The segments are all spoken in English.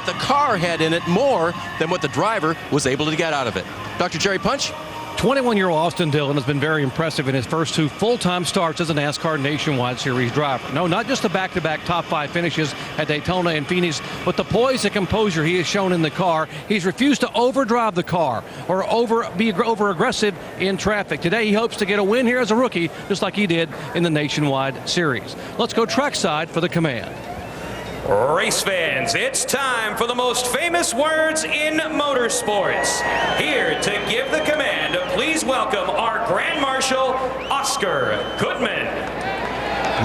the car had in it more than what the driver was able to get out of it. Dr. Jerry Punch? 21-year-old Austin Dillon has been very impressive in his first 2 full-time starts as a NASCAR Nationwide Series driver. No, not just the back-to-back top 5 finishes at Daytona and Phoenix, but the poise and composure he has shown in the car. He's refused to overdrive the car or be over-aggressive in traffic. Today he hopes to get a win here as a rookie, just like he did in the Nationwide Series. Let's go trackside for the command. Race fans, it's time for the most famous words in motorsports. Here to give the command, please welcome our Grand Marshal, Oscar Goodman.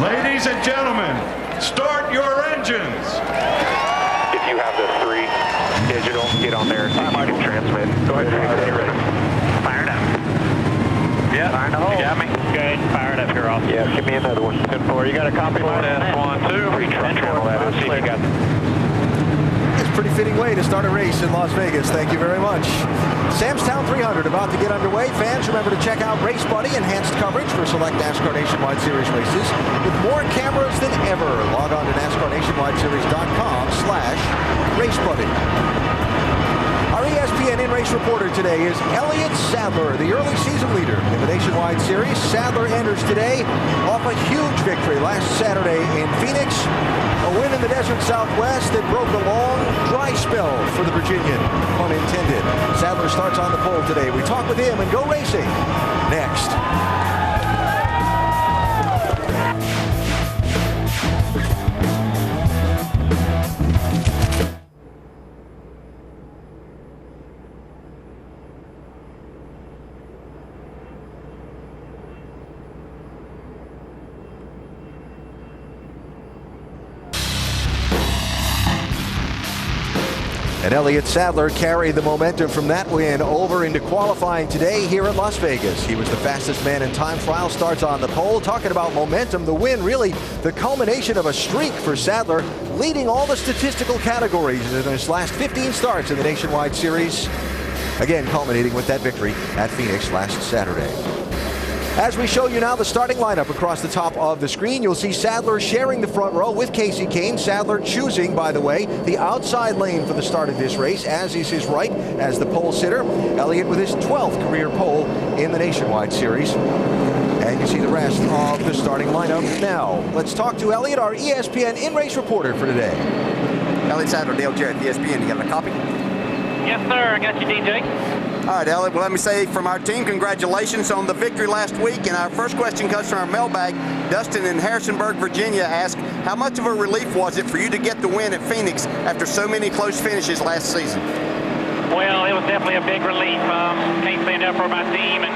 Ladies and gentlemen, start your engines. If you have the 3 digital, get on there and see if you can transmit. Go ahead and get ready. Fire it up. Yeah, fire in the hole. You got me? Go ahead and fire it up here, Austin. Yeah, give me another one. 10-4. You got a copy? 1, 2. Channel that and see if you got. It's a pretty fitting way to start a race in Las Vegas. Thank you very much. Samstown 300 about to get underway. Fans, remember to check out Race Buddy, enhanced coverage for select NASCAR Nationwide Series races with more cameras than ever. Log on to NASCARNationwideSeries.com/RaceBuddy. Our ESPN in-race reporter today is Elliott Sadler, the early season leader in the Nationwide Series. Sadler enters today off a huge victory last Saturday in Phoenix. A win in the desert Southwest that broke a long, dry spell for the Virginian, pun intended. Sadler starts on the pole today. We talk with him and go racing next. And Elliott Sadler carried the momentum from that win over into qualifying today here at Las Vegas. He was the fastest man in time trial, starts on the pole. Talking about momentum, the win really the culmination of a streak for Sadler, leading all the statistical categories in his last 15 starts in the Nationwide Series. Again, culminating with that victory at Phoenix last Saturday. As we show you now the starting lineup across the top of the screen, you'll see Sadler sharing the front row with Casey Kane. Sadler choosing, by the way, the outside lane for the start of this race, as is his right as the pole sitter. Elliott with his 12th career pole in the Nationwide Series. And you see the rest of the starting lineup now. Let's talk to Elliott, our ESPN in-race reporter for today. Elliott Sadler, Dale Jarrett, ESPN. You got a copy? Yes, sir. I got you, DJ. All right, Elliott, well, let me say from our team, congratulations on the victory last week. And our first question comes from our mailbag. Dustin in Harrisonburg, Virginia asked, how much of a relief was it for you to get the win at Phoenix after so many close finishes last season? Well, it was definitely a big relief. Can't stand up for my team and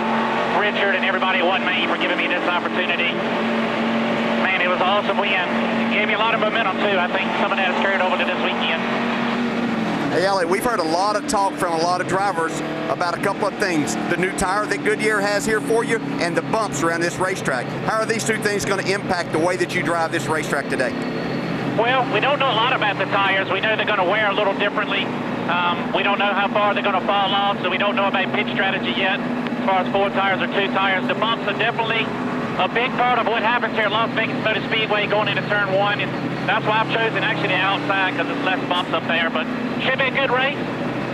Richard and everybody at One Main for giving me this opportunity. Man, it was an awesome win. It gave me a lot of momentum, too. I think some of that is carried over to this weekend. Hey, Elliott, we've heard a lot of talk from a lot of drivers about a couple of things. The new tire that Goodyear has here for you and the bumps around this racetrack. How are these two things going to impact the way that you drive this racetrack today? Well, we don't know a lot about the tires. We know they're going to wear a little differently. We don't know how far they're going to fall off, so we don't know about pitch strategy yet as far as 4 tires or 2 tires. The bumps are definitely a big part of what happens here at Las Vegas Motor Speedway going into turn 1. And that's why I've chosen actually the outside, because it's less bumps up there. But should be a good race.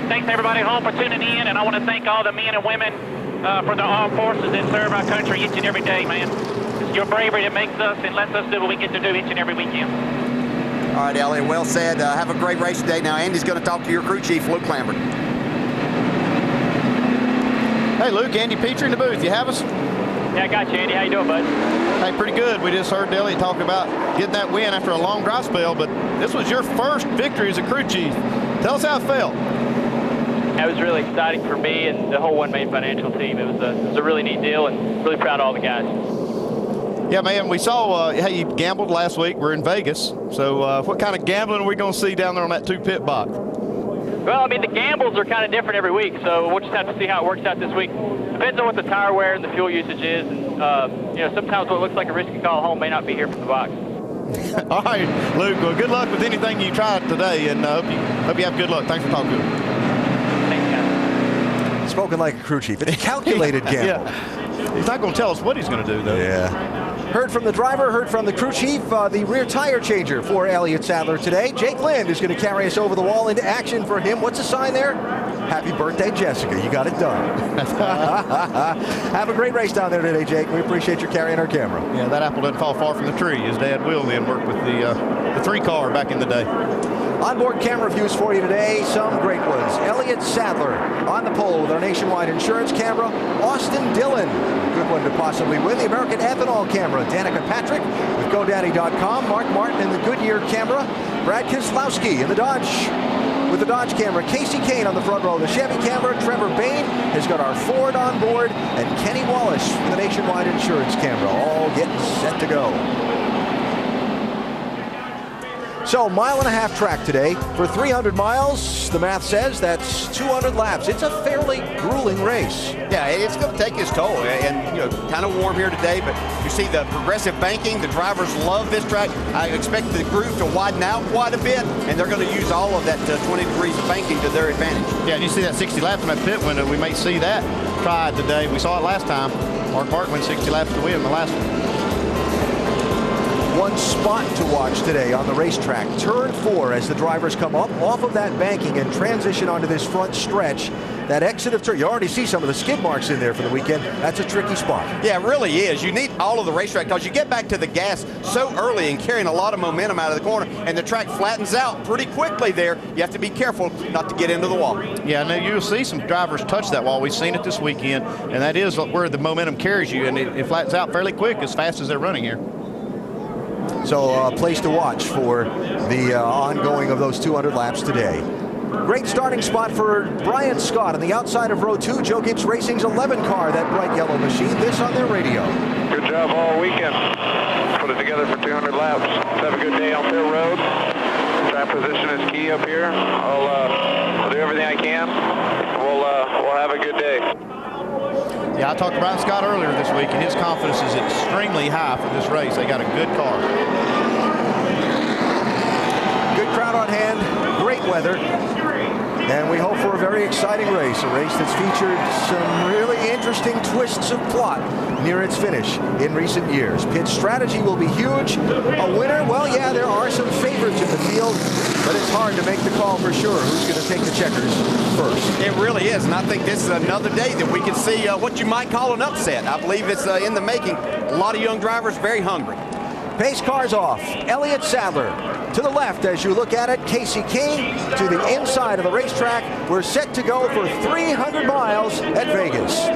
Thanks everybody at home for tuning in, and I want to thank all the men and women for the armed forces that serve our country each and every day, man. It's your bravery that makes us and lets us do what we get to do each and every weekend. All right, Elliott, well said. Have a great race today. Now, Andy's going to talk to your crew chief, Luke Lambert. Hey, Luke, Andy Petrie in the booth. You have us? Yeah, I got you, Andy. How you doing, bud? Hey, pretty good. We just heard Elliott talking about getting that win after a long dry spell, but this was your first victory as a crew chief. Tell us how it felt. That was really exciting for me and the whole One Main Financial team. It was a really neat deal, and really proud of all the guys. Yeah, man, we saw how you gambled last week. We're in Vegas. So what kind of gambling are we going to see down there on that 2-pit box? Well, I mean, the gambles are kind of different every week, so we'll just have to see how it works out this week. Depends on what the tire wear and the fuel usage is. And, you know, sometimes what looks like a risky call home may not be here from the box. All right, Luke, well, good luck with anything you try today, and hope you have good luck. Thanks for talking to us. Thanks, guys. Spoken like a crew chief. It's a calculated gamble. Yeah. He's not going to tell us what he's going to do, though. Yeah. Heard from the driver, heard from the crew chief, the rear tire changer for Elliott Sadler today. Jake Lind is going to carry us over the wall into action for him. What's the sign there? Happy birthday, Jessica. You got it done. Have a great race down there today, Jake. We appreciate you carrying our camera. Yeah, that apple doesn't fall far from the tree. His dad Will then worked with the 3-car back in the day. Onboard camera views for you today. Some great ones. Elliott Sadler on the pole with our nationwide insurance camera. Austin Dillon, good one to possibly win. The American ethanol camera. Danica Patrick with GoDaddy.com. Mark Martin in the Goodyear camera. Brad Keselowski in the Dodge with the Dodge camera. Casey Kane on the front row. The Chevy camera. Trevor Bain has got our Ford on board. And Kenny Wallace with the nationwide insurance camera. All getting set to go. So, 1.5 mile track today for 300 miles. The math says that's 200 laps. It's a fairly grueling race. Yeah, it's going to take its toll, and kind of warm here today, but you see the progressive banking. The drivers love this track. I expect the groove to widen out quite a bit, and they're going to use all of that 20 degrees of banking to their advantage. Yeah, and you see that 60 laps in that pit window. We may see that tried today. We saw it last time. Mark Martin went 60 laps to win the last one. One spot to watch today on the racetrack. Turn 4 as the drivers come up off of that banking and transition onto this front stretch. That exit of turn, you already see some of the skid marks in there for the weekend. That's a tricky spot. Yeah, it really is. You need all of the racetrack because you get back to the gas so early and carrying a lot of momentum out of the corner, and the track flattens out pretty quickly there. You have to be careful not to get into the wall. Yeah, now you'll see some drivers touch that wall. We've seen it this weekend, and that is where the momentum carries you, and it flattens out fairly quick as fast as they're running here. So a place to watch for the ongoing of those 200 laps today. Great starting spot for Brian Scott on the outside of row 2. Joe Gibbs Racing's 11 car, that bright yellow machine. This on their radio. Good job all weekend. Put it together for 200 laps. Let's have a good day on pit road. Track position is key up here. I'll do everything I can. We'll have a good day. Yeah, I talked to Brian Scott earlier this week, and his confidence is extremely high for this race. They got a good car. Good crowd on hand, great weather, and we hope for a very exciting race. A race that's featured some really interesting twists of plot near its finish in recent years. Pit strategy will be huge. A winner, well, yeah, there are some favorites in the field, but it's hard to make the call for sure who's going to take the checkers first. It really is, and I think this is another day that we can see what you might call an upset. I believe it's in the making. A lot of young drivers very hungry. Pace cars off. Elliott Sadler to the left as you look at it. Casey Kane to the inside of the racetrack. We're set to go for 300 miles at Vegas.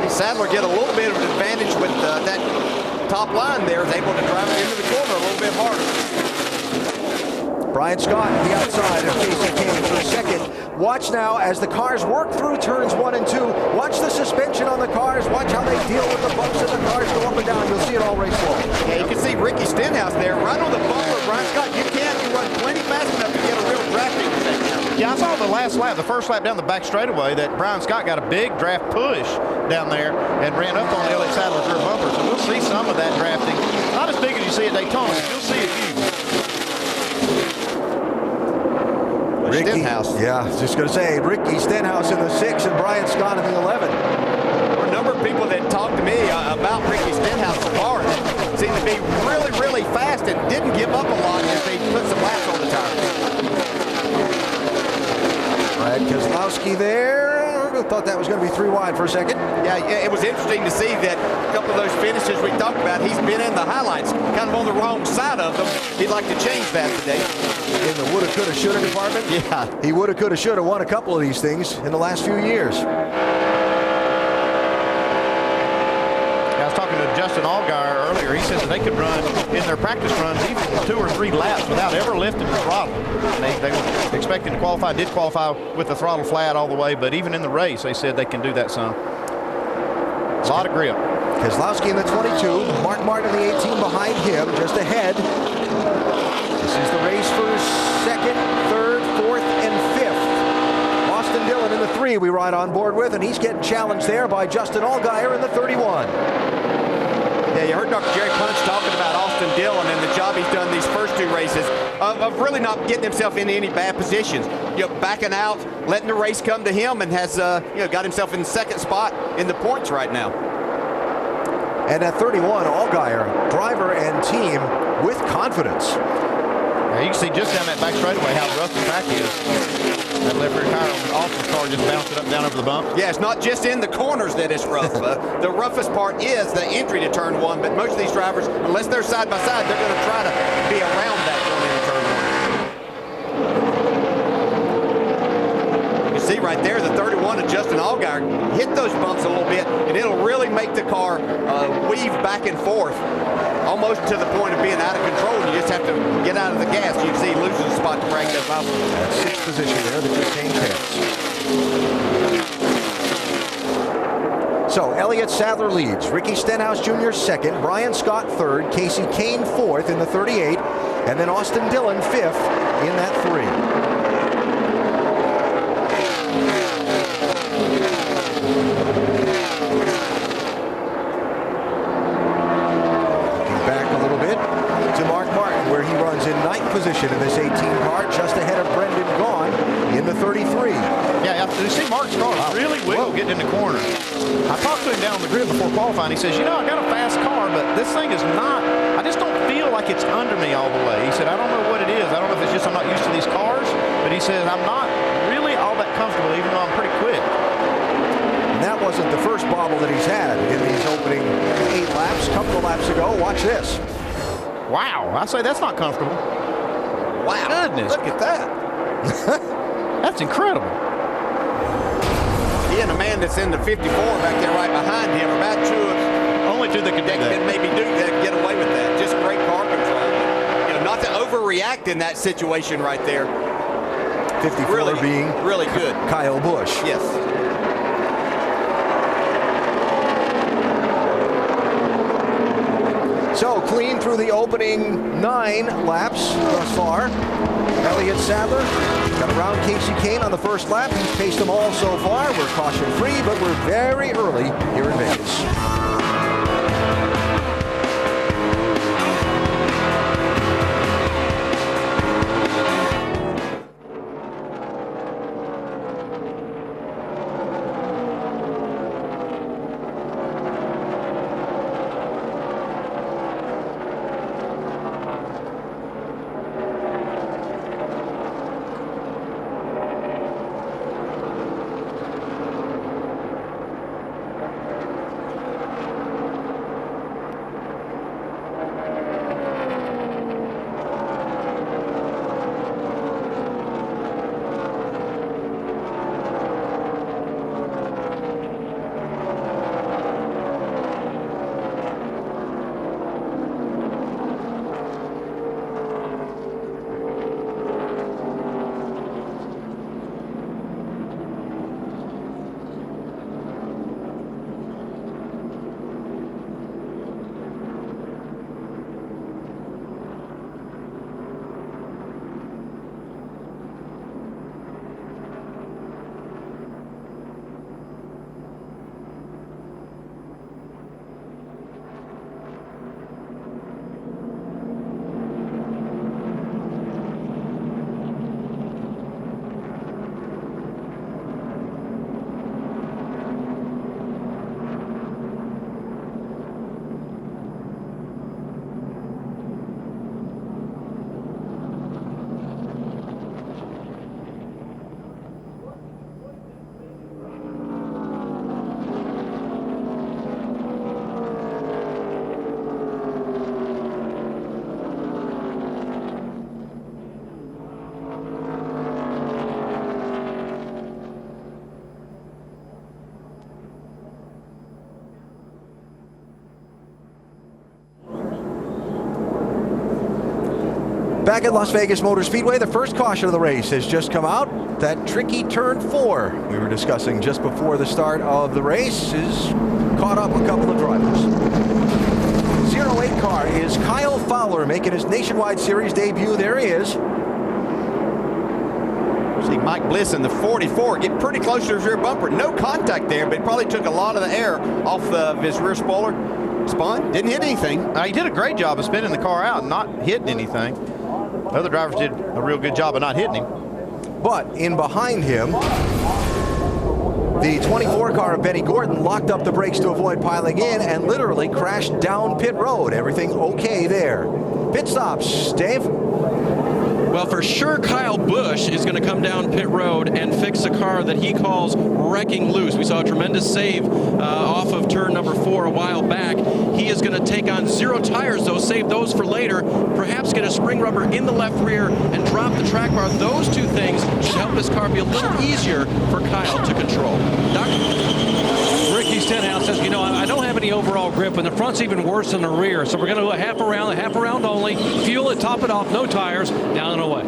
Sadler get a little bit of an advantage with that top line there, is able to drive it into the corner a little bit harder. Brian Scott on the outside of Casey Kane for second. Watch now as the cars work through turns 1 and 2. Watch the suspension on the cars. Watch how they deal with the bumps as the cars go up and down. You'll see it all race long. Yeah, you can see Ricky Stenhouse there right on the bumper. Brian Scott, you run plenty fast enough to get a real drafting effect now. Yeah, I saw the last lap, the first lap down the back straightaway, that Brian Scott got a big draft push down there and ran up on Elliott Sadler's rear bumper. So we'll see some of that drafting. Not as big as you see at Daytona, but you'll see a few. Ricky Stenhouse. Yeah, just going to say, Ricky Stenhouse in the 6 and Brian Scott in the 11. There were a number of people that talked to me about Ricky Stenhouse's car that seemed to be really, really fast and didn't give up a lot as they put some laps on the tire. Brad Keselowski there. I thought that was going to be 3 wide for a second. Yeah, it was interesting to see that a couple of those finishes we talked about, he's been in the highlights, kind of on the wrong side of them. He'd like to change that today. In the woulda, coulda, shoulda department? Yeah. He woulda, coulda, shoulda won a couple of these things in the last few years. I was talking to Justin Allgaier earlier. He said that they could run in their practice runs even 2 or 3 laps without ever lifting the throttle. And they were expecting to qualify, did qualify with the throttle flat all the way, but even in the race, they said they can do that some. A lot of grip. Keselowski in the 22, Mark Martin in the 18 behind him, just ahead. This is the race for second, 33 we ride on board with, and he's getting challenged there by Justin Allgaier in the 31. Yeah, you heard Dr. Jerry Punch talking about Austin Dillon and the job he's done these first 2 races of really not getting himself into any bad positions. Backing out, letting the race come to him, and has got himself in the 2nd spot in the points right now. And at 31, Allgaier, driver and team with confidence. Yeah, you can see just down that back straightaway how rough the track is. That left rear tire on Austin's car just bounced it up down over the bump. Yeah, it's not just in the corners that it's rough. The roughest part is the entry to turn 1, but most of these drivers, unless they're side by side, they're going to try to be around that going into turn 1. You see right there, the 31 of Justin Allgaier hit those bumps a little bit, and it'll really make the car weave back and forth, almost to the point of being out of control. You just have to get out of the gas. You can see he loses a spot to Frank Desvaldo. That's 6th position there that just changed hands. So Elliott Sadler leads. Ricky Stenhouse Jr. 2nd. Brian Scott 3rd. Casey Kane 4th in the 38. And then Austin Dillon 5th in that 3. Position in this 18 car, just ahead of Brendan Gaughan in the 33. Yeah, you see Mark's car really wiggle getting in the corner. I talked to him down on the grid before qualifying. He says, I got a fast car, but this thing is not, I just don't feel like it's under me all the way. He said, I don't know what it is. I don't know if it's just I'm not used to these cars, but he says, I'm not really all that comfortable, even though I'm pretty quick. And that wasn't the first bobble that he's had in these opening 8 laps. A couple of laps ago, watch this. Wow, I say that's not comfortable. Wow. Goodness. Look at that. That's incredible. He and the man that's in the 54 back there right behind him, about 2 of only 2 that could maybe do that, get away with that. Just great car control. Not to overreact in that situation right there. 54 really, being really good. Kyle Busch. Yes. So clean through the opening 9 laps thus far. Elliott Sadler got around Casey Kane on the first lap. He's paced them all so far. We're caution free, but we're very early here in Vegas. Back at Las Vegas Motor Speedway, the first caution of the race has just come out. That tricky turn 4 we were discussing just before the start of the race has caught up a couple of drivers. 08 car is Kyle Fowler making his Nationwide Series debut. There he is. See Mike Bliss in the 44 get pretty close to his rear bumper. No contact there, but it probably took a lot of the air off of his rear spoiler. Spun, didn't hit anything. He did a great job of spinning the car out and not hitting anything. The other drivers did a real good job of not hitting him. But in behind him, the 24 car of Benny Gordon locked up the brakes to avoid piling in and literally crashed down pit road. Everything okay there. Pit stops, Dave. Well, for sure, Kyle Busch is going to come down pit road and fix a car that he calls wrecking loose. We saw a tremendous save off of turn number 4 a while back. He is going to take on 0 tires, though, save those for later, perhaps get a spring rubber in the left rear and drop the track bar. Those 2 things should help this car be a little easier for Kyle to control. Doc? Ricky Stenhouse says, you know, I don't have any overall grip, and the front's even worse than the rear. So we're going to do a half around only. Fuel it, top it off, no tires, down and away.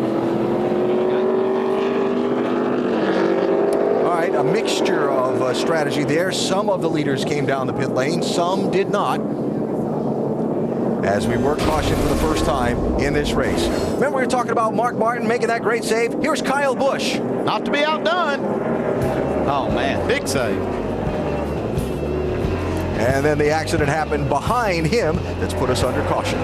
All right, a mixture of strategy there. Some of the leaders came down the pit lane, some did not. As we work caution for the first time in this race. Remember we were talking about Mark Martin making that great save? Here's Kyle Busch. Not to be outdone. Oh, man, big save. And then the accident happened behind him. That's put us under caution.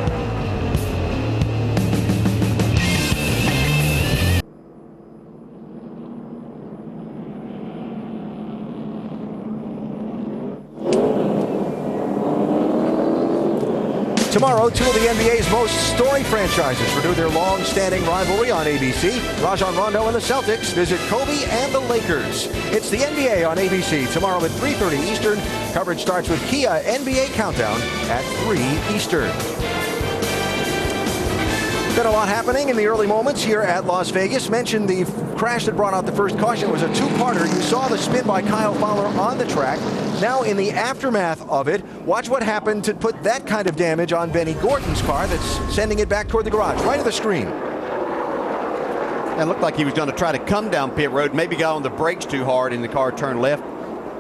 Tomorrow, 2 of the NBA's most storied franchises renew their long-standing rivalry on ABC. Rajon Rondo and the Celtics visit Kobe and the Lakers. It's the NBA on ABC tomorrow at 3:30 Eastern. Coverage starts with Kia NBA Countdown at 3 Eastern. Been a lot happening in the early moments here at Las Vegas. Mentioned the crash that brought out the first caution was a 2-parter. You saw the spin by Kyle Fowler on the track. Now in the aftermath of it, watch what happened to put that kind of damage on Benny Gordon's car that's sending it back toward the garage, right of the screen. It looked like he was going to try to come down pit road, maybe got on the brakes too hard and the car turned left,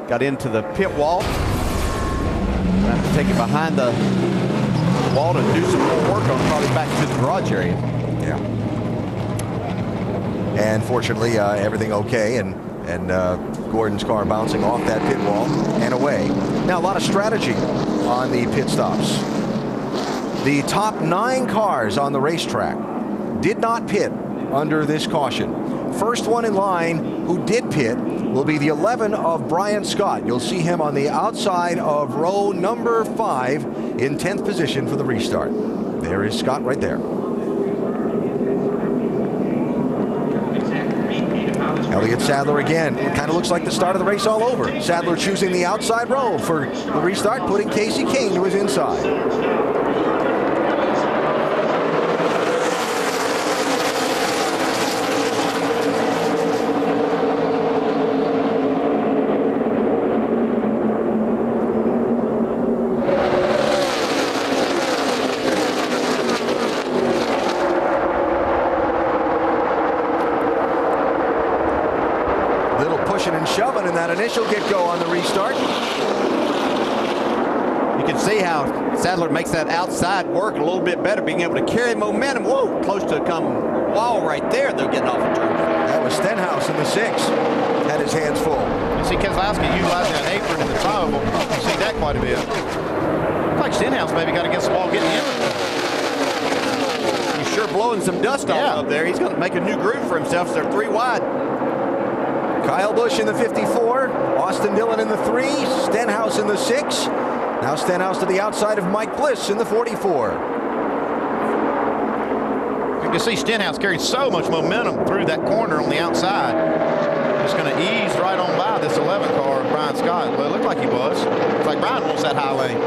got into the pit wall. Have to take it behind the wall to do some more work on, probably back to the garage area. Yeah. And fortunately, everything okay, and Gordon's car bouncing off that pit wall and away. Now, a lot of strategy on the pit stops. The top 9 cars on the racetrack did not pit under this caution. First one in line who did pit will be the 11 of Brian Scott. You'll see him on the outside of row number 5 in 10th position for the restart. There is Scott right there. Elliott Sadler again. It kind of looks like the start of the race all over. Sadler choosing the outside row for the restart, putting Casey Kane to his inside. And shoving in that initial get-go on the restart. You can see how Sadler makes that outside work a little bit better, being able to carry momentum. Whoa, close to come wall right there. They're getting off the turn. That was Stenhouse in the 6. Had his hands full. You see Keselowski utilizing an apron in the tri-oval. You see that quite a bit. Looks like Stenhouse maybe got against the wall getting in. He's sure blowing some dust off up there. He's going to make a new groove for himself. So they're 3 wide. Kyle Busch in the 54, Austin Dillon in the 3, Stenhouse in the 6. Now Stenhouse to the outside of Mike Bliss in the 44. You can see Stenhouse carried so much momentum through that corner on the outside. Just going to ease right on by this 11 car of Brian Scott. Well, it looked like he was. It's like Brian wants that high lane.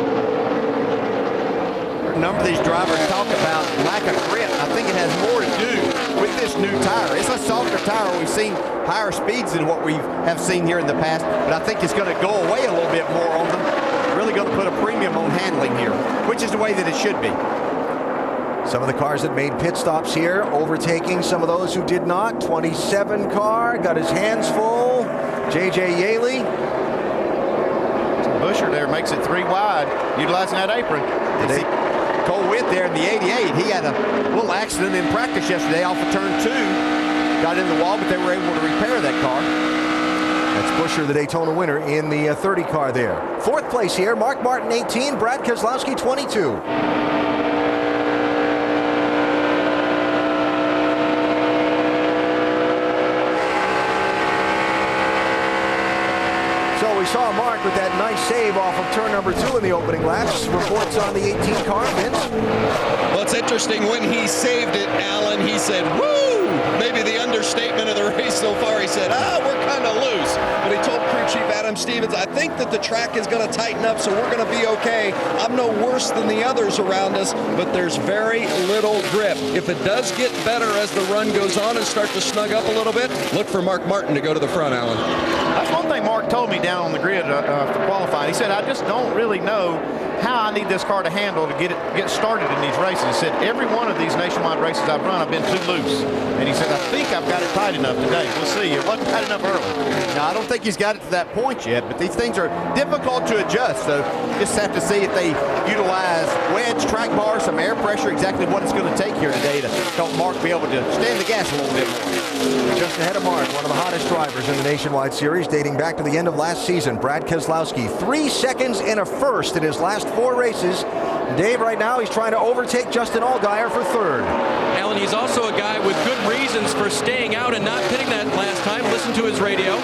A number of these drivers talk about lack of grip. I think it has more to do with this new tire. It's a softer tire. We've seen higher speeds than what we have seen here in the past, but I think it's going to go away a little bit more on them. Really going to put a premium on handling here, which is the way that it should be. Some of the cars that made pit stops here, overtaking some of those who did not. 27 car, got his hands full. J.J. Yaley. Buscher there makes it 3 wide, utilizing that apron. Cole Witt there in the 88. He had a little accident in practice yesterday off of turn 2. got in the wall, but they were able to repair that car. That's Buescher, the Daytona winner, in the 30 car there. Fourth place here, Mark Martin 18, Brad Keselowski 22. So we saw Mark with that nice save off of turn number 2 in the opening laps. Reports on the 18 car, Vince? Well, it's interesting. When he saved it, Alan, he said, woo! Maybe the understatement of the race so far. He said, we're kind of loose. But he told crew chief Adam Stevens, I think that the track is going to tighten up, so we're going to be okay. I'm no worse than the others around us, but there's very little grip. If it does get better as the run goes on and start to snug up a little bit, look for Mark Martin to go to the front, Alan. That's one thing Mark told me down on the grid for qualifying. He said, I just don't really know how I need this car to handle to get started in these races. He said, every one of these nationwide races I've run, I've been too loose. And he said, I think I've got it tight enough today. We'll see. It wasn't tight enough early. Now, I don't think he's got it to that point yet, but these things are difficult to adjust. So just have to see if they utilize wedge, track bar, some air pressure, exactly what it's going to take here today to help Mark be able to stand the gas a little bit more. Just ahead of Mark, one of the hottest drivers in the Nationwide Series, dating back to the end of last season, Brad Keselowski. 3 seconds and a first in his last 4 races. Dave, right now, he's trying to overtake Justin Allgaier for third. Alan, he's also a guy with good reasons for staying out and not pitting that last time. Listen to his radio.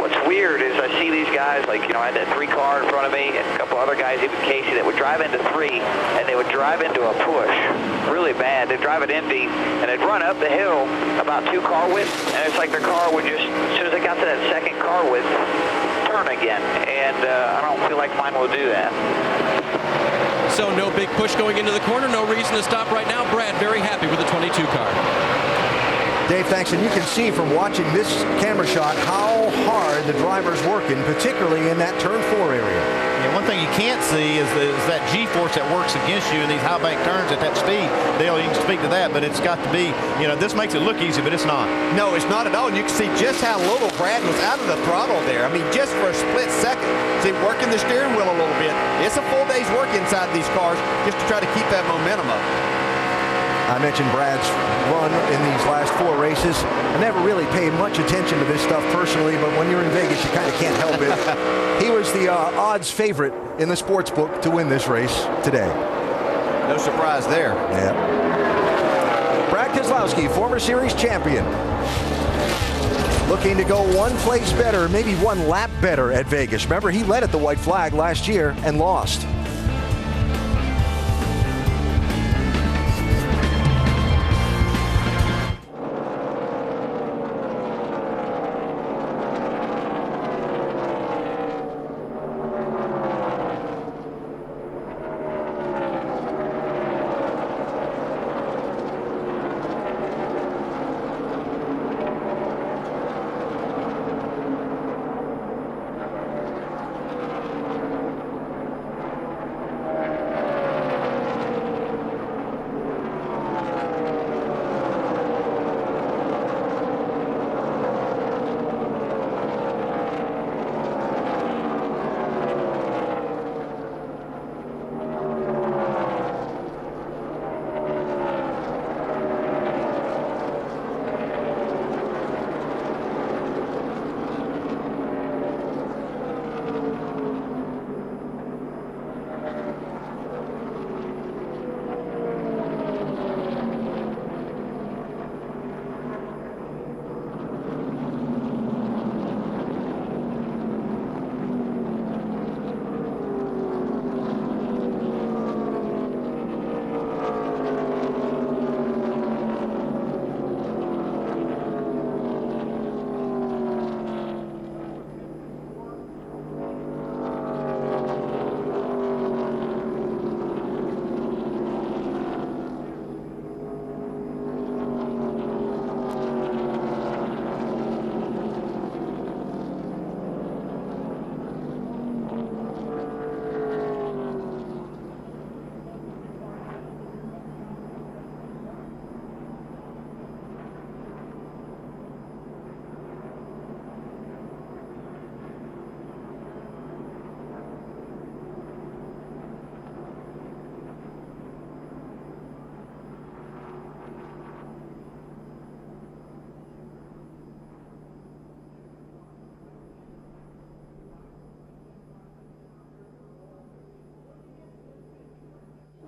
What's weird is I see these guys, like, I had that 3 car in front of me and a couple other guys, even Casey, that would drive into 3 and they would drive into a push really bad. They'd drive it empty and they'd run up the hill about 2 car width, and it's like their car would just, as soon as they got to that second car width, turn again. And I don't feel like mine will do that. So no big push going into the corner, no reason to stop right now. Brad very happy with the 22 car. Dave, thanks. And you can see from watching this camera shot how hard the driver's working, particularly in that turn 4 area. Yeah, one thing you can't see is that G-force that works against you in these high bank turns at that speed. Dale, you can speak to that, but it's got to be, this makes it look easy, but it's not. No, it's not at all. And you can see just how little Brad was out of the throttle there. I mean, just for a split second. See, working the steering wheel a little bit. It's a full day's work inside these cars just to try to keep that momentum up. I mentioned Brad's run in these last 4 races. I never really paid much attention to this stuff personally, but when you're in Vegas, you kind of can't help it. He was the odds favorite in the sports book to win this race today. No surprise there. Yeah. Brad Keselowski, former series champion. Looking to go one place better, maybe one lap better at Vegas. Remember, he led at the white flag last year and lost.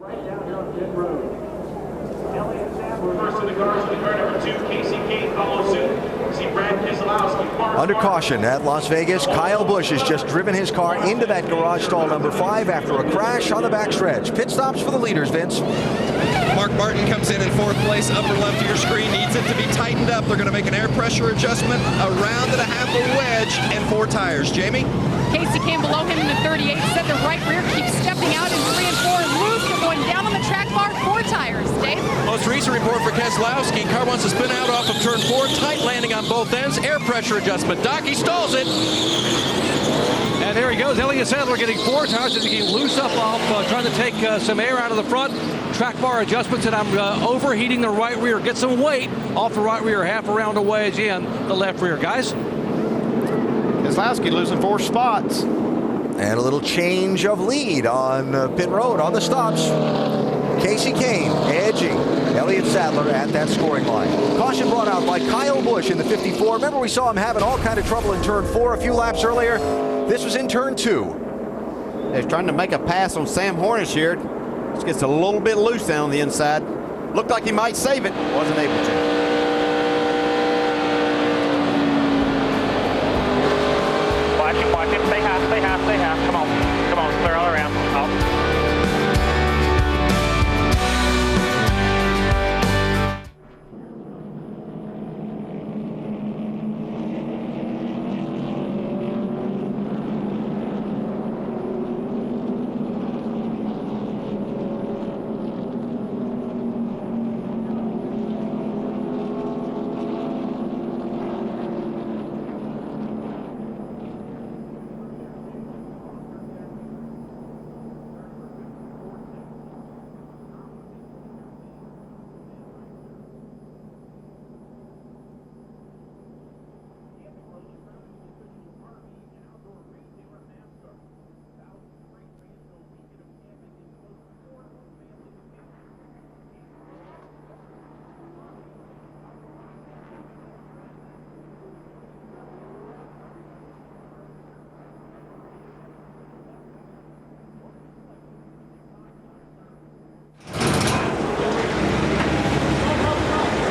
Right down here on pit road. First to the cars with car number 2, Casey Kane follows suit. See Brad Keselowski. Under caution at Las Vegas, Kyle Busch has just driven his car into that garage stall number 5 after a crash on the backstretch. Pit stops for the leaders, Vince. Mark Martin comes in fourth place. Upper left of your screen needs it to be tightened up. They're going to make an air pressure adjustment, a round and a half, a wedge, and 4 tires. Jamie? Casey came below him in the 38, said the right rear keeps stepping out in 3 and 4 and loose. They're going down on the track bar, 4 tires. Dave? Most recent report for Keselowski. Car wants to spin out off of turn 4. Tight landing on both ends. Air pressure adjustment. Doc, he stalls it. And there he goes. Elliott Sadler getting 4 tires as he gets loose up off, trying to take some air out of the front. Track bar adjustments, and I'm overheating the right rear. Get some weight off the right rear, half a round away again, the left rear. Guys? Keselowski losing 4 spots. And a little change of lead on pit road on the stops. Casey Kane edging Elliott Sadler at that scoring line. Caution brought out by Kyle Busch in the 54. Remember, we saw him having all kind of trouble in turn 4 a few laps earlier. This was in turn 2. They're trying to make a pass on Sam Hornish here. Just gets a little bit loose down on the inside. Looked like he might save it. Wasn't able to. Watch it. Stay high. Come on, clear all around. Out.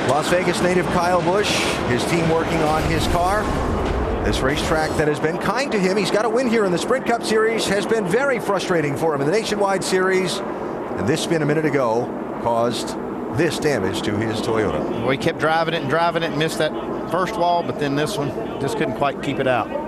Las Vegas native Kyle Busch, his team working on his car. This racetrack that has been kind to him. He's got a win here in the Sprint Cup Series. Has been very frustrating for him in the Nationwide Series. And this spin a minute ago caused this damage to his Toyota. Well, he kept driving it, missed that first wall, but then this one just couldn't quite keep it out.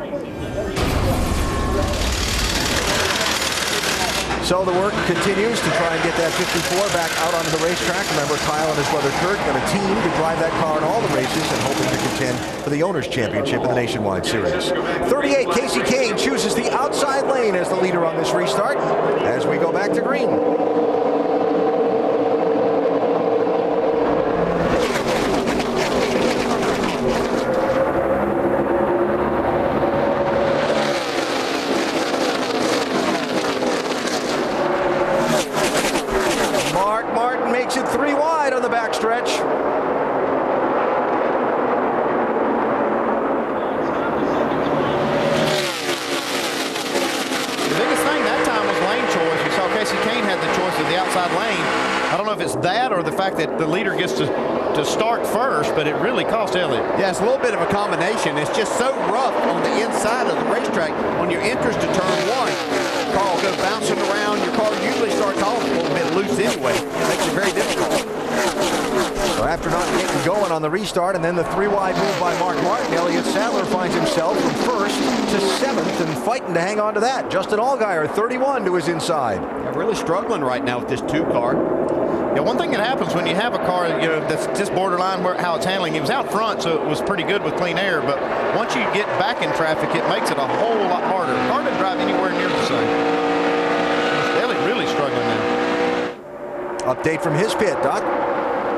So the work continues to try and get that 54 back out onto the racetrack. Remember, Kyle and his brother Kurt got a team to drive that car in all the races and hoping to contend for the Owners' Championship in the Nationwide Series. 38, Casey Kane chooses the outside lane as the leader on this restart as we go back to green. Makes it 3 wide on the backstretch. The biggest thing that time was lane choice. You saw Casey Kane had the choice of the outside lane. I don't know if it's that or the fact that the leader gets to start first, but it really cost Elliott. Yeah, it's a little bit of a combination. It's just so rough on the inside of the racetrack. When you enter to turn 1, car will go bouncing around. Your car usually starts off a little bit loose anyway. It makes it very difficult. So after not getting going on the restart and then the 3 wide move by Mark Martin, Elliott Sadler finds himself from 1st to 7th and fighting to hang on to that. Justin Allgaier, 31 to his inside. They're really struggling right now with this 2 car. Yeah, one thing that happens when you have a car, that's just borderline how it's handling. He was out front, so it was pretty good with clean air. But once you get back in traffic, it makes it a whole lot harder. The car didn't drive anywhere near the same. Elliott really struggling now. Update from his pit, Doc.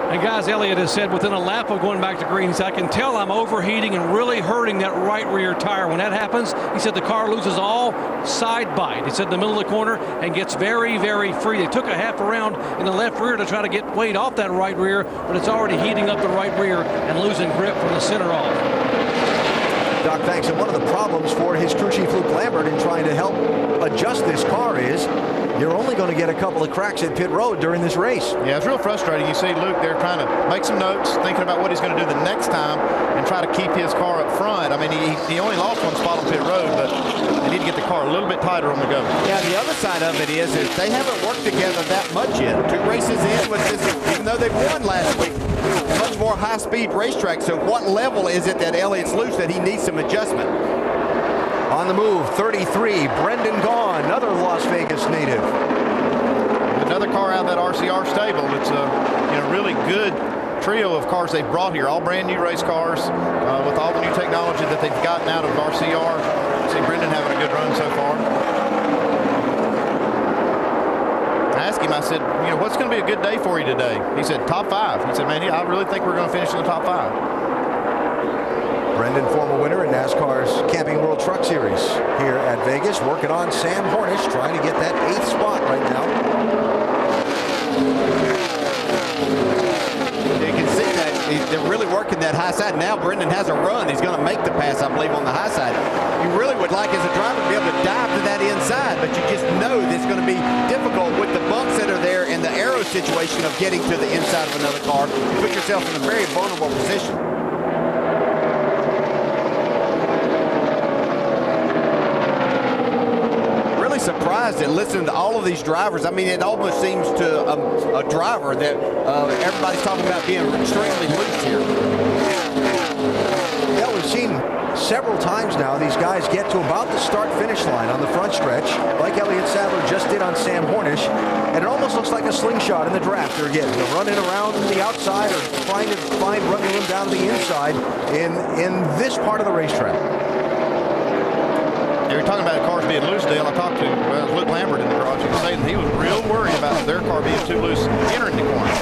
And guys, Elliott has said within a lap of going back to green, he said, I can tell I'm overheating and really hurting that right rear tire. When that happens, he said the car loses all side bite. He said in the middle of the corner and gets very, very free. They took a half a round in the left rear to try to get weight off that right rear, but it's already heating up the right rear and losing grip from the center off. Doc, thanks. And one of the problems for his crew chief Luke Lambert in trying to help adjust this car is you're only going to get a couple of cracks at pit road during this race. Yeah, it's real frustrating. You see Luke there trying to make some notes, thinking about what he's going to do the next time and try to keep his car up front. I mean, he only lost one spot on pit road, but they need to get the car a little bit tighter on the go. Yeah, the other side of it is they haven't worked together that much yet. 2 races in with this, even though they won last week, much more high-speed racetrack. So what level is it that Elliott's loose that he needs some adjustment? On the move, 33, Brendan Gaughan, another Las Vegas native. Another car out of that RCR stable. It's a really good trio of cars they've brought here, all brand new race cars with all the new technology that they've gotten out of RCR. I see Brendan having a good run so far. I asked him, I said, what's going to be a good day for you today? He said, top 5. He said, man, I really think we're going to finish in the top 5. Brendan, former winner in NASCAR's Camping World Truck Series here at Vegas, working on Sam Hornish, trying to get that 8th spot right now. You can see that they're really working that high side. Now Brendan has a run. He's going to make the pass, I believe, on the high side. You really would like, as a driver, to be able to dive to that inside, but you just know that it's going to be difficult with the bumps that are there and the aero situation of getting to the inside of another car. You put yourself in a very vulnerable position. Surprised at listening to all of these drivers. I mean, it almost seems to a driver that everybody's talking about being extremely loose here. Yeah, we've seen several times now these guys get to about the start-finish line on the front stretch, like Elliott Sadler just did on Sam Hornish, and it almost looks like a slingshot in the draft. They're getting running around the outside or trying to find running room down to the inside in this part of the racetrack. You're talking about cars being loose, Dale. I talked to Luke Lambert in the garage. He was saying he was real worried about their car being too loose entering the corner.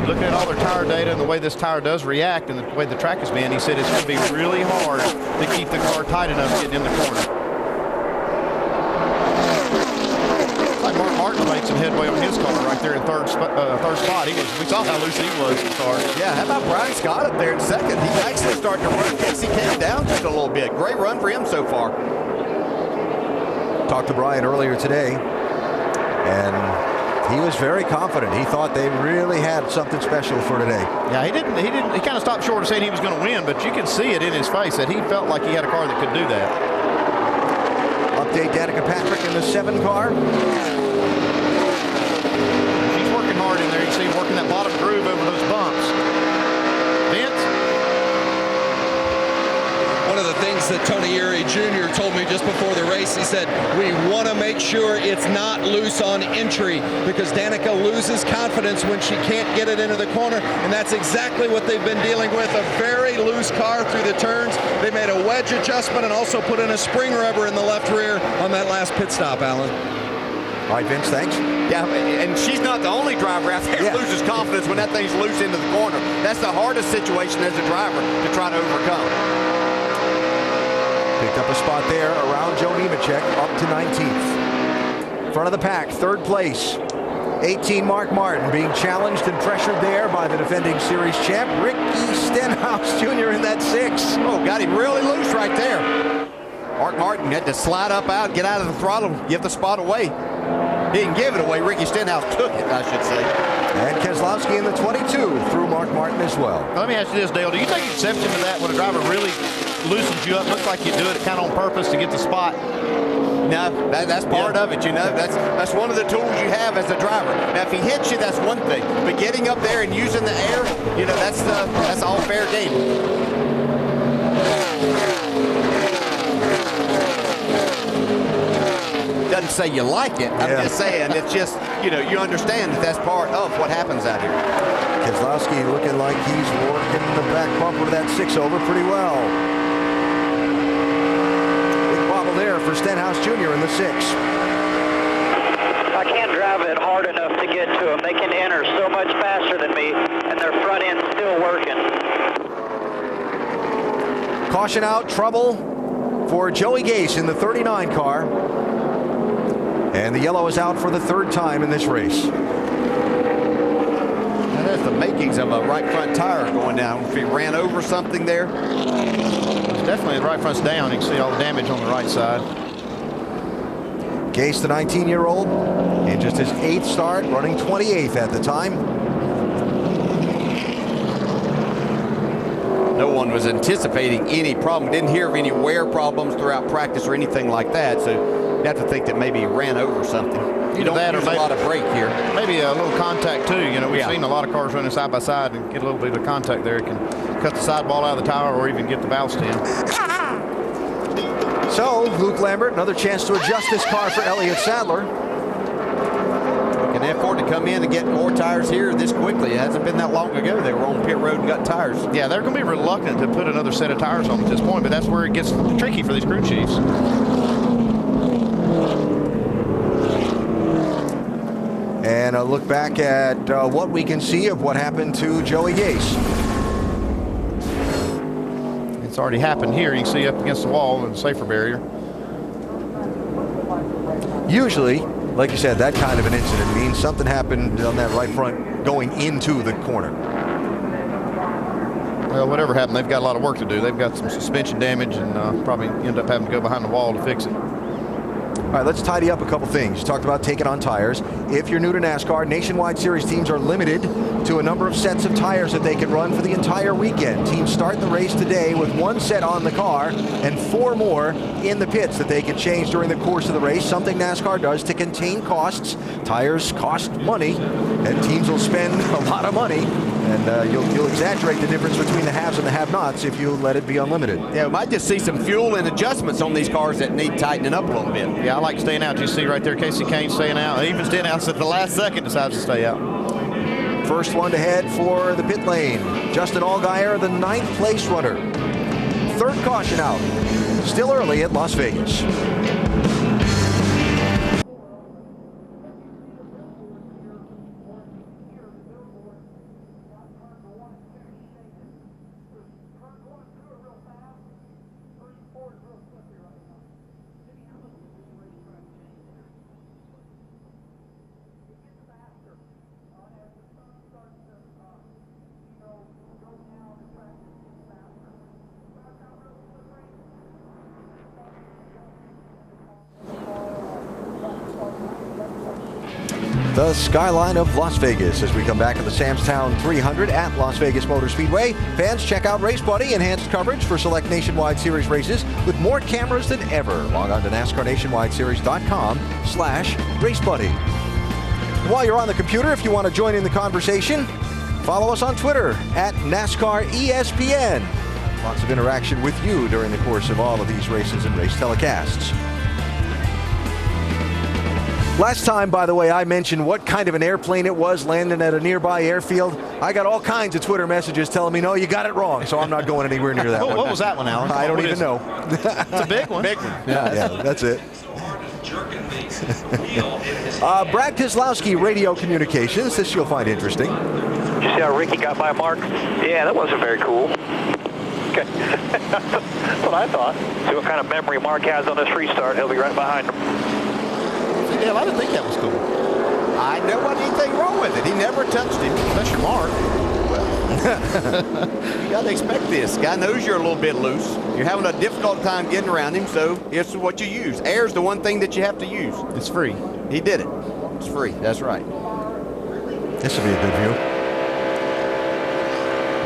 Looking at all their tire data and the way this tire does react and the way the track is being, he said it's going to be really hard to keep the car tight enough to get in the corner. Like Mark Martin made some headway on his car right there in third spot. We saw how loose he was in the car. Yeah, how about Brian Scott up there in second? He's actually starting to run. Casey came down just a little bit. Great run for him so far. Talked to Brian earlier today, and he was very confident. He thought they really had something special for today. Yeah, he kind of stopped short of saying he was going to win, but you can see it in his face that he felt like he had a car that could do that. Update Danica Patrick in the 7 car. He's working hard in there. You see him working that bottom groove over those bumps. Vince? One of the things that Tony Erie Jr. told me just before the race, he said, we want to make sure it's not loose on entry because Danica loses confidence when she can't get it into the corner, and that's exactly what they've been dealing with, a very loose car through the turns. They made a wedge adjustment and also put in a spring rubber in the left rear on that last pit stop, Alan. All right, Vince, thanks. Yeah, and she's not the only driver out there who loses confidence when that thing's loose into the corner. That's the hardest situation as a driver to try to overcome. Picked up a spot there around Joe Nemechek, up to 19th. Front of the pack, 3rd place. 18, Mark Martin, being challenged and pressured there by the defending series champ, Ricky Stenhouse Jr. in that 6. Oh, got him really loose right there. Mark Martin had to slide up out, get out of the throttle, give the spot away. He didn't give it away. Ricky Stenhouse took it, I should say. And Keselowski in the 22 through Mark Martin as well. Let me ask you this, Dale. Do you take exception to that when a driver really loosens you up? Looks like you do it kind of on purpose to get the spot. No, that's part of it, you know. That's one of the tools you have as a driver. Now, if he hits you, that's one thing. But getting up there and using the air, you know, that's all fair game. Doesn't say you like it. I'm just saying it's just, you know, you understand that that's part of what happens out here. Keselowski looking like he's working the back bumper of that 6 over pretty well. Big bobble there for Stenhouse Jr. in the 6. I can't drive it hard enough to get to them. They can enter so much faster than me, and their front end's still working. Caution out, trouble for Joey Gase in the 39 car. And the yellow is out for the 3rd time in this race. And there's the makings of a right front tire going down. If he ran over something there. Definitely the right front's down. You can see all the damage on the right side. Gase, the 19-year-old, in just his 8th start, running 28th at the time. No one was anticipating any problem. Didn't hear of any wear problems throughout practice or anything like that. So you have to think that maybe he ran over something. You don't use a lot of brake here. Maybe a little contact too. You know, we've seen a lot of cars running side by side and get a little bit of contact there. It can cut the sidewall out of the tire or even get the valve stem. So Luke Lambert, another chance to adjust this car for Elliott Sadler. Can they afford to come in and get more tires here this quickly? It hasn't been that long ago they were on pit road and got tires. Yeah, they're going to be reluctant to put another set of tires on at this point, but that's where it gets tricky for these crew chiefs. And a look back at what we can see of what happened to Joey Gase. It's already happened here. You can see up against the wall and the safer barrier. Usually, like you said, that kind of an incident means something happened on that right front going into the corner. Well, whatever happened, they've got a lot of work to do. They've got some suspension damage and probably end up having to go behind the wall to fix it. All right, let's tidy up a couple things. You talked about taking on tires. If you're new to NASCAR, Nationwide Series teams are limited to a number of sets of tires that they can run for the entire weekend. Teams start the race today with 1 set on the car and 4 more in the pits that they can change during the course of the race, something NASCAR does to contain costs. Tires cost money, and teams will spend a lot of money. And you'll exaggerate the difference between the haves and the have-nots if you let it be unlimited. Yeah, we might just see some fuel and adjustments on these cars that need tightening up a little bit. Yeah, I like staying out. You see right there, Casey Kane staying out. Even staying out at the last second decides to stay out. First one to head for the pit lane. Justin Allgaier, the 9th place runner. 3rd caution out. Still early at Las Vegas. The skyline of Las Vegas as we come back to the Samstown 300 at Las Vegas Motor Speedway. Fans, check out Race Buddy, enhanced coverage for select Nationwide Series races with more cameras than ever. Log on to NASCARNationwideSeries.com/RaceBuddy. While you're on the computer, if you want to join in the conversation, follow us on Twitter at NASCAR ESPN. Lots of interaction with you during the course of all of these races and race telecasts. Last time, by the way, I mentioned what kind of an airplane it was landing at a nearby airfield. I got all kinds of Twitter messages telling me, no, you got it wrong, so I'm not going anywhere near that one. What was that one, Alan? I don't even know. It's a big one. Big one. Yeah, that's it. Brad Keselowski, Radio Communications. This you'll find interesting. Did you see how Ricky got by Mark? Yeah, that wasn't very cool. Okay. That's what I thought. See what kind of memory Mark has on this restart. He'll be right behind him. Yeah, I didn't think that was cool. There wasn't anything wrong with it. He never touched him. That's your Mark. Well, you got to expect this. Guy knows you're a little bit loose. You're having a difficult time getting around him, so it's what you use. Air's the one thing that you have to use. It's free. He did it. It's free. That's right. This will be a good view.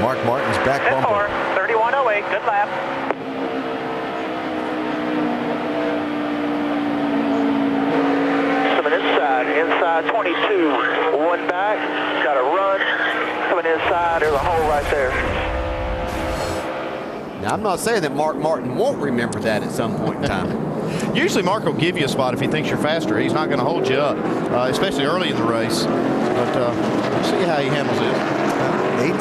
Mark Martin's back bumper. 3108, good lap. Inside 22, 1 back, got a run, coming inside, there's a hole right there. Now, I'm not saying that Mark Martin won't remember that at some point in time. Usually Mark will give you a spot if he thinks you're faster. He's not going to hold you up, especially early in the race. But we'll see how he handles it.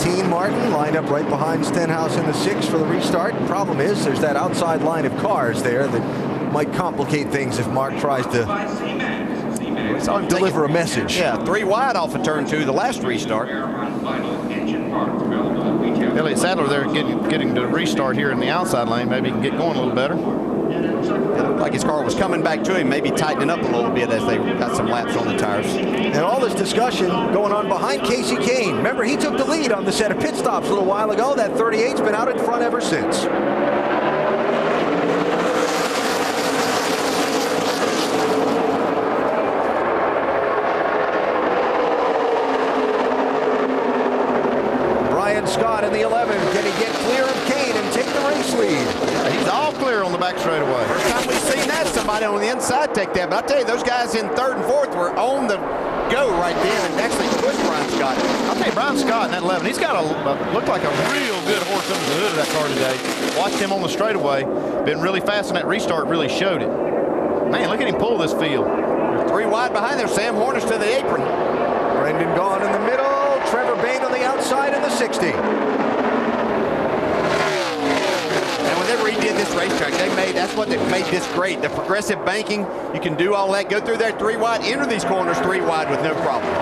18 Martin lined up right behind Stenhouse in the 6 for the restart. Problem is, there's that outside line of cars there that might complicate things if Mark tries to deliver a message. Yeah, 3 wide off of turn 2, the last restart. Elliott Sadler there getting to restart here in the outside lane. Maybe he can get going a little better. It looked like his car was coming back to him, maybe tightening up a little bit as they got some laps on the tires. And all this discussion going on behind Casey Kane. Remember, he took the lead on the set of pit stops a little while ago. That 38's been out in front ever since. Scott in the 11. Can he get clear of Kane and take the race lead? He's all clear on the back straightaway. First time we've seen that, somebody on the inside take that. But I tell you, those guys in third and fourth were on the go right then and actually pushed Brian Scott. I'll tell you, Brian Scott in that 11, he's got looked like a real good horse under the hood of that car today. Watched him on the straightaway. Been really fast, and that restart really showed it. Man, look at him pull this field. 3 wide behind there. Sam Hornish to the apron. Brendan Gaughan in the middle. Trevor Bayne on the outside in the 60. And when they redid this racetrack, that's what made this great. The progressive banking, you can do all that. Go through there 3 wide, enter these corners 3 wide with no problem.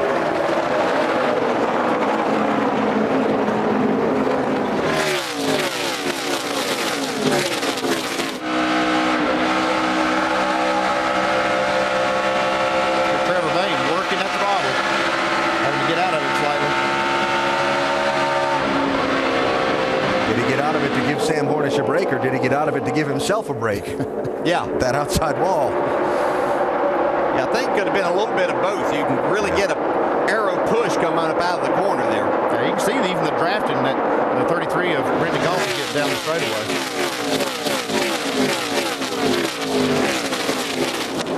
Sam Hornish a break, or did he get out of it to give himself a break? Yeah. That outside wall. Yeah, I think it could have been a little bit of both. You can really get an arrow push coming up out of the corner there. Yeah, you can see even the drafting that the 33 of Brendan Gaughan getting down the straightaway.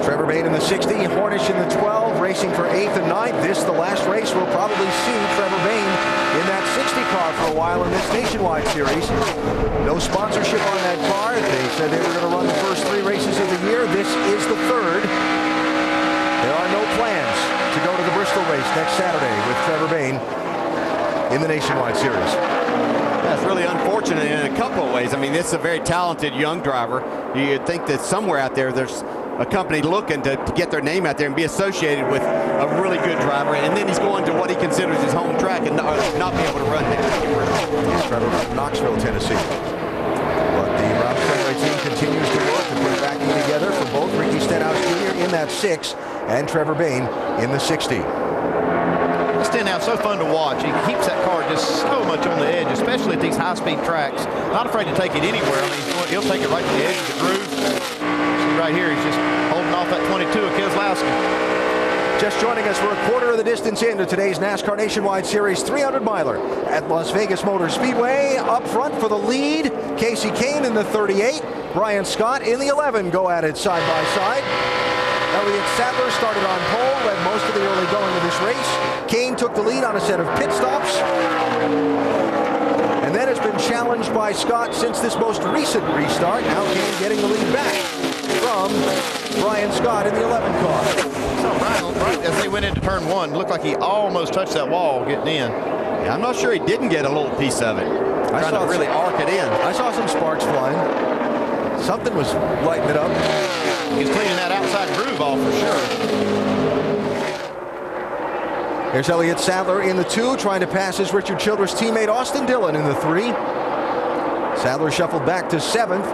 Trevor Bayne in the 60, Hornish in the 12, racing for 8th and 9th. This, the last race, we'll probably see Trevor Bayne in that 60 car for a while in this Nationwide Series. No sponsorship on that car. They said they were going to run the first 3 races of the year. This is the 3rd. There are no plans to go to the Bristol race next Saturday with Trevor Bayne in the Nationwide Series. That's really unfortunate in a couple of ways. I mean, this is a very talented young driver. You'd think that somewhere out there there's a company looking to get their name out there and be associated with a really good driver, and then he's going to what he considers his home track and not be able to run there. Trevor from Knoxville, Tennessee. But the Roush Fenway team continues to work to put backing together for both Ricky Stenhouse Jr. in that 6 and Trevor Bayne in the 60. Stenhouse, so fun to watch. He keeps that car just so much on the edge, especially at these high-speed tracks. Not afraid to take it anywhere. I mean, he'll take it right to the edge of the groove. Right here, he's just holding off that 22 of Keselowski. Just joining us for a quarter of the distance into today's NASCAR Nationwide Series 300-miler at Las Vegas Motor Speedway. Up front for the lead, Casey Kane in the 38. Brian Scott in the 11 go at it side by side. Elliott Sadler started on pole, led most of the early going of this race. Kane took the lead on a set of pit stops, and then has been challenged by Scott since this most recent restart. Now Kane getting the lead back from Brian Scott in the 11 car. So Brian, right as they went into turn 1, looked like he almost touched that wall getting in. Yeah, I'm not sure he didn't get a little piece of it. Trying to really arc it in. I saw some sparks flying. Something was lighting it up. He's cleaning that outside groove off for sure. Here's Elliott Sadler in the 2, trying to pass his Richard Childress teammate Austin Dillon in the 3. Sadler shuffled back to 7th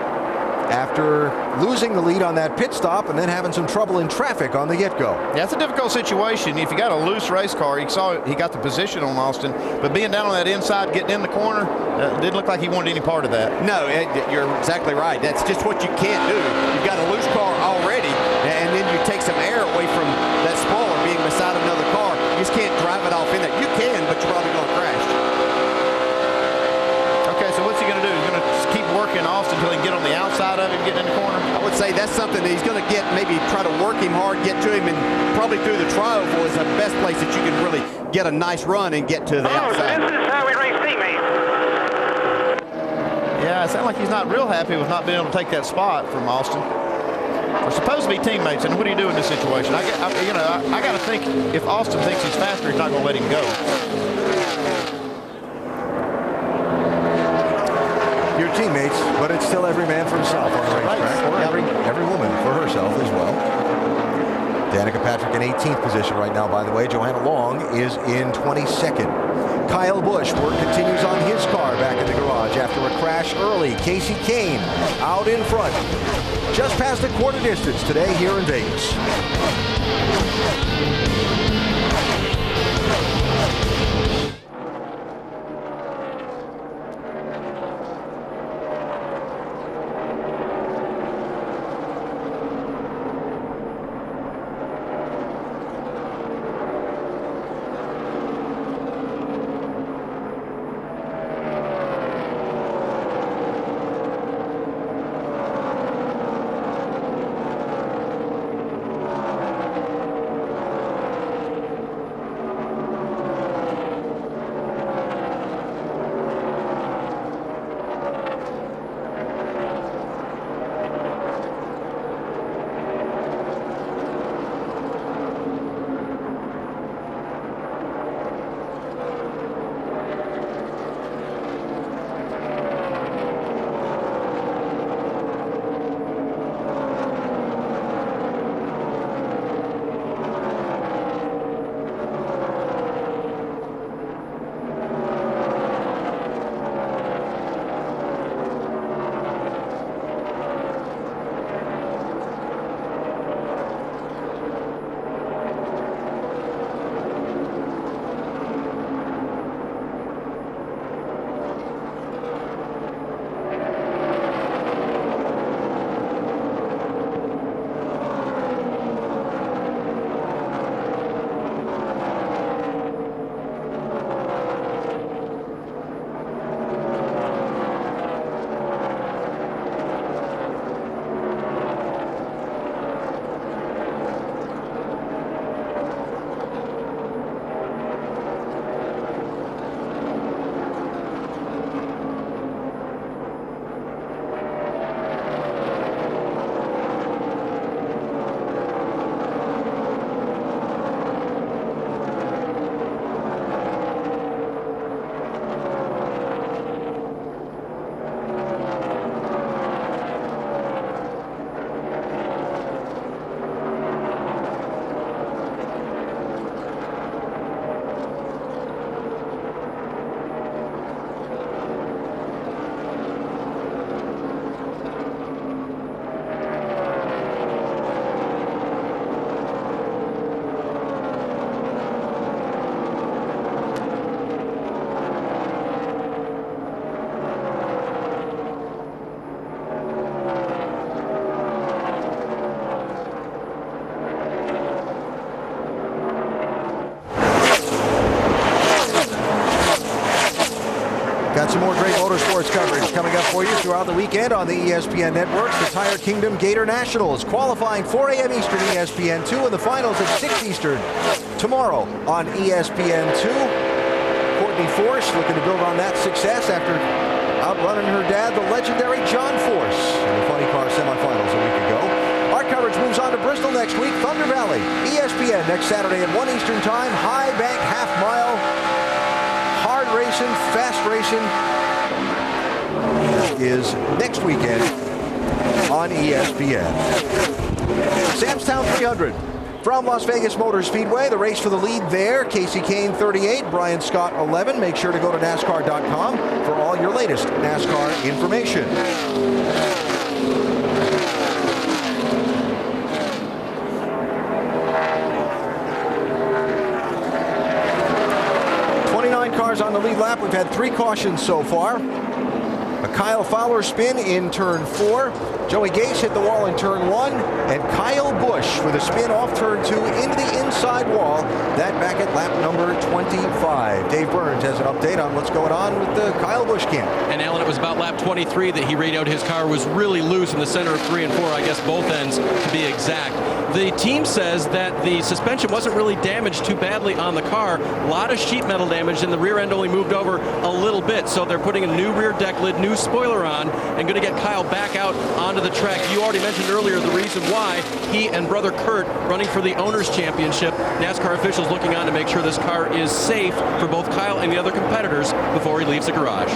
after losing the lead on that pit stop and then having some trouble in traffic on the get-go. Yeah, it's a difficult situation. If you got a loose race car, you saw he got the position on Austin, but being down on that inside, getting in the corner, didn't look like he wanted any part of that. No, you're exactly right. That's just what you can't do. You've got a loose car already, and then you take some air away from that spoiler being beside another car. You just can't drive it off in there. You can, but you're probably going to crash. Okay, so what's he going to do? He's going to keep working Austin until he can get on the outside of him, getting in the corner? I would say that's something that he's going to get, maybe try to work him hard, get to him, and probably through the tri-oval is the best place that you can really get a nice run and get to the outside. So this is how we race teammates. Yeah, it sounds like he's not real happy with not being able to take that spot from Austin. We're supposed to be teammates, and what do you do in this situation? I got to think if Austin thinks he's faster, he's not going to let him go. Your teammates, but it's still every man for himself on the racetrack, or every woman for herself as well. Danica Patrick in 18th position right now, by the way. Joanna Long is in 22nd. Kyle Busch, work continues on his car back in the garage after a crash early. Casey Kane out in front. Just past a quarter distance today here in Vegas. Got some more great motorsports coverage coming up for you throughout the weekend on the ESPN networks. The Tire Kingdom Gator Nationals qualifying 4 a.m. Eastern ESPN2 and the finals at 6 Eastern tomorrow on ESPN2. Courtney Force looking to build on that success after outrunning her dad, the legendary John Force, in the Funny Car semifinals a week ago. Our coverage moves on to Bristol next week. Thunder Valley, ESPN next Saturday at 1 Eastern time. High Bank Half Mile. Hard racing, fast racing. That is next weekend on ESPN. Samstown 300 from Las Vegas Motor Speedway. The race for the lead there. Casey Kane 38, Brian Scott 11. Make sure to go to NASCAR.com for all your latest NASCAR information. Cars on the lead lap. We've had 3 cautions so far. A Kyle Fowler spin in turn 4. Joey Gase hit the wall in turn 1. And Kyle Busch with a spin off turn 2 into the inside wall. That back at lap number 25. Dave Burns has an update on what's going on with the Kyle Busch camp. And Alan, it was about lap 23 that he radioed his car was really loose in the center of 3 and 4, I guess both ends to be exact. The team says that the suspension wasn't really damaged too badly on the car. A lot of sheet metal damage, and the rear end only moved over a little bit. So they're putting a new rear deck lid, new spoiler on, and going to get Kyle back out onto the track. You already mentioned earlier the reason why he and brother Kurt running for the Owners' Championship. NASCAR officials looking on to make sure this car is safe for both Kyle and the other competitors before he leaves the garage.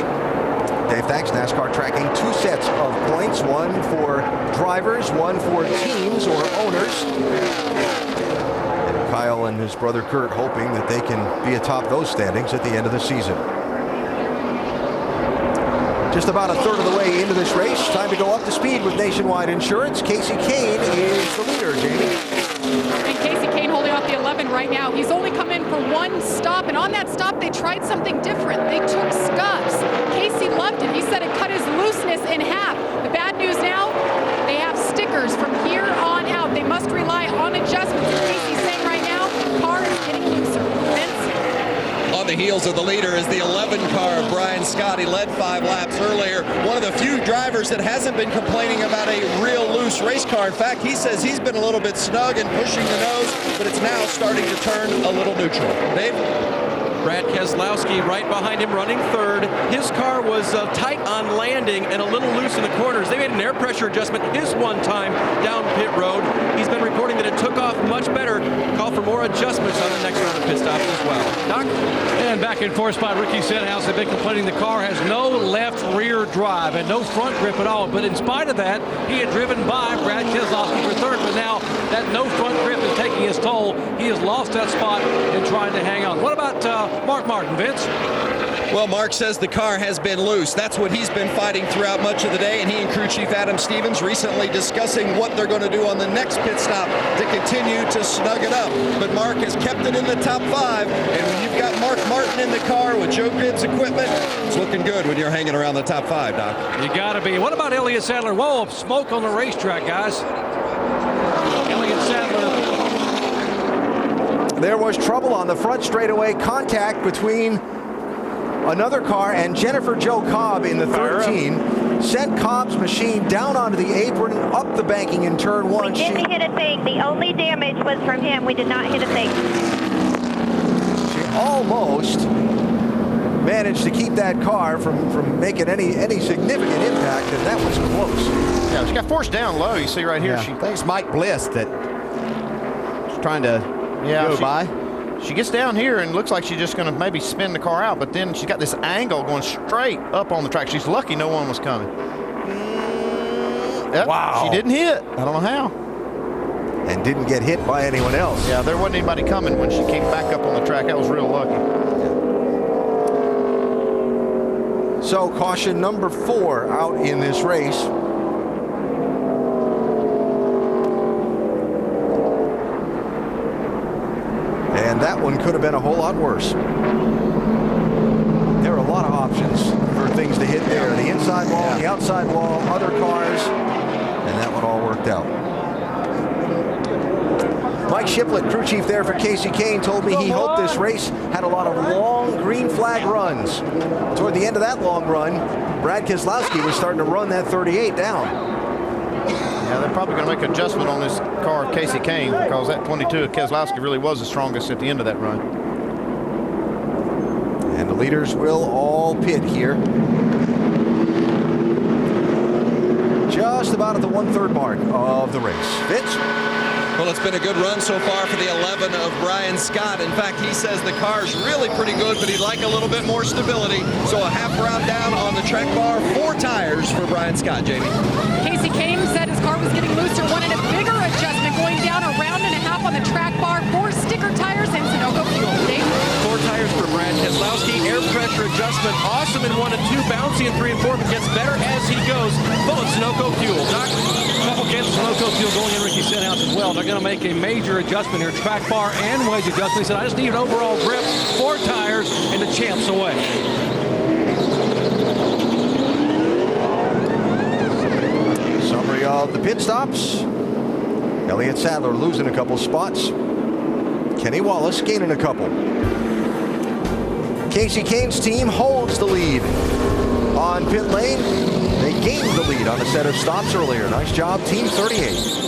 Dave, thanks. NASCAR tracking 2 sets of points, one for drivers, one for teams or owners. And Kyle and his brother Kurt hoping that they can be atop those standings at the end of the season. Just about a third of the way into this race. Time to go up to speed with Nationwide Insurance. Casey Kane is the leader, Jamie. And Casey Kane holding off the 11 right now. He's only come in for 1 stop, and on that stop, they tried something different. They took scuffs. Casey loved it. He said it cut his looseness in half. The bad news now, they have stickers from here on out. They must rely on adjustments. Casey's saying right now, car is getting looser. Vince? On the heels of the leader is the 11 car of Brian Scott. He led 5 laps earlier. One of the few drivers that hasn't been complaining about a real loose race car. In fact, he says he's been a little bit snug and pushing the nose, but it's now starting to turn a little neutral. Dave? Brad Keselowski right behind him running third. His car was tight on landing and a little loose in the corners. They made an air pressure adjustment his one time down pit road. He's been reporting that it took off much better. Call for more adjustments on the next round of pit stops as well. Doc? And back in fourth spot, Ricky Stenhouse had been complaining the car has no left rear drive and no front grip at all. But in spite of that, he had driven by Brad Keselowski for third. But now that no front grip is taking his toll. He has lost that spot and trying to hang on. What about Mark Martin, Vince? Well, Mark says the car has been loose. That's what he's been fighting throughout much of the day, and he and crew chief Adam Stevens recently discussing what they're going to do on the next pit stop to continue to snug it up. But Mark has kept it in the top 5, and when you've got Mark Martin in the car with Joe Gibbs equipment, it's looking good when you're hanging around the top 5, Doc. You got to be. What about Elliott Sadler? Whoa, smoke on the racetrack, guys. Elliott Sadler. There was trouble on the front straightaway. Contact between another car and Jennifer Jo Cobb in the 13. Sent Cobb's machine down onto the apron, up the banking in turn 1. We didn't hit a thing. The only damage was from him. We did not hit a thing. She almost managed to keep that car from making any significant impact, and that was close. Yeah, she got forced down low. You see right here. Yeah. She thanks Mike Bliss that was trying to go by. She gets down here and looks like she's just going to maybe spin the car out, but then she's got this angle going straight up on the track. She's lucky no one was coming. Yep, wow. She didn't hit. I don't know how. And didn't get hit by anyone else. Yeah, there wasn't anybody coming when she came back up on the track. That was real lucky. So caution number 4 out in this race. And that one could have been a whole lot worse. There are a lot of options for things to hit there. The inside wall, the outside wall, other cars, and that one all worked out. Mike Shiplett, crew chief there for Casey Kane, told me he hoped this race had a lot of long green flag runs. Toward the end of that long run, Brad Keselowski was starting to run that 38 down. Yeah, they're probably going to make an adjustment on this car of Casey Kane because that 22 of Keselowski really was the strongest at the end of that run. And the leaders will all pit here. Just about at the 1/3 mark of the race. Vince? Well, it's been a good run so far for the 11 of Brian Scott. In fact, he says the car's really pretty good, but he'd like a little bit more stability. So a half round down on the track bar, 4 tires for Brian Scott, Jamie. Casey Kane said his car was getting looser, wanted a bigger adjustment, going down a round and a half on the track bar, 4 sticker tires and Sunoco fuel. Dave? 4 tires for Brad Keselowski. Air pressure adjustment, awesome in 1 and 2, bouncy in 3 and 4, but gets better as he goes. Full of Sunoco fuel. Doc? Couple cans of Sunoco fuel going in Ricky Stenhouse as well. They're going to make a major adjustment here, track bar and wedge adjustment. He said, I just need an overall grip, 4 tires, and the champ's away. Summary of the pit stops. Elliott Sadler losing a couple spots. Kenny Wallace gaining a couple. Casey Kane's team holds the lead on pit lane. They gained the lead on a set of stops earlier. Nice job, Team 38.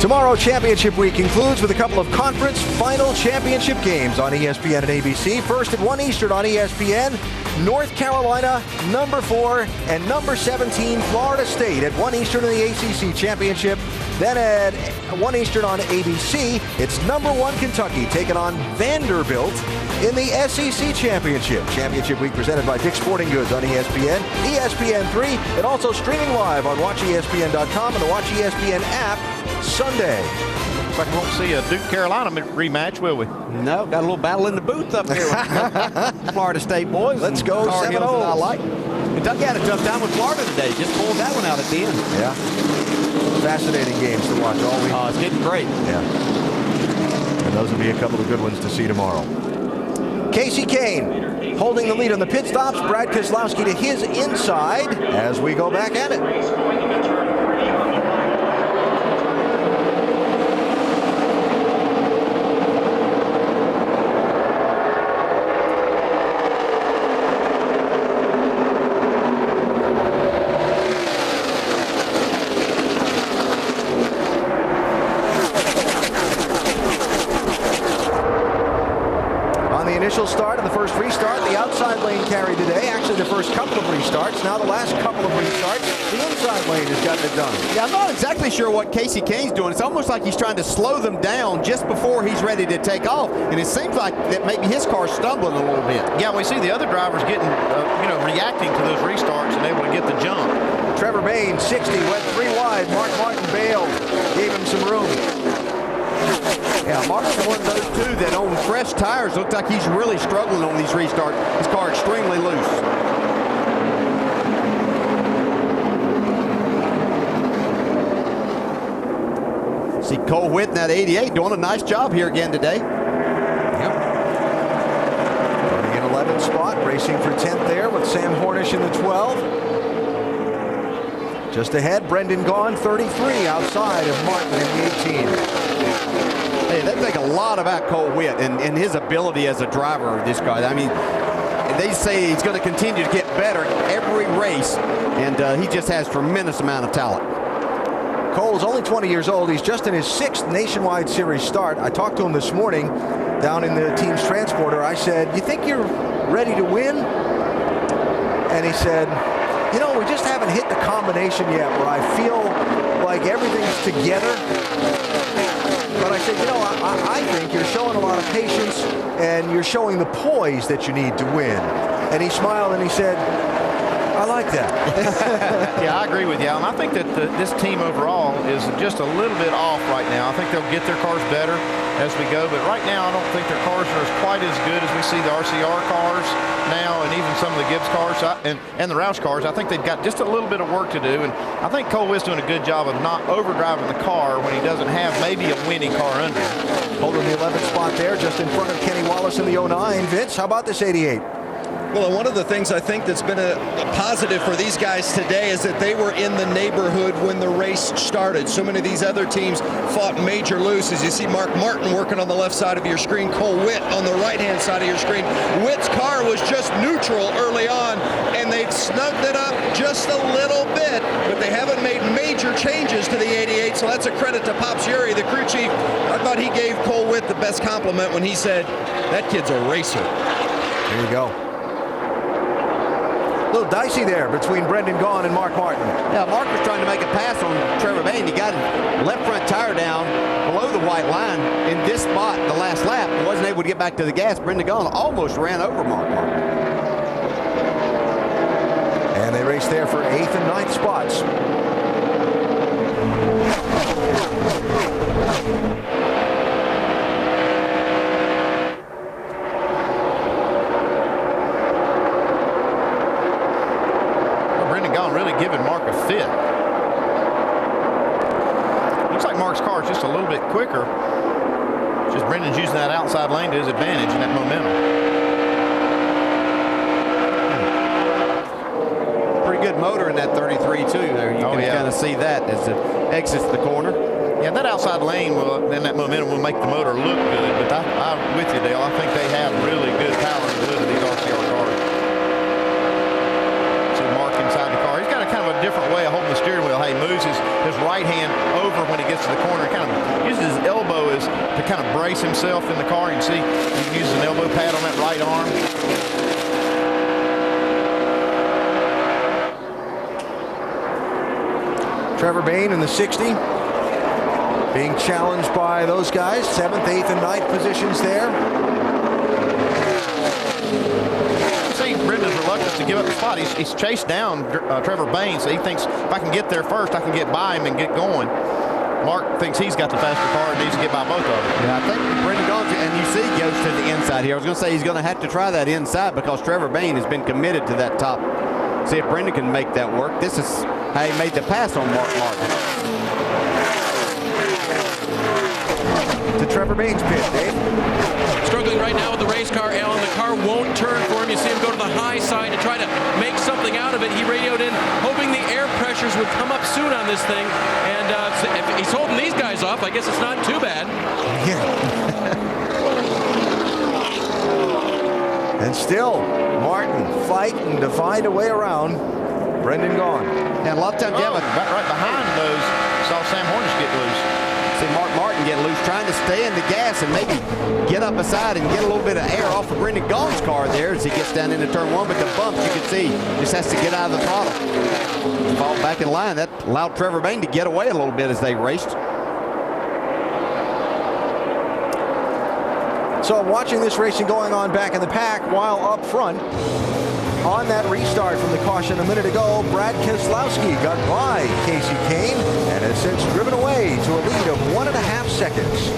Tomorrow, championship week concludes with a couple of conference final championship games on ESPN and ABC. First at 1 Eastern on ESPN, North Carolina, number 4, and number 17, Florida State at 1 Eastern in the ACC championship. Then at 1 Eastern on ABC, it's number 1 Kentucky taking on Vanderbilt in the SEC championship. Championship week presented by Dick's Sporting Goods on ESPN, ESPN3, and also streaming live on WatchESPN.com and the Watch ESPN app Sunday. Looks like we won't see a Duke Carolina rematch, will we? No, got a little battle in the booth up here with Florida State boys. Let's go 7-0. I like. Kentucky had a tough time with Florida today. Just pulled that one out at the end. Yeah. Fascinating games to watch all week. Oh, it's getting great. Yeah. And those will be a couple of good ones to see tomorrow. Casey Kane holding the lead on the pit stops. Brad Keselowski to his inside as we go back at it. Initial start of the first restart, the outside lane carried today. Actually, the first couple of restarts. Now the last couple of restarts, the inside lane has gotten it done. Yeah, I'm not exactly sure what Casey Kane's doing. It's almost like he's trying to slow them down just before he's ready to take off. And it seems like that maybe his car's stumbling a little bit. Yeah, we see the other drivers getting, reacting to those restarts and able to get the jump. Trevor Bayne, 60, went 3 wide. Mark Martin bailed, gave him some room. Yeah, Martin's one of those two that on fresh tires looks like he's really struggling on these restarts. His car extremely loose. See Cole Whitt in that 88 doing a nice job here again today. Yep. Running in 11th spot, racing for 10th there with Sam Hornish in the 12. Just ahead, Brendan Gaughan, 33, outside of Martin in the 18. Hey, they think a lot about Cole Whitt and his ability as a driver of this guy. I mean, they say he's going to continue to get better every race, and he just has tremendous amount of talent. Cole's only 20 years old. He's just in his 6th Nationwide Series start. I talked to him this morning down in the team's transporter. I said, "You think you're ready to win?" And he said, "You know, we just haven't hit the combination yet where I feel like everything's together." But I said, "You know, I think you're showing a lot of patience and you're showing the poise that you need to win." And he smiled and he said, "I like that." Yeah, I agree with you, Alan. I think that this team overall is just a little bit off right now. I think they'll get their cars better as we go, but right now I don't think their cars are quite as good as we see the RCR cars now, and even some of the Gibbs cars and the Roush cars. I think they've got just a little bit of work to do, and I think Cole Witt's doing a good job of not overdriving the car when he doesn't have maybe a winning car under him. Holding the 11th spot there, just in front of Kenny Wallace in the 09. Vince, how about this 88? Well, and one of the things I think that's been a positive for these guys today is that they were in the neighborhood when the race started. So many of these other teams fought major loose. As you see Mark Martin working on the left side of your screen, Cole Witt on the right-hand side of your screen. Witt's car was just neutral early on, and they've snugged it up just a little bit, but they haven't made major changes to the 88, so that's a credit to Pops Uri, the crew chief. I thought he gave Cole Witt the best compliment when he said, "That kid's a racer." There you go. A little dicey there between Brendan Gaughan and Mark Martin. Yeah, Mark was trying to make a pass on Trevor Bayne. He got his left front tire down below the white line in this spot the last lap. He wasn't able to get back to the gas. Brendan Gaughan almost ran over Mark Martin. And they race there for 8th and 9th spots. Really giving Mark a fit. Looks like Mark's car is just a little bit quicker. Just Brendan's using that outside lane to his advantage and that momentum. Pretty good motor in that 33 too. There you can kind of see that as it exits the corner. Yeah, that outside lane will, and that momentum will make the motor look good. But I'm with you, Dale. I think they have really good power in the hood of these RCR cars. Inside the car. He's got a kind of a different way of holding the steering wheel. He moves his right hand over when he gets to the corner. He kind of uses his elbow as to kind of brace himself in the car. You can see he uses an elbow pad on that right arm. Trevor Bayne in the 60. Being challenged by those guys. 7th, 8th, and 9th positions there. Brendan's reluctant to give up the spot. He's chased down Trevor Bayne, so he thinks if I can get there first, I can get by him and get going. Mark thinks he's got the faster car and needs to get by both of them. Yeah, I think Brendan Gaughan, and you see, goes to the inside here. I was going to say he's going to have to try that inside because Trevor Bayne has been committed to that top. See if Brendan can make that work. This is how he made the pass on Mark Martin. To Trevor Bayne's pit, Dave. Struggling right now with the race car, Alan. The car won't turn for him. You see him go to the high side to try to make something out of it. He radioed in, hoping the air pressures would come up soon on this thing. And if he's holding these guys off, I guess it's not too bad. Yeah. And still, Martin fighting to find a way around Brendan Gaughan. And a lot of times, right behind those, saw Sam Hornish get loose. See Mark Martin get loose, trying to stay in the gas and maybe get up aside and get a little bit of air off of Brendan Gaughan's car there as he gets down into turn 1. But the bumps, you can see, just has to get out of the throttle. Fall back in line. That allowed Trevor Bayne to get away a little bit as they raced. So watching this racing going on back in the pack, while up front, on that restart from the caution a minute ago, Brad Keselowski got by Casey Kane and has since driven away to a lead of 1.5 seconds.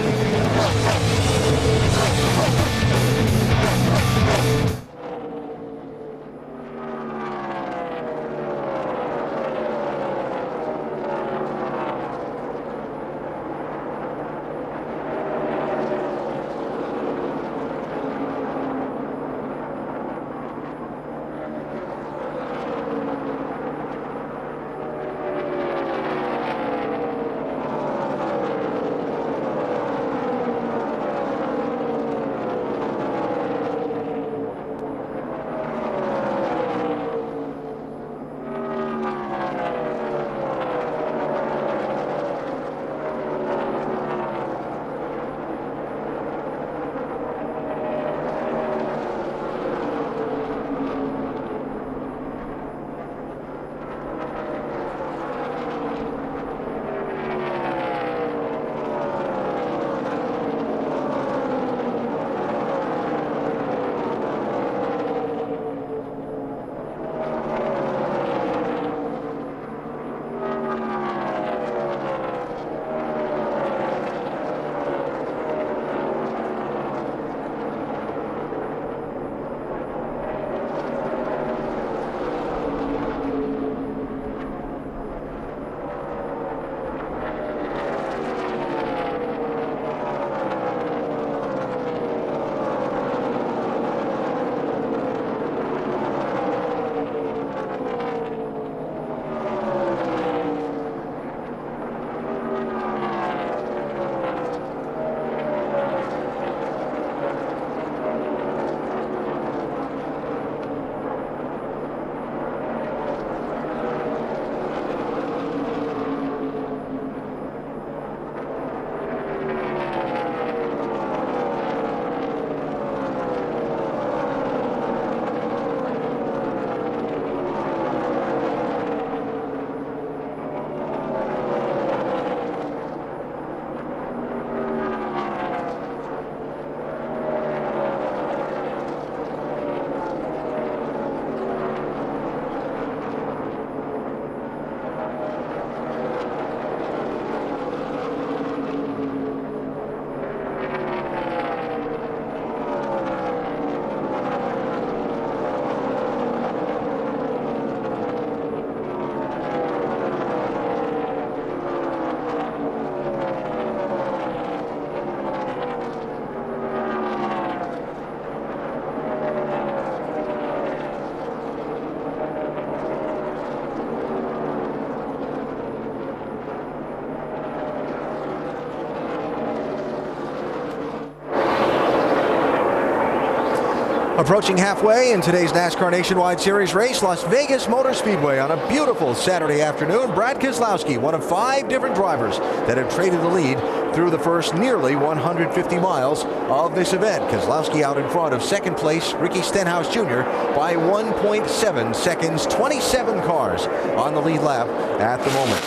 Approaching halfway in today's NASCAR Nationwide Series race, Las Vegas Motor Speedway on a beautiful Saturday afternoon. Brad Keselowski, one of 5 different drivers that have traded the lead through the first nearly 150 miles of this event. Keselowski out in front of second place Ricky Stenhouse Jr. by 1.7 seconds. 27 cars on the lead lap at the moment.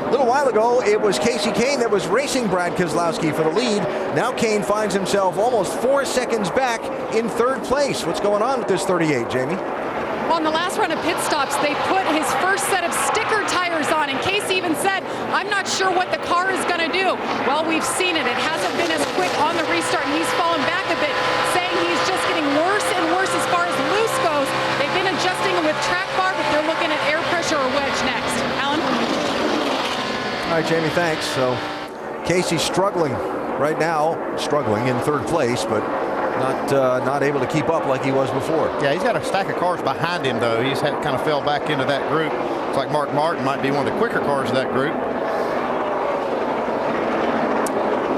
A little while ago, it was Kasey Kahne that was racing Brad Keselowski for the lead. Now Kahne finds himself almost 4 seconds back in third place. What's going on with this 38, Jamie? Well, in the last run of pit stops, they put his first set of sticker tires on, and Kasey even said, I'm not sure what the car is going to do. Well, we've seen it. It hasn't been as quick on the restart, and he's fallen back a bit, saying he's just getting worse and worse as far as loose goes. They've been adjusting him with track bar, but they're looking at air pressure or wedge next. Alan? All right, Jamie, thanks. So Kasey struggling right now, struggling in third place, but not able to keep up like he was before. Yeah, he's got a stack of cars behind him, though. He's kind of fell back into that group. It's like Mark Martin might be one of the quicker cars of that group.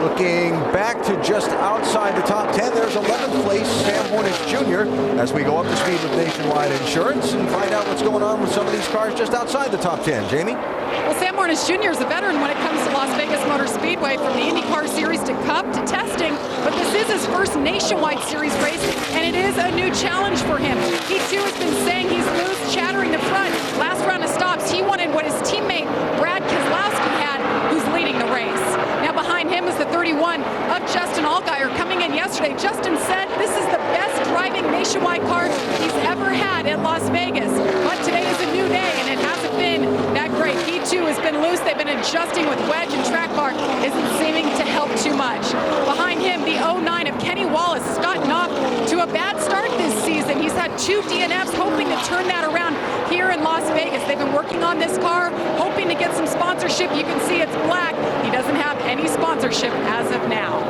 Looking back to just outside the top 10, there's 11th place Sam Hornish Jr. as we go up to speed with Nationwide Insurance and find out what's going on with some of these cars just outside the top 10. Jamie? Well, Sam Hornish Jr. is a veteran when it comes to Las Vegas Motor Speedway, from the IndyCar Series to Cup to testing, but this is his first Nationwide Series race, and it is a new challenge for him. He too has been saying he's loose, chattering the front. Last round of stops, he wanted what his teammate Brad Keselowski had, who's leading the race. Now behind him is the 31 of Justin Allgaier coming in yesterday. Justin said this is the best driving Nationwide car he's ever had at Las Vegas, but today is a new day, and it hasn't been that great. He too has been loose. They've been adjusting with wedge, and track bar isn't seeming to help too much. Behind him, the 09 of Kenny Wallace has gotten off to a bad start this season. He's had 2 DNFs, hoping to turn that around here in Las Vegas. They've been working on this car, hoping to get some sponsorship. You can see it's black. He doesn't have any sponsorship as of now.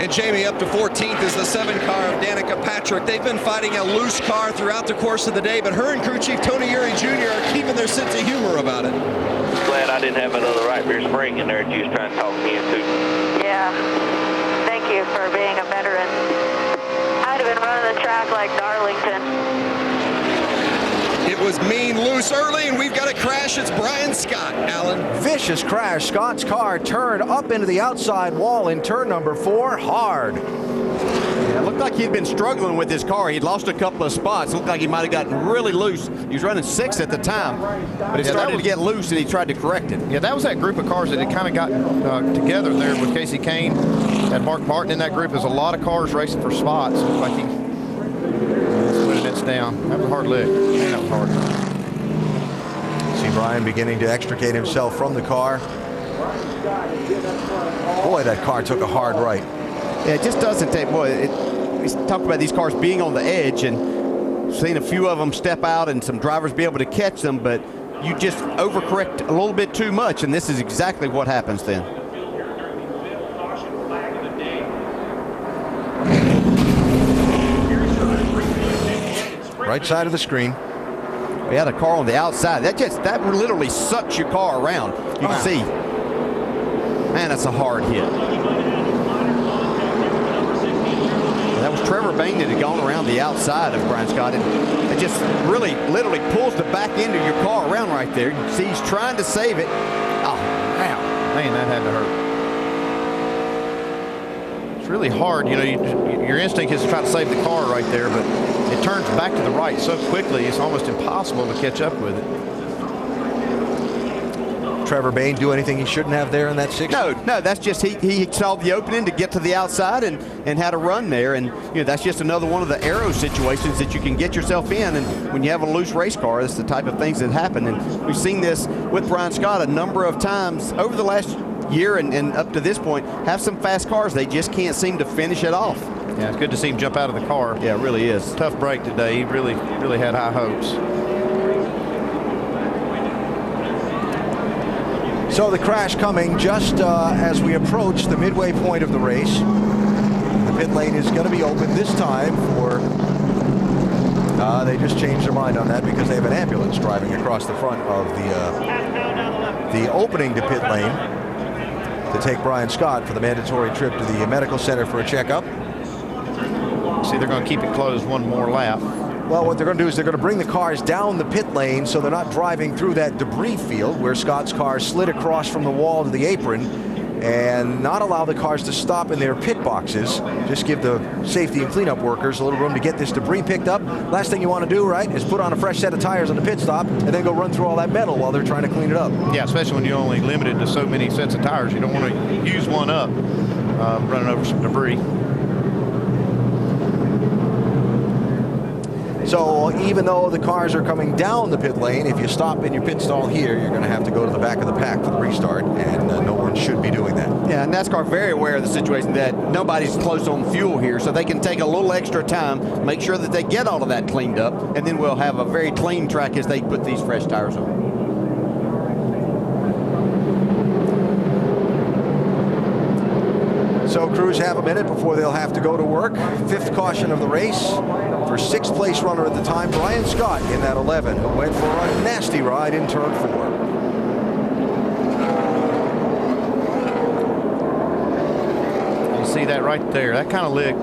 And Jamie, up to 14th is the 7 car of Danica Patrick. They've been fighting a loose car throughout the course of the day, but her and crew chief Tony Uri Jr. are keeping their sense of humor about it. Glad I didn't have another right rear spring in there that you was trying to talk me into. Yeah. Thank you for being a veteran. I'd have been running the track like Darlington. It was mean loose early, and we've got a crash. It's Brian Scott, Alan. Vicious crash. Scott's car turned up into the outside wall in turn number 4 hard. Yeah, it looked like he'd been struggling with his car. He'd lost a couple of spots. It looked like he might have gotten really loose. He was running 6 at the time, but it started to get loose, and he tried to correct it. Yeah, that was that group of cars that had kind of gotten together there with Kasey Kahne and Mark Martin in that group. There's a lot of cars racing for spots. It looked like he split it down. That was a hard leg. Man, that was hard. See Brian beginning to extricate himself from the car. Boy, that car took a hard right. Yeah, it just doesn't take, boy, we talked about these cars being on the edge, and seen a few of them step out and some drivers be able to catch them, but you just overcorrect a little bit too much, and this is exactly what happens then. Right side of the screen. We had a car on the outside. That literally sucks your car around. You can see. Man, that's a hard hit. That was Trevor Bayne that had gone around the outside of Brian Scott. It just really, literally pulls the back end of your car around right there. You see he's trying to save it. Oh, man, that had to hurt. It's really hard. You know, your instinct is to try to save the car right there, but it turns back to the right so quickly, it's almost impossible to catch up with it. Trevor Bayne do anything he shouldn't have there in that 6? No, that's just he saw the opening to get to the outside and had a run there, and you know that's just another one of the arrow situations that you can get yourself in. And when you have a loose race car, that's the type of things that happen. And we've seen this with Brian Scott a number of times over the last year and up to this point. Have some fast cars, they just can't seem to finish it off. Yeah, it's good to see him jump out of the car. Yeah, it really is. Tough break today. He really had high hopes. So the crash coming just as we approach the midway point of the race. The pit lane is going to be open this time for... they just changed their mind on that because they have an ambulance driving across the front of the opening to pit lane. to take Brian Scott for the mandatory trip to the medical center for a checkup. See, they're going to keep it closed one more lap. Well, what they're going to do is they're going to bring the cars down the pit lane so they're not driving through that debris field where Scott's car slid across from the wall to the apron, and not allow the cars to stop in their pit boxes. Just give the safety and cleanup workers a little room to get this debris picked up. Last thing you want to do, right, is put on a fresh set of tires on the pit stop and then go run through all that metal while they're trying to clean it up. Yeah, especially when you're only limited to so many sets of tires. You don't want to use one up running over some debris. So even though the cars are coming down the pit lane, if you stop in your pit stall here, you're going to have to go to the back of the pack for the restart, and no one should be doing that. Yeah, NASCAR very aware of the situation that nobody's close on fuel here, so they can take a little extra time, make sure that they get all of that cleaned up, and then we'll have a very clean track as they put these fresh tires on. So crews have a minute before they'll have to go to work. Fifth caution of the race for sixth place runner at the time, Brian Scott in that 11, who went for a nasty ride in turn 4. You see that right there, that kind of leg,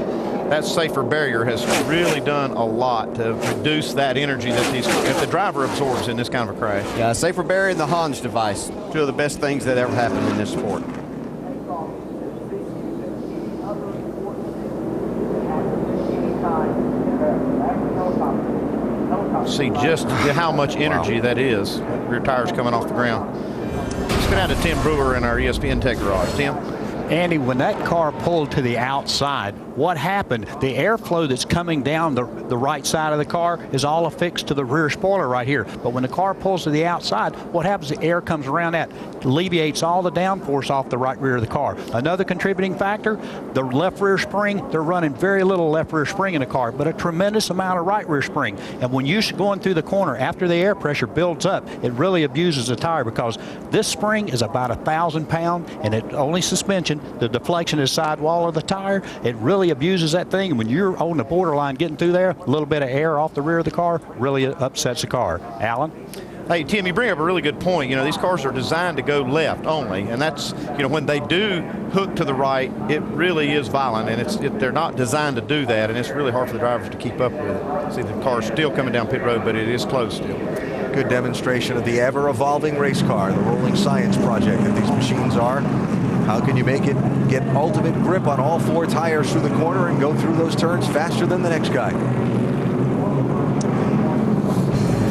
that safer barrier has really done a lot to reduce that energy that the driver absorbs in this kind of a crash. Yeah, safer barrier and the Hans device, two of the best things that ever happened in this sport. See just how much energy that is. Rear tires coming off the ground. Let's go down to Tim Brewer in our ESPN Tech Garage. Tim? Andy, when that car pulled to the outside, what happened? The airflow that's coming down the right side of the car is all affixed to the rear spoiler right here. But when the car pulls to the outside, what happens? The air comes around that, alleviates all the downforce off the right rear of the car. Another contributing factor, the left rear spring, they're running very little left rear spring in the car, but a tremendous amount of right rear spring. And when you're going through the corner, after the air pressure builds up, it really abuses the tire, because this spring is about 1,000 pounds, and it only suspension. The deflection is sidewall of the tire. It really abuses that thing. And when you're on the borderline getting through there, a little bit of air off the rear of the car really upsets the car. Alan? Hey, Tim, you bring up a really good point. You know, these cars are designed to go left only, and that's, you know, when they do hook to the right, it really is violent, and they're not designed to do that, and it's really hard for the drivers to keep up with it. See, the car's still coming down pit road, but it is closed still. Good demonstration of the ever-evolving race car, the rolling science project that these machines are. How can you make it get ultimate grip on all 4 tires through the corner and go through those turns faster than the next guy?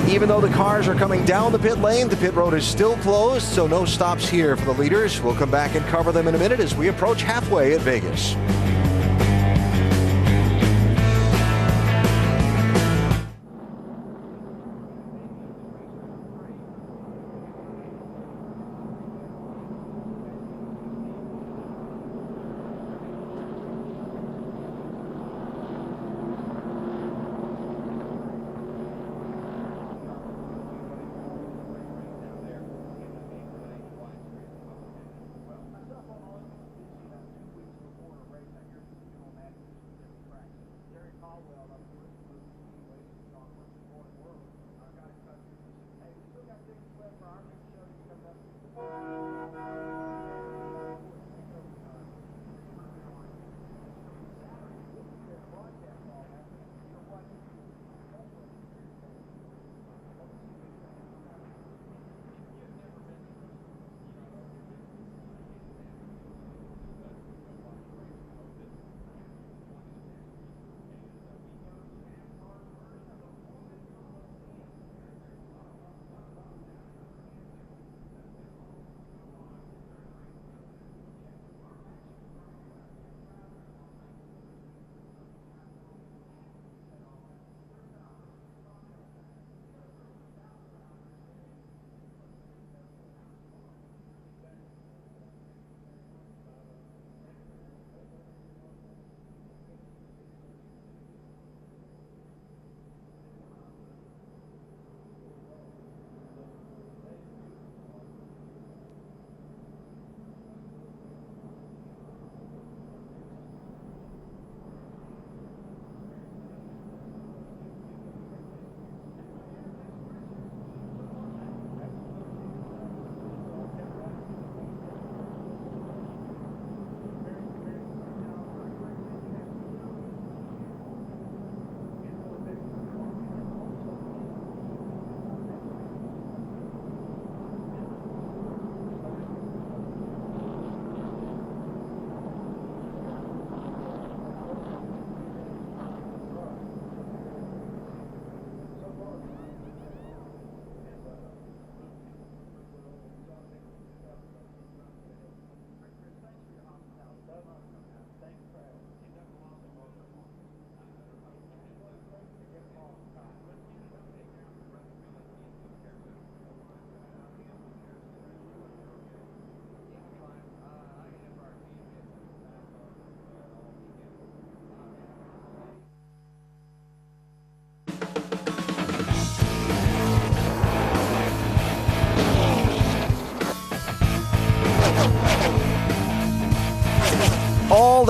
Even though the cars are coming down the pit lane, the pit road is still closed, so no stops here for the leaders. We'll come back and cover them in a minute as we approach halfway at Vegas.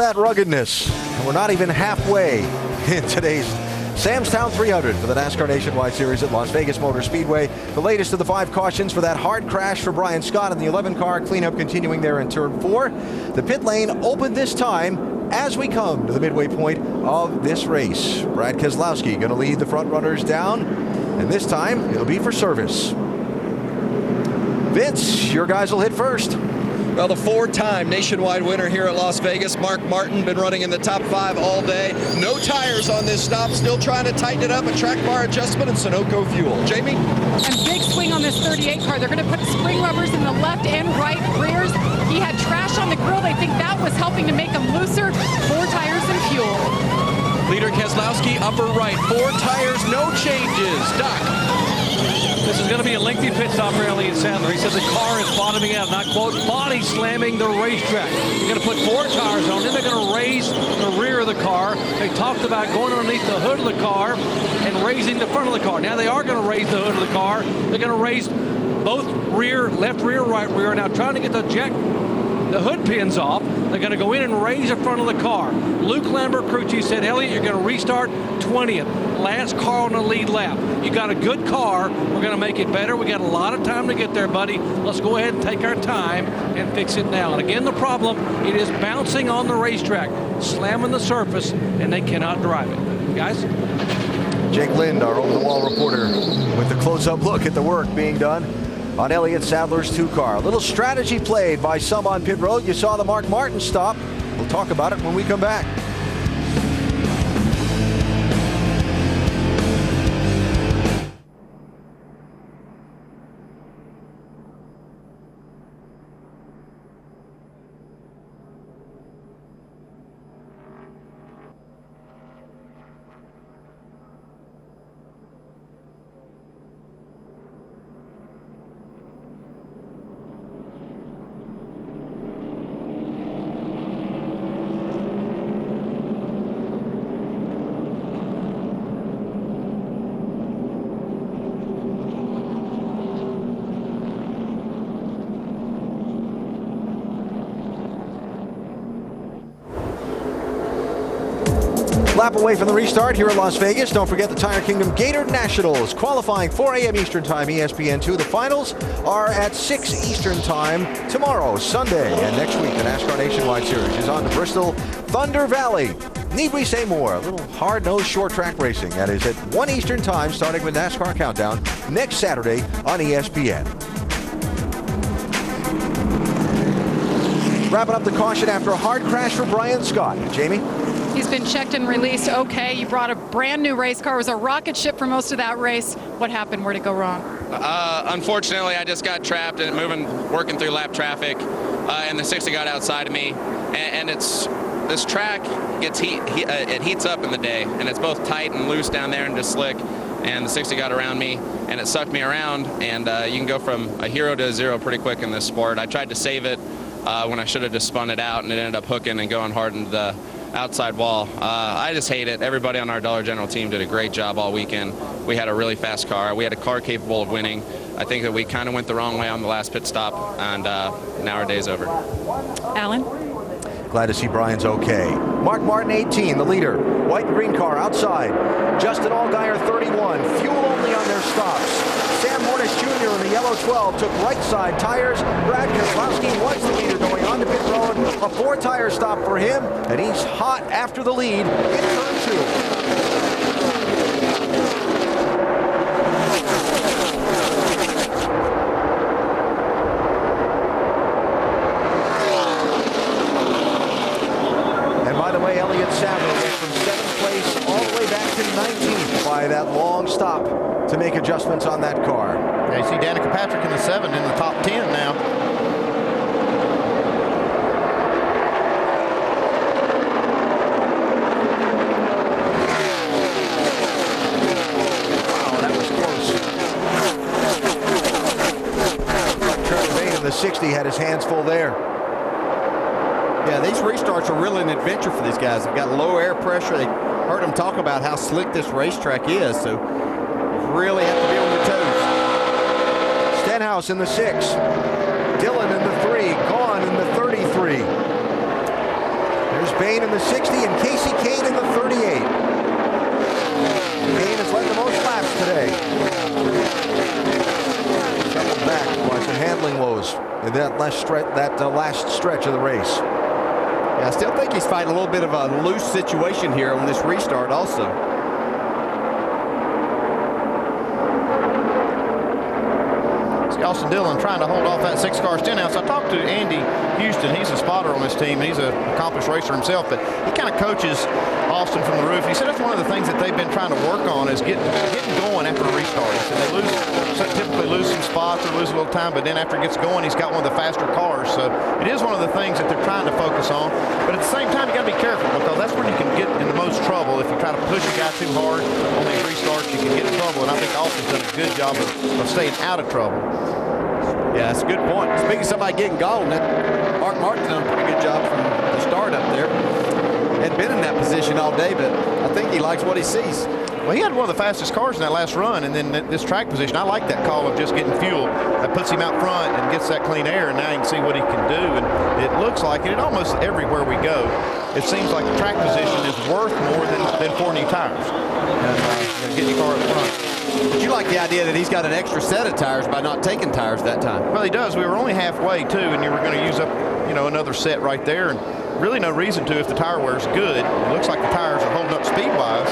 that ruggedness. And we're not even halfway in today's Sam's Town 300 for the NASCAR Nationwide Series at Las Vegas Motor Speedway. The latest of the 5 cautions for that hard crash for Brian Scott in the 11 car. Cleanup continuing there in turn 4. The pit lane opened this time as we come to the midway point of this race. Brad Keselowski going to lead the front runners down, and this time it'll be for service. Vince, your guys will hit first. Well, the 4-time nationwide winner here at Las Vegas, Mark Martin, been running in the top 5 all day. No tires on this stop, still trying to tighten it up. A track bar adjustment and Sunoco fuel. Jamie? And big swing on this 38 car. They're going to put spring rubbers in the left and right rears. He had trash on the grill. They think that was helping to make him looser. 4 tires and fuel. Leader Keselowski, upper right. 4 tires, no changes. Doc. This is going to be a lengthy pit stop for Elliott Sadler. He said the car is bottoming out, not quote, body slamming the racetrack. They're going to put 4 tires on, then they're going to raise the rear of the car. They talked about going underneath the hood of the car and raising the front of the car. Now they are going to raise the hood of the car. They're going to raise both rear, left rear, right rear. Now trying to get the hood pins off. They're going to go in and raise the front of the car. Luke Lambert, crew chief, said, Elliott, you're going to restart 20th. Last car on the lead lap. You got a good car. We're going to make it better. We got a lot of time to get there, buddy. Let's go ahead and take our time and fix it now. And again, the problem, it is bouncing on the racetrack, slamming the surface, and they cannot drive it. Guys? Jake Lind, our over-the-wall reporter, with the close-up look at the work being done on Elliott Sadler's 2 car. A little strategy played by some on pit road. You saw the Mark Martin stop. We'll talk about it when we come back. Lap away from the restart here in Las Vegas. Don't forget the Tire Kingdom Gator Nationals qualifying 4 a.m. Eastern Time, ESPN2. The finals are at 6 Eastern Time tomorrow, Sunday. And next week, the NASCAR Nationwide Series is on to Bristol Thunder Valley. Need we say more? A little hard-nosed short track racing. That is at 1 Eastern Time, starting with NASCAR Countdown next Saturday on ESPN. Wrapping up the caution after a hard crash for Brian Scott. Jamie? He's been checked and released okay. You brought a brand new race car. It was a rocket ship for most of that race. What happened? Where'd it go wrong? Unfortunately, I just got trapped and working through lap traffic, and the 60 got outside of me. And this track gets it heats up in the day, and it's both tight and loose down there and just slick. And the 60 got around me, and it sucked me around. And you can go from a hero to a 0 pretty quick in this sport. I tried to save it when I should have just spun it out, and it ended up hooking and going hard into the outside wall. I just hate it. Everybody on our Dollar General team did a great job all weekend. We had a really fast car. We had a car capable of winning. I think that we kind of went the wrong way on the last pit stop, and now our day's over. Alan? Glad to see Brian's okay. Mark Martin, 18, the leader. White and green car outside. Justin Allgaier, 31. Fuel only on their stops. Sam Hornish Jr. in the yellow 12 took right side tires. Brad Keselowski was the leader going on to pit road. A 4-tire stop for him, and he's hot after the lead in turn 2. Elliott Sadler went from 7th place all the way back to 19th by that long stop to make adjustments on that car. Yeah, you see Danica Patrick in the 7 in the top 10 now. Wow, that was close. Trevor Bayne in the 60 had his hands full there. Yeah, these restarts are really an adventure for these guys. They've got low air pressure. They heard them talk about how slick this racetrack is, so really have to be on your toes. Stenhouse in the 6. Dillon in the 3. Gaughan in the 33. There's Bain in the 60 and Casey Kane in the 38. Kane has led the most laps today. Shuffled back by some handling woes in that last stretch of the race. Yeah, I still think he's fighting a little bit of a loose situation here on this restart also. Austin Dillon trying to hold off that 6-car Stenhouse. I talked to Andy Houston. He's a spotter on this team. He's an accomplished racer himself, but he kind of coaches Austin from the roof. He said that's one of the things that they've been trying to work on is getting going after a restart. He said they typically lose some spots or lose a little time, but then after it gets going, he's got one of the faster cars. So it is one of the things that they're trying to focus on. But at the same time, you got to be careful because that's where you can get in the most trouble. If you try to push a guy too hard on these restarts, you can get in trouble. And I think Austin's done a good job of staying out of trouble. Yeah, that's a good point. Speaking of somebody getting gone, Mark Martin's done a pretty good job from the start up there. Hadn't been in that position all day, but I think he likes what he sees. Well, he had one of the fastest cars in that last run, and then this track position, I like that call of just getting fuel. That puts him out front and gets that clean air, and now you can see what he can do. And it looks like it almost everywhere we go. It seems like the track position is worth more than 4 new tires. And getting your car up front. But you like the idea that he's got an extra set of tires by not taking tires that time. Well, he does. We were only halfway, too, and you were going to use up, another set right there. And really no reason to if the tire wear's good. It looks like the tires are holding up speed-wise.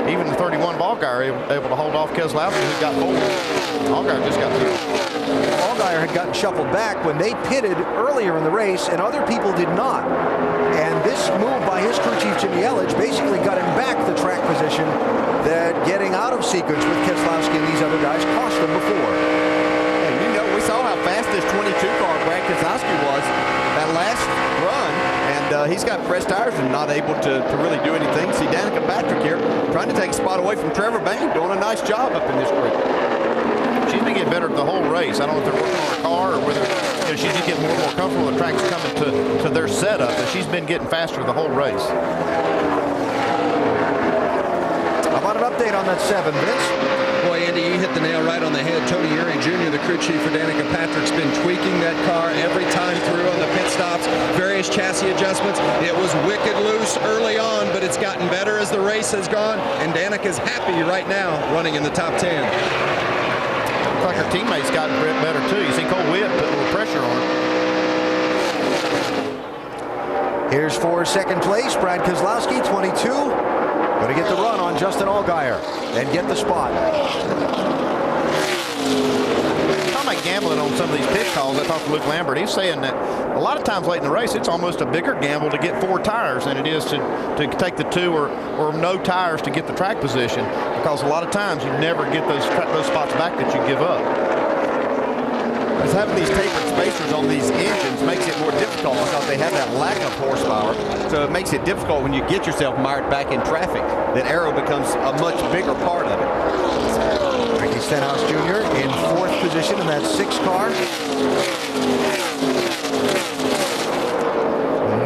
Even the 31 Allgaier able to hold off Keselowski, who got 4. Allgaier just got 2. Allgaier had gotten shuffled back when they pitted earlier in the race, and other people did not. And this move by his crew chief, Jimmy Elledge, basically got him back the track position that getting out of sequence with Keselowski and these other guys cost them before. And we saw how fast this 22 car Brad Keselowski was that last run, and he's got fresh tires and not able to really do anything. See Danica Patrick here trying to take a spot away from Trevor Bain, doing a nice job up in this group. She's been getting better the whole race. I don't know if they're working on her car or whether she's just getting more and more comfortable. The track's coming to their setup, but she's been getting faster the whole race. How about an update on that 7, Vince? Boy, Andy, you hit the nail right on the head. Tony Euring Jr., the crew chief for Danica Patrick's been tweaking that car every time through on the pit stops, various chassis adjustments. It was wicked loose early on, but it's gotten better as the race has gone, and Danica's happy right now running in the top 10. Looks like her teammates gotten better too. You see Cole Witt put a little pressure on her. Here's for second place, Brad Keselowski, 22. Going to get the run on Justin Allgaier and get the spot. Talking about gambling on some of these pit calls, I talked to Luke Lambert. He's saying that a lot of times late in the race, it's almost a bigger gamble to get 4 tires than it is to take the 2 or no tires to get the track position, because a lot of times you never get those spots back that you give up. Because having these tapered spacers on these engines makes it more difficult because they have that lack of horsepower. So it makes it difficult when you get yourself mired back in traffic. That aero becomes a much bigger part of it. Ricky Stenhouse Jr. in 4th position in that 6 car.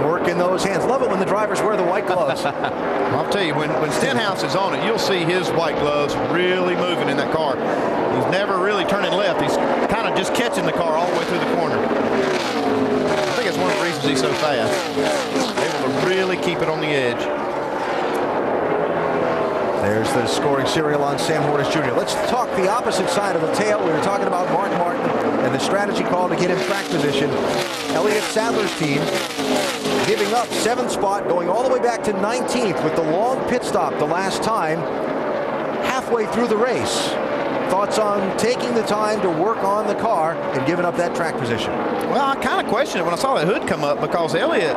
Working those hands. Love it when the drivers wear the white gloves. I'll tell you, when Stenhouse is on it, you'll see his white gloves really moving in that car. He's never really turning left. He's kind of just catching the car all the way through the corner. I think it's one of the reasons he's so fast. Able to really keep it on the edge. There's the scoring serial on Sam Hornish Jr. Let's talk the opposite side of the tail. We were talking about Mark Martin and the strategy call to get him track position. Elliott Sadler's team giving up 7th spot, going all the way back to 19th with the long pit stop the last time, halfway through the race. Thoughts on taking the time to work on the car and giving up that track position? Well, I kind of questioned it when I saw that hood come up because Elliott,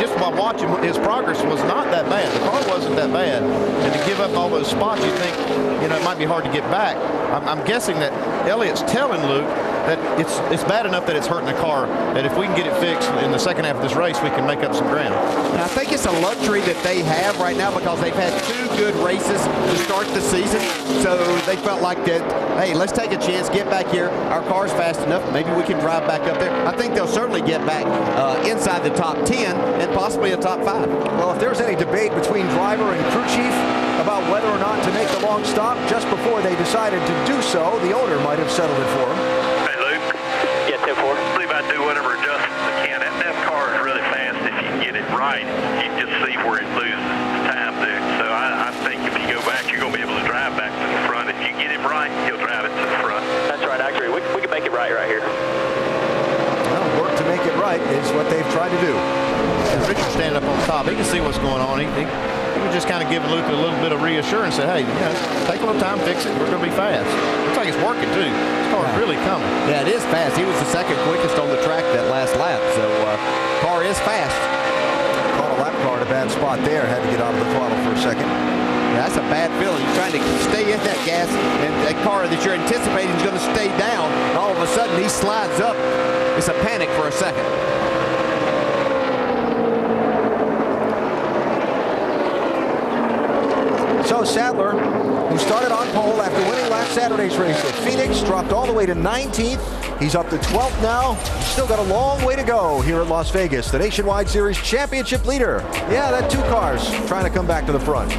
just by watching his progress was not that bad. The car wasn't that bad. And to give up all those spots, you think, it might be hard to get back. I'm guessing that Elliott's telling Luke that it's bad enough that it's hurting the car, that if we can get it fixed in the second half of this race, we can make up some ground. And I think it's a luxury that they have right now because they've had 2 good races to start the season. So they felt like that, hey, let's take a chance, get back here. Our car's fast enough. Maybe we can drive back up there. I think they'll certainly get back inside the top 10 and possibly a top 5. Well, if there's any debate between driver and crew chief about whether or not to make the long stop, just before they decided to do so, the owner might have settled it for him. Hey, Luke. Yeah, 10-4. I believe I'd do whatever adjustments I can. That car is really fast if you get it right. You just right here. Well, work to make it right is what they've tried to do. And Richard's standing up on top. He can see what's going on. He was just kind of giving Luke a little bit of reassurance. Said, hey, take a little time, fix it. We're going to be fast. Looks like it's working, too. This car's really coming. Yeah, it is fast. He was the second quickest on the track that last lap. So, car is fast. Caught a lap car at a bad spot there. Had to get out of the throttle for a second. Yeah, that's a bad feeling. You're trying to stay in that gas, and that car that you're anticipating is going to stay down, and all of a sudden he slides up. It's a panic for a second. So Sadler, who started on pole after winning last Saturday's race at Phoenix, dropped all the way to 19th. He's up to 12th now. He's still got a long way to go here at Las Vegas. The Nationwide Series championship leader. Yeah, that 2 cars trying to come back to the front.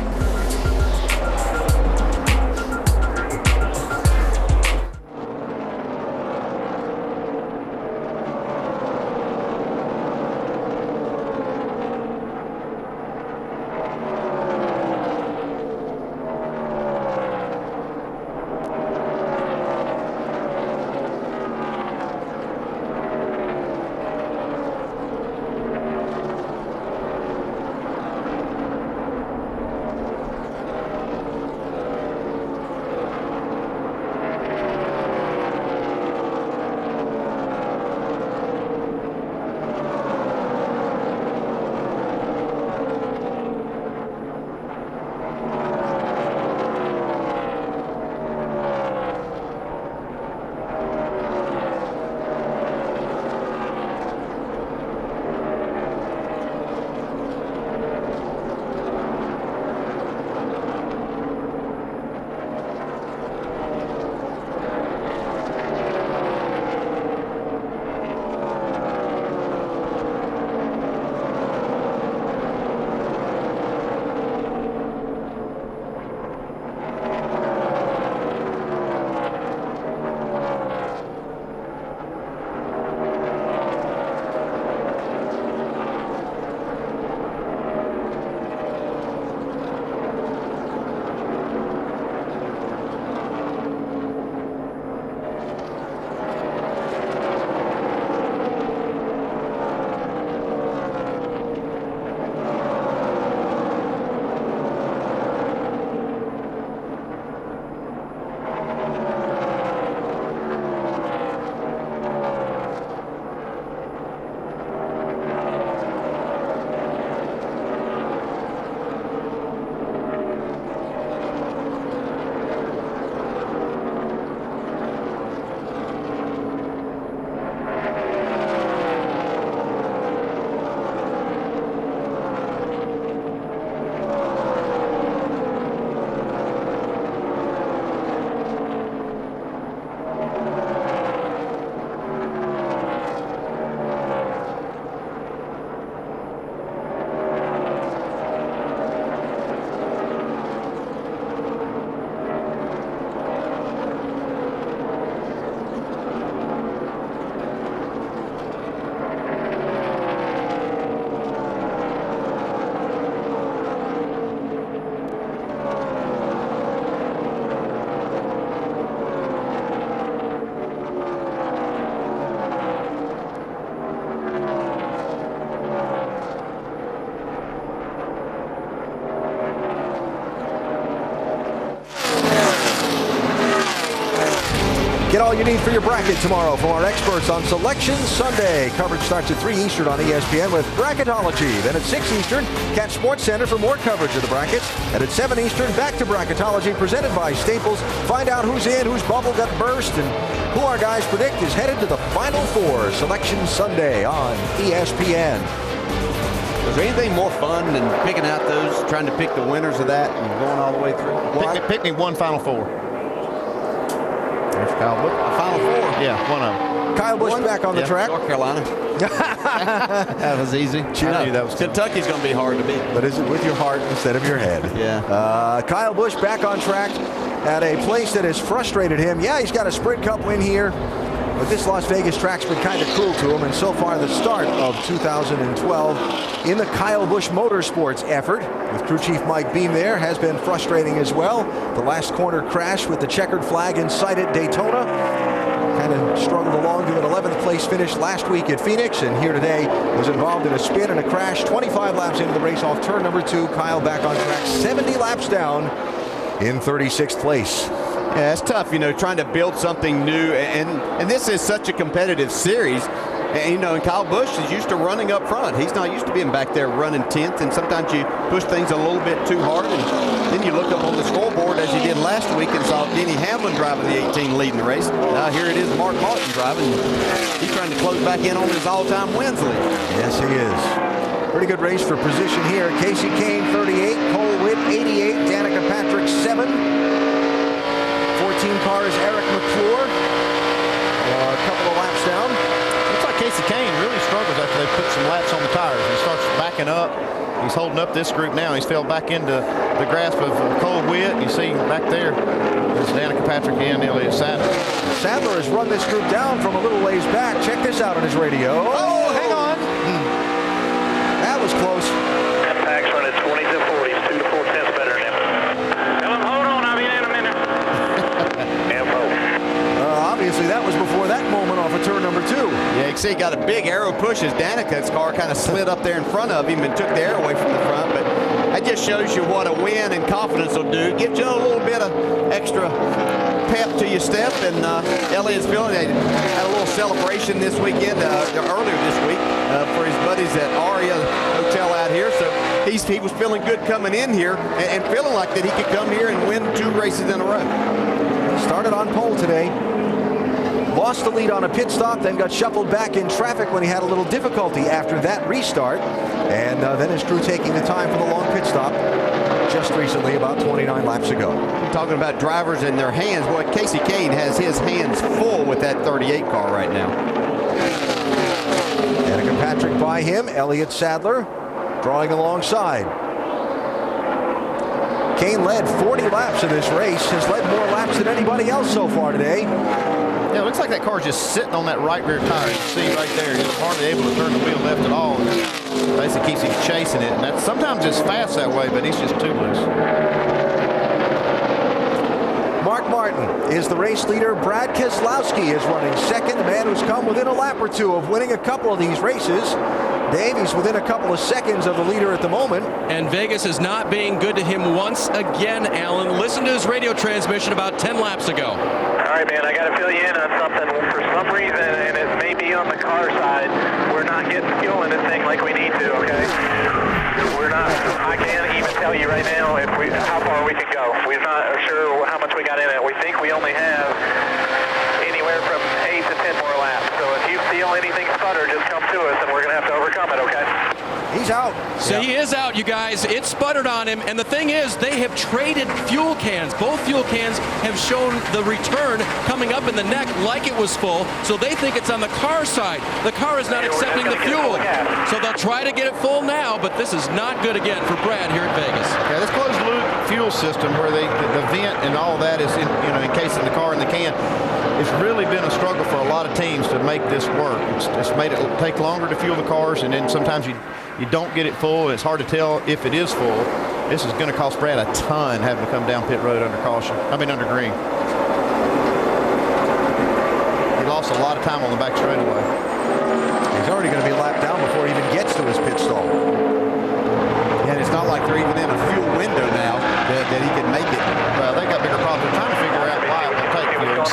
Get all you need for your bracket tomorrow from our experts on Selection Sunday. Coverage starts at 3 Eastern on ESPN with Bracketology. Then at 6 Eastern, catch Sports Center for more coverage of the brackets. And at 7 Eastern, back to Bracketology presented by Staples. Find out who's in, whose bubble got burst, and who our guys predict is headed to the Final Four. Selection Sunday on ESPN. Was there anything more fun than picking out those, trying to pick the winners of that and going all the way through? Well, pick me one Final Four. There's Kyle Busch. Final Four. Yeah, one of them. Kyle Busch back on the track. North Carolina. That was easy. I knew that was Kentucky's going to be hard to beat. But is it with your heart instead of your head? Yeah. Kyle Busch back on track at a place that has frustrated him. Yeah, he's got a Sprint Cup win here, but this Las Vegas track's been kind of cruel to him, and so far the start of 2012 in the Kyle Busch Motorsports effort, with crew chief Mike Beam there, has been frustrating as well. The last corner crash with the checkered flag in sight at Daytona kind of struggled along to an 11th place finish last week at Phoenix, and here today was involved in a spin and a crash 25 laps into the race off turn number 2. Kyle back on track, 70 laps down in 36th place. Yeah, it's tough, you know, trying to build something new, and this is such a competitive series. And, you know, and Kyle Busch is used to running up front. He's not used to being back there running 10th, and sometimes you push things a little bit too hard, and then you look up on the scoreboard as you did last week and saw Denny Hamlin driving the 18 leading the race. Now here it is, Mark Martin driving. He's trying to close back in on his all-time wins lead. Yes, he is. Pretty good race for position here. Casey Kane, 38. Cole Witt, 88. Danica Patrick, 7. 14 cars, Eric McClure. A couple of laps down. Looks like Casey Kane really struggles after they put some laps on the tires. He starts backing up. He's holding up this group now. He's fell back into the grasp of Cole Witt. You see back there, there's Danica Patrick and Elliott Sadler. Sadler has run this group down from a little ways back. Check this out on his radio. Oh, hang on. That was close. Impact's running 20s and 40s, 2 to 4 tenths better than him. Tell him, hold on, I'll be in a minute. Obviously, that was before that moment off of turn number 2. Yeah, you can see he got a big arrow push as Danica's car kind of slid up there in front of him and took the air away from the front. But that just shows you what a win and confidence will do. Gives you a little bit of extra pep to your step. And Elliott's feeling they had a little celebration this weekend, earlier this week, for his buddies at Aria Hotel out here. So he was feeling good coming in here and feeling like that he could come here and win 2 races in a row. Started on pole today. Lost the lead on a pit stop, then got shuffled back in traffic when he had a little difficulty after that restart. And then his crew taking the time for the long pit stop just recently, about 29 laps ago. Talking about drivers in their hands, boy, Casey Kane has his hands full with that 38 car right now. Danica Patrick by him, Elliott Sadler drawing alongside. Kane led 40 laps in this race, has led more laps than anybody else so far today. Yeah, it looks like that car's just sitting on that right rear tire. You see right there, he's hardly able to turn the wheel left at all. And basically keeps him chasing it. And that's, sometimes it's fast that way, but he's just too loose. Mark Martin is the race leader. Brad Keselowski is running second, the man who's come within a lap or two of winning a couple of these races. Dave, he's within a couple of seconds of the leader at the moment. And Vegas is not being good to him once again, Alan. Listen to his radio transmission about 10 laps ago. All right, man, I got to fill you in on something. For some reason, and it may be on the car side, we're not getting fuel in this thing like we need to, okay? We're not, I can't even tell you right now how far we can go. We're not sure how much we got in it. We think we only have anywhere from 8 to 10 more laps. So if you feel anything sputter, just come to us, and we're going to have to overcome it, okay? He's out. So he is out, you guys. It sputtered on him, and the thing is, they have traded fuel cans. Both fuel cans have shown the return coming up in the neck like it was full, so they think it's on the car side. The car is not accepting the fuel, so they'll try to get it full now, but this is not good again for Brad here at Vegas. Yeah, this closed loop fuel system where the vent and all that is encasing the car in the can. It's really been a struggle for a lot of teams to make this work. It's made it take longer to fuel the cars, and then sometimes you don't get it full, and it's hard to tell if it is full. This is going to cost Brad a ton having to come down pit road under caution. Under green. He lost a lot of time on the back straightaway. He's already going to be lapped down before he even gets to his pit stall. And it's not like they're even in a fuel window now that he can make it. Well, they got bigger problems. They're trying to figure out why it will take fuel.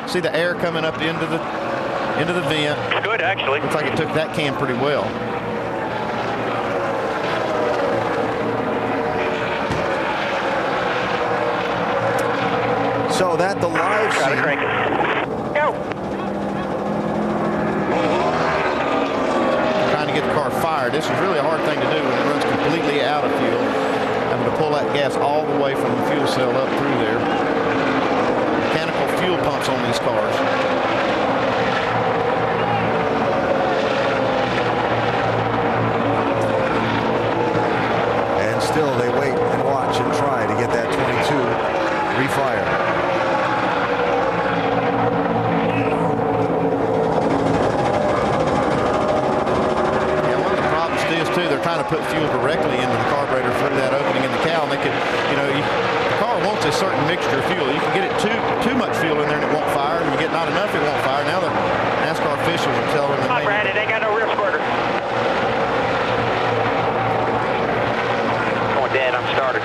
See the air coming up into the vent. It's good, actually. Looks like it took that can pretty well. So that the live scene. Go. Trying to get the car fired. This is really a hard thing to do when it runs completely out of fuel. Having to pull that gas all the way from the fuel cell up through there. Mechanical fuel pumps on these cars. And still they wait and watch and try to get that 22 refired. They're trying to put fuel directly into the carburetor through that opening in the cowl, and they could, the car wants a certain mixture of fuel. You can get it too much fuel in there and it won't fire, and you get not enough, it won't fire. Now officials are telling them. Hi, Brad, it ain't got no rear squirter. Going dead, I'm started.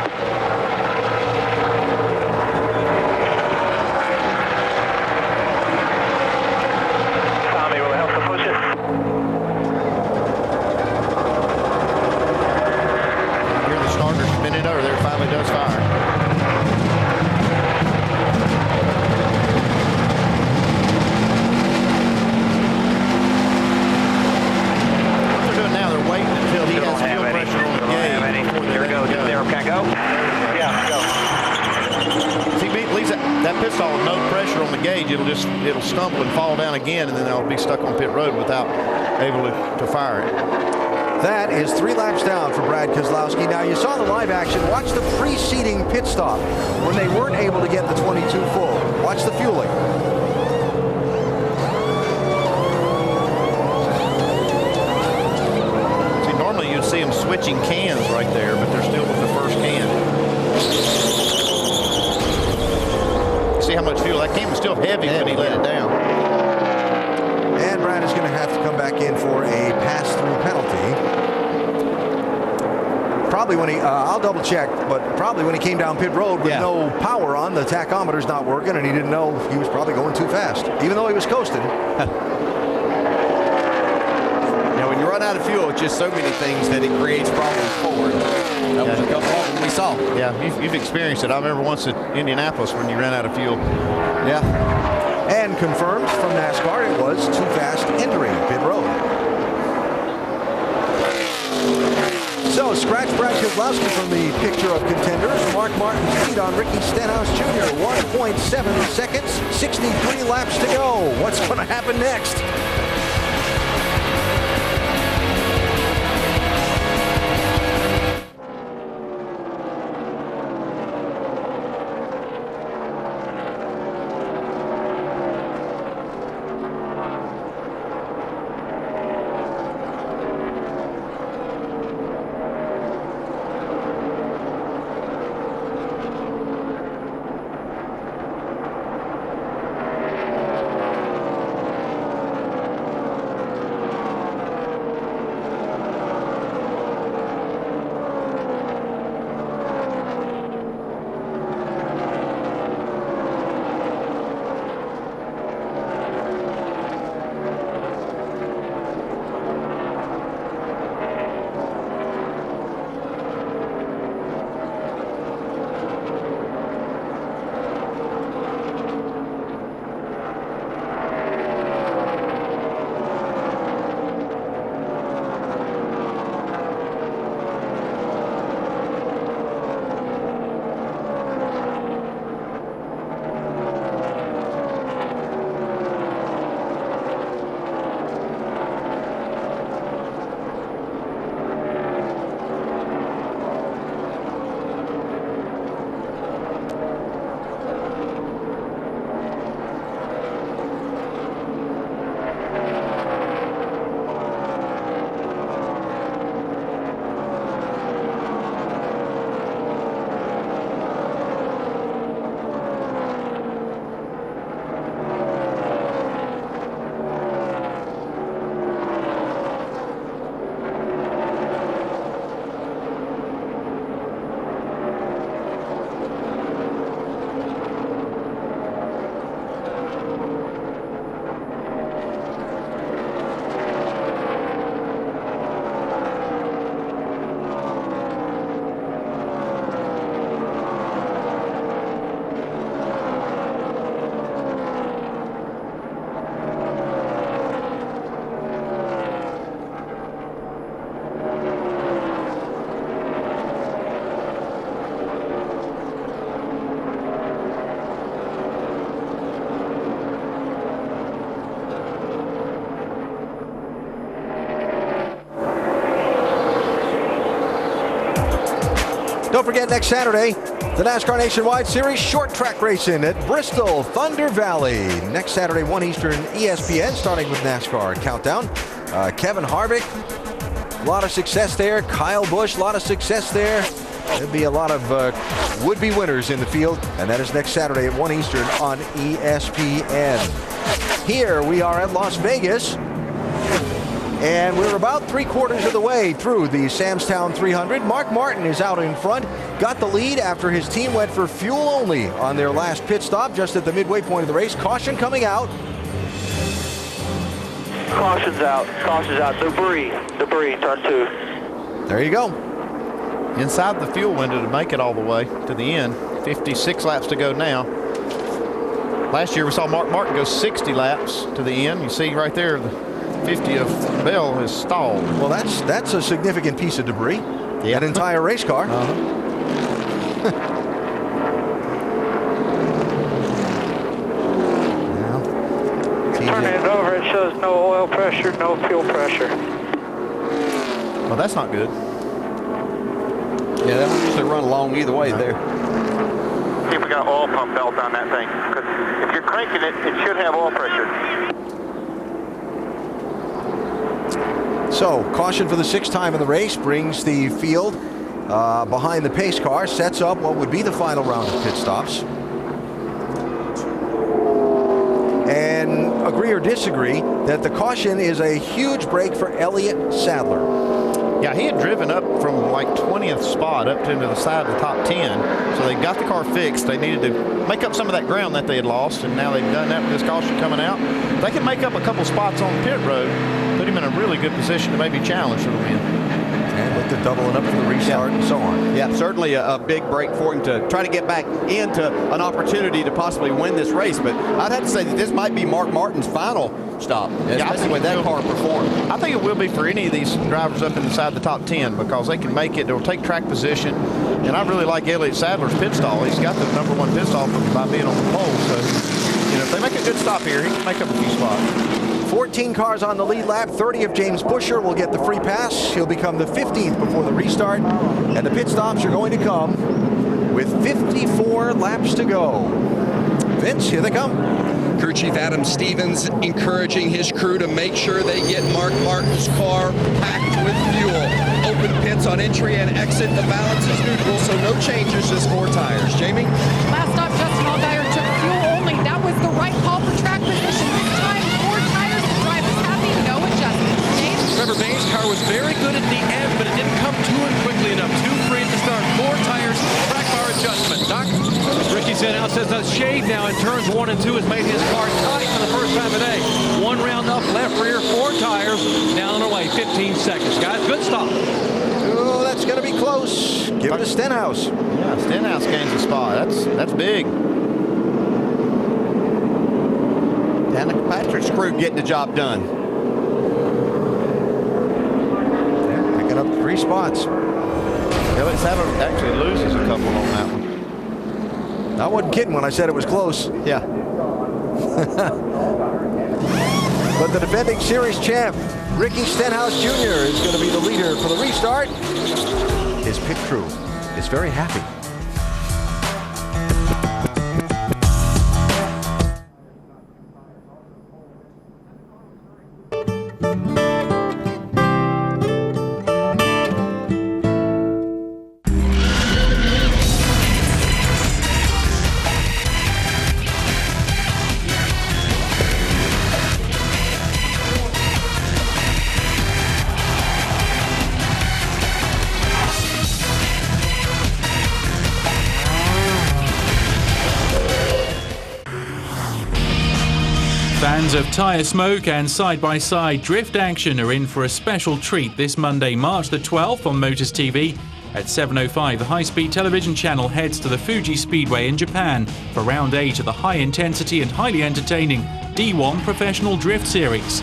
Tommy, will it help to push it? Hear the starter spinning over there, finally does fire. Until he has fuel pressure on the gauge. Here we go. There, can I go? Yeah, go. See, leaves that pit stall with no pressure on the gauge, it'll stumble and fall down again, and then they'll be stuck on pit road without able to fire it. That is 3 laps down for Brad Keselowski. Now, you saw the live action. Watch the preceding pit stop when they weren't able to get the 22 full. Watch the fueling. You'd see them switching cans right there, but they're still with the first can. See how much fuel? That can was still heavy when he let it down. And Brad is going to have to come back in for a pass-through penalty. Probably when he, I'll double check, but probably when he came down pit road with no power on, the tachometer's not working, and he didn't know he was probably going too fast, even though he was coasting. When you run out of fuel, it's just so many things that it creates problems for. That was a couple of them we saw. Yeah, you've experienced it. I remember once at Indianapolis when you ran out of fuel. Yeah. And confirmed from NASCAR, it was too fast entering pit road. So, scratch Brad Keselowski from the picture of contenders. Mark Martin's lead on Ricky Stenhouse Jr. 1.7 seconds, 63 laps to go. What's going to happen next? Don't forget, next Saturday, the NASCAR Nationwide Series short track racing at Bristol Thunder Valley. Next Saturday, 1 Eastern, ESPN, starting with NASCAR Countdown. Kevin Harvick, a lot of success there. Kyle Busch, a lot of success there. There'll be a lot of would-be winners in the field, and that is next Saturday at 1 Eastern on ESPN. Here we are at Las Vegas. And we're about 3/4 of the way through the Samstown 300. Mark Martin is out in front, got the lead after his team went for fuel only on their last pit stop just at the midway point of the race. Caution coming out. Caution's out. Caution's out. Debris. Turn 2. There you go. Inside the fuel window to make it all the way to the end. 56 laps to go now. Last year we saw Mark Martin go 60 laps to the end. You see right there the 50 of Bell is stalled. Well, that's a significant piece of debris. Yeah. An entire race car. Turning it over, it shows no oil pressure, no fuel pressure. Well, that's not good. Yeah, that would usually run along either way there. See if we got oil pump belt on that thing. Because if you're cranking it, it should have oil pressure. So, caution for the 6th time in the race brings the field behind the pace car, sets up what would be the final round of pit stops. And agree or disagree that the caution is a huge break for Elliott Sadler. Yeah, he had driven up from like 20th spot up into the side of the top 10. So they got the car fixed. They needed to make up some of that ground that they had lost, and now they've done that with this caution coming out. They can make up a couple spots on pit road, put him in a really good position to maybe challenge for the win. And look to double it up for the restart and so on. Yeah, certainly a big break for him to try to get back into an opportunity to possibly win this race. But I'd have to say that this might be Mark Martin's final stop, especially when that car performed. I think it will be for any of these drivers up inside the top 10 because they can make it. They'll take track position. And I really like Elliott Sadler's pit stall. He's got the #1 pit stall by being on the pole. So, if they make a good stop here, he can make up a few spots. 14 cars on the lead lap. 30 of James Busher will get the free pass. He'll become the 15th before the restart. And the pit stops are going to come with 54 laps to go. Vince, here they come. Crew Chief Adam Stevens encouraging his crew to make sure they get Mark Martin's car packed with fuel. Open pits on entry and exit. The balance is neutral, so no changes, just 4 tires. Jamie? Last stop, Justin Allgaier took fuel only. That was the right call for track position. This time, 4 tires. The driver's happy, no adjustment. James? Trevor Bayne's car was very good at the end, but it didn't come to him quickly enough. 2 free at the start. 4 tires, track bar adjustment. Doc? Ricky Stenhouse says that shade now in turns 1 and 2 has made his car tight for the first time today. 1 round up, left rear, 4 tires, down and away, 15 seconds. Guys, good stop. Oh, that's going to be close. Give it to Stenhouse. Yeah, Stenhouse gains a spot. That's big. Danica Patrick's crew getting the job done. Yeah, picking up 3 spots. Elliott Sadler actually loses a couple on that one. I wasn't kidding when I said it was close. Yeah. But the defending series champ, Ricky Stenhouse Jr. is going to be the leader for the restart. His pit crew is very happy. Fans of tyre smoke and side-by-side drift action are in for a special treat this Monday, March the 12th on Motors TV. At 7:05, the high-speed television channel heads to the Fuji Speedway in Japan for round 8 of the high-intensity and highly entertaining D1 Professional Drift Series.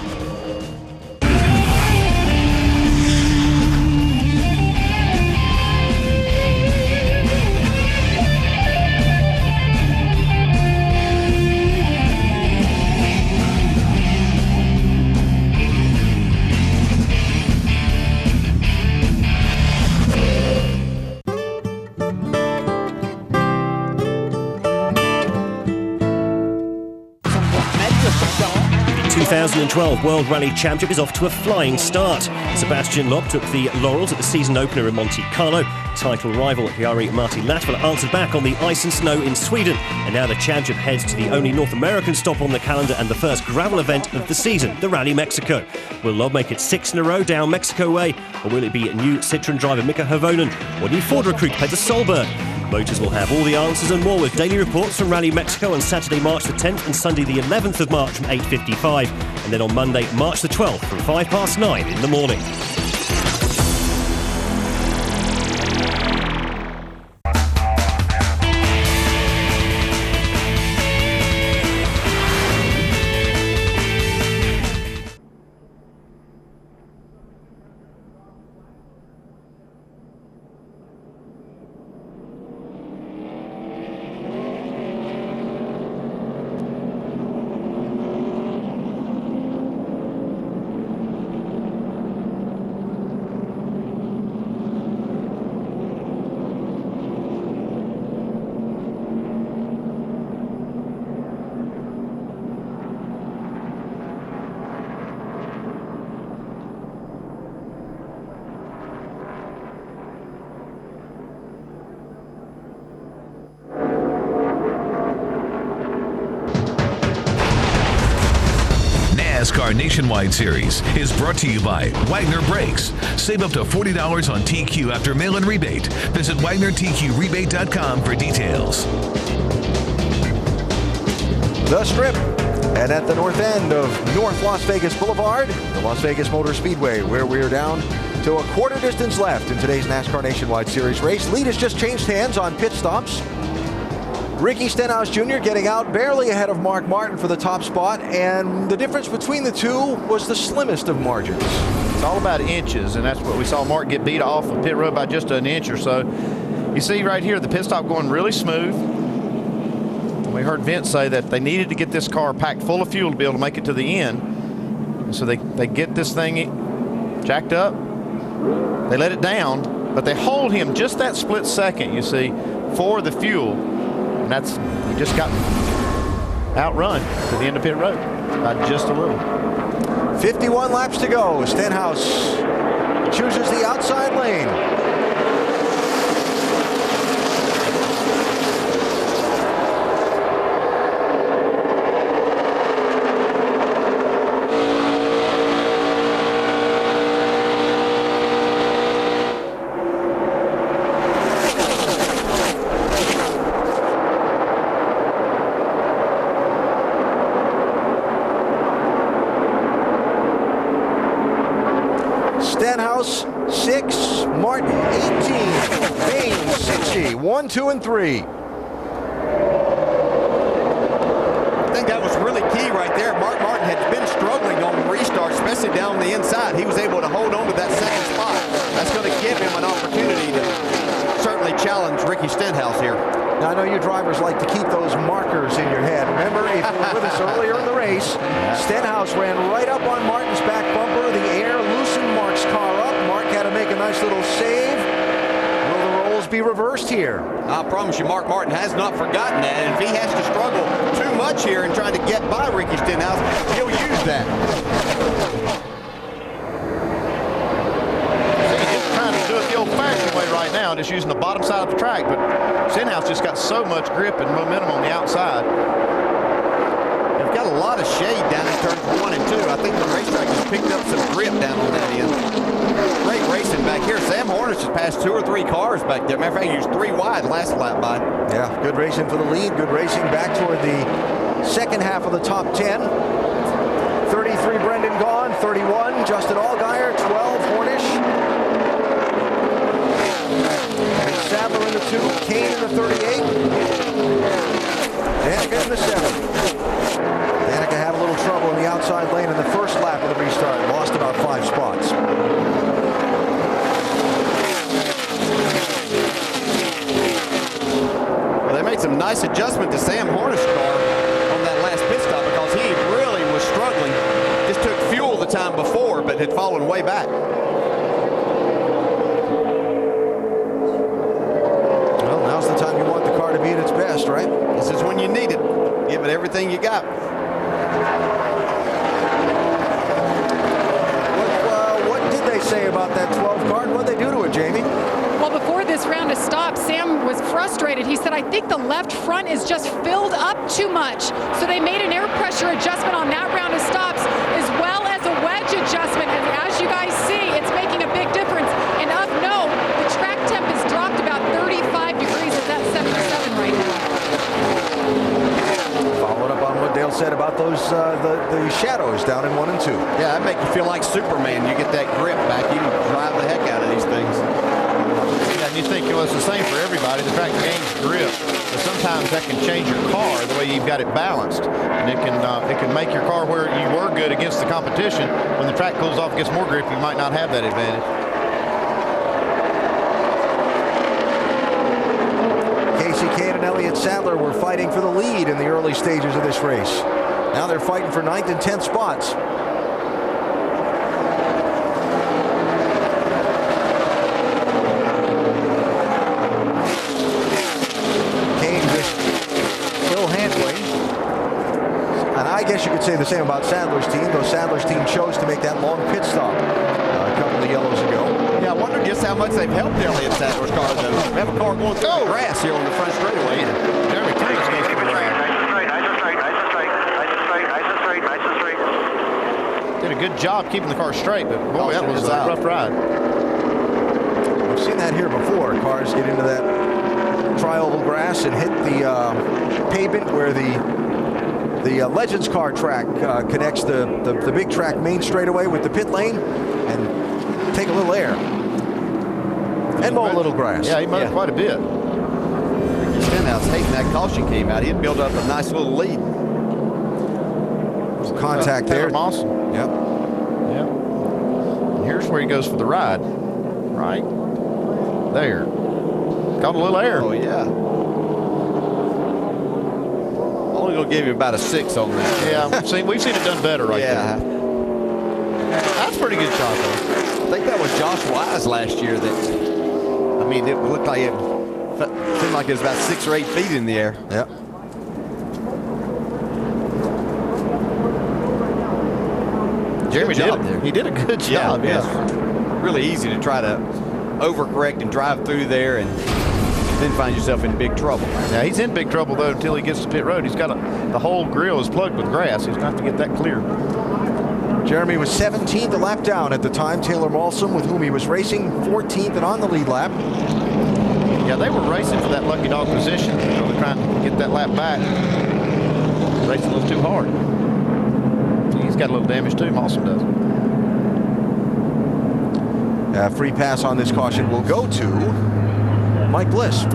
2012 World Rally Championship is off to a flying start. Sebastian Loeb took the laurels at the season opener in Monte Carlo. Title rival Jari Martti Latvala answered back on the ice and snow in Sweden. And now the championship heads to the only North American stop on the calendar and the first gravel event of the season, the Rally Mexico. Will Loeb make it 6 in a row down Mexico way? Or will it be new Citroen driver Mika Havonen or new Ford recruit Peter Solberg? Motors will have all the answers and more with daily reports from Rally Mexico on Saturday, March the 10th and Sunday the 11th of March from 8:55. And then on Monday, March the 12th from 9:05 in the morning. NASCAR Nationwide Series is brought to you by Wagner Brakes. Save up to $40 on TQ after mail-in rebate. Visit WagnerTQRebate.com for details. The Strip, and at the north end of North Las Vegas Boulevard, the Las Vegas Motor Speedway, where we're down to a quarter distance left in today's NASCAR Nationwide Series race. Lead has just changed hands on pit stops. Ricky Stenhouse Jr. getting out barely ahead of Mark Martin for the top spot, and the difference between the two was the slimmest of margins. It's all about inches, and that's what we saw Mark get beat off of pit road by just an inch or so. You see right here, the pit stop going really smooth. We heard Vince say that they needed to get this car packed full of fuel to be able to make it to the end. And so they get this thing jacked up. They let it down, but they hold him just that split second, you see, for the fuel. And that's, he just got outrun to the end of pit road by just a little. 51 laps to go. Stenhouse chooses the outside lane. Stenhouse 6, Martin 18, Baines 60, 1, 2, and 3. I think that was really key right there. Mark Martin had been struggling on the restart, especially down the inside. He was able to hold on to that second spot. That's going to give him an opportunity to certainly challenge Ricky Stenhouse here. Now, I know you drivers like to keep those markers in your head. Remember, if you were with us earlier in the race, Stenhouse ran right up on Martin's back bumper. The air loosened Mark's car up. Mark had to make a nice little save. Will the roles be reversed here? I promise you, Mark Martin has not forgotten that. And if he has to struggle too much here in trying to get by Ricky Stenhouse, he'll use that. Do it the old-fashioned way right now, just using the bottom side of the track, but Stenhouse just got so much grip and momentum on the outside. They've got a lot of shade down in turns 1 and 2. I think the racetrack has picked up some grip down on that end. Great racing back here. Sam Hornish has passed 2 or 3 cars back there. Matter of fact, he was 3 wide last lap by. Yeah, good racing for the lead. Good racing back toward the second half of the top 10. 33, Brendan Gaughan. 31, Justin Allgaier. 12, Hornish. Sadler in the 2, Kane in the 38, Danica in the 7. Danica had a little trouble in the outside lane in the first lap of the restart, lost about 5 spots. Well, they made some nice adjustment to Sam Hornish's car on that last pit stop because he really was struggling. Just took fuel the time before, but had fallen way back. To be at its best, right? This is when you need it. Give it everything you got. Sam was frustrated. He said, I think the left front is just filled up too much. So they made an air pressure adjustment on that round of stops, as well as a wedge adjustment. And as you guys see, it's making a big difference. And of note, the track temp has dropped about 35 degrees. It's at 77 right now. Following up on what Dale said about those the shadows down in 1 and 2. Yeah, that makes you feel like Superman. You get that grip back. You can drive the heck out of these things. Yeah, and you think it's the same for everybody. The track gains grip, but sometimes that can change your car the way you've got it balanced, and it can make your car where you were good against the competition. When the track cools off, gets more grip, you might not have that advantage. Casey Kane and Elliott Sadler were fighting for the lead in the early stages of this race. Now they're fighting for 9th and 10th spots. Kane just still handling. And I guess you could say the same about Sadler's team, though Sadler's team chose to make that long pit stop a couple of yellows ago. Yeah, I wonder just how much they've helped Elliott Sadler's car, though. We have a car going through the grass here on the front straightaway. Jeremy Thomas goes for the ride. Did a good job keeping the car straight, but boy, that was a rough ride. We've seen that here before. Cars get into that tri-oval grass and hit the pavement where the Legends car track connects the big track main straightaway with the pit lane and take a little air. And mow a little grass. Yeah, he mowed quite a bit. Stenhouse hating that caution came out. He'd build up a nice little lead. Contact there. Awesome. Yep. Yep. And here's where he goes for the ride. Right there. Got a little air. Oh, yeah. Only going to give you about a 6 on that. Yeah, we've seen it done better right there. That's pretty good shot, though. I think that was Josh Wise last year that, I mean, it looked like it seemed like it was about 6 or 8 feet in the air. Yep. Jeremy he did a good job. Yeah. Really easy to try to overcorrect and drive through there and then find yourself in big trouble. Yeah, he's in big trouble, though, until he gets to pit road. He's got the whole grill is plugged with grass. He's going to have to get that clear. Jeremy was 17th a lap down at the time. Taylor Malsom, with whom he was racing, 14th and on the lead lap. Yeah, they were racing for that lucky dog position. So they're trying to get that lap back. Racing a little too hard. He's got a little damage too. Malsom does. Free pass on this caution will go to Mike Bliss.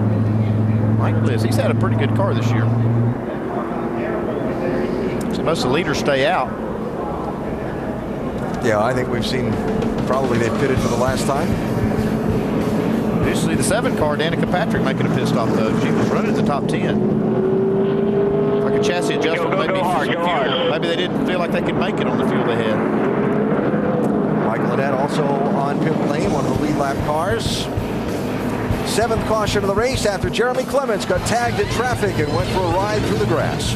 Mike Bliss, he's had a pretty good car this year. So most of the leaders stay out. Yeah, I think we've seen, probably they pitted for the last time. Usually the 7 car, Danica Patrick, making a pit stop, though. She was running the top 10. Like a chassis adjustment, maybe they didn't feel like they could make it on the fuel they had. Michael Annette also on pit lane, one of the lead lap cars. 7th caution of the race after Jeremy Clements got tagged in traffic and went for a ride through the grass.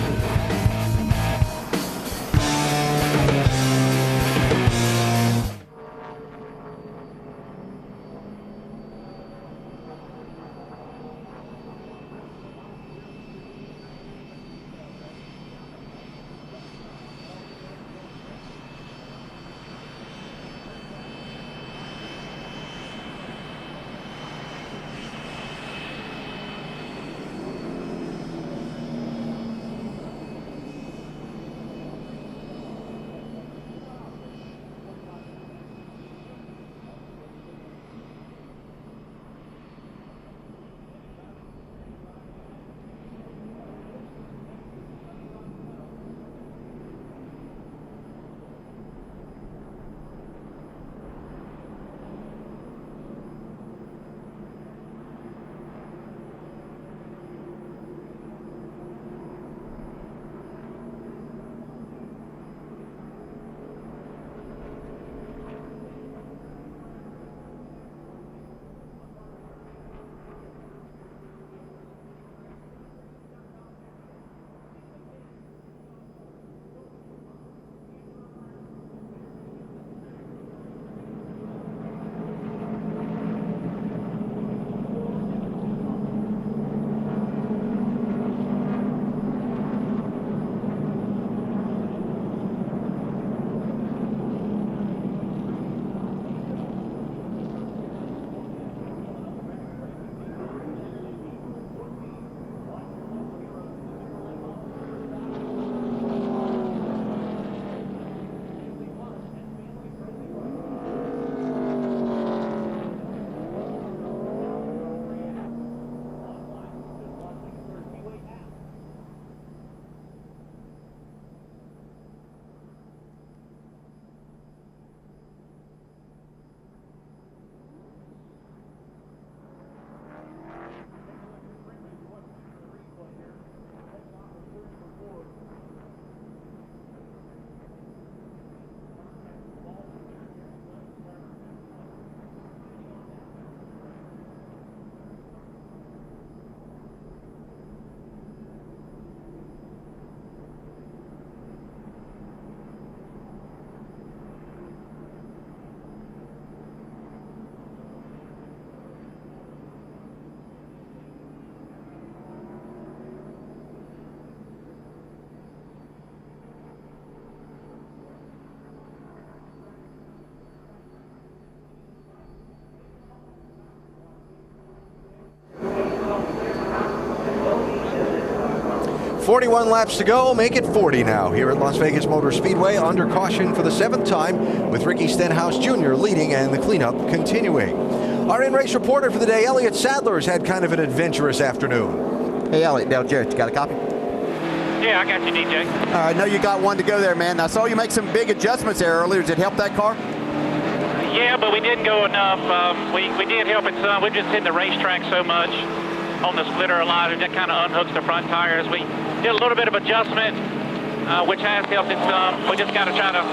41 laps to go, make it 40 now here at Las Vegas Motor Speedway, under caution for the 7th time, with Ricky Stenhouse Jr. leading and the cleanup continuing. Our in-race reporter for the day, Elliott Sadler, has had kind of an adventurous afternoon. Hey, Elliott, Dale Jarrett, you got a copy? Yeah, I got you, DJ. All right, I know you got one to go there, man. I saw you make some big adjustments there earlier. Did it help that car? Yeah, but we didn't go enough. We did help it some. We've just hit the racetrack so much on the splitter a lot, that kind of unhooks the front tires. We did a little bit of adjustment, which has helped it some. We just got to try to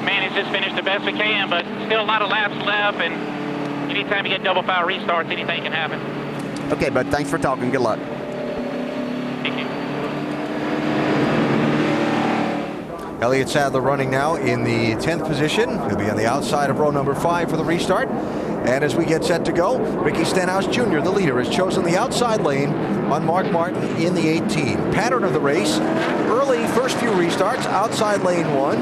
manage this finish the best we can, but still a lot of laps left, and anytime you get double foul restarts, anything can happen. Okay, bud, thanks for talking. Good luck. Thank you. Elliott Sadler running now in the 10th position. He'll be on the outside of row number 5 for the restart. And as we get set to go, Ricky Stenhouse Jr., the leader, has chosen the outside lane on Mark Martin in the 18. Pattern of the race, early first few restarts, outside lane 1.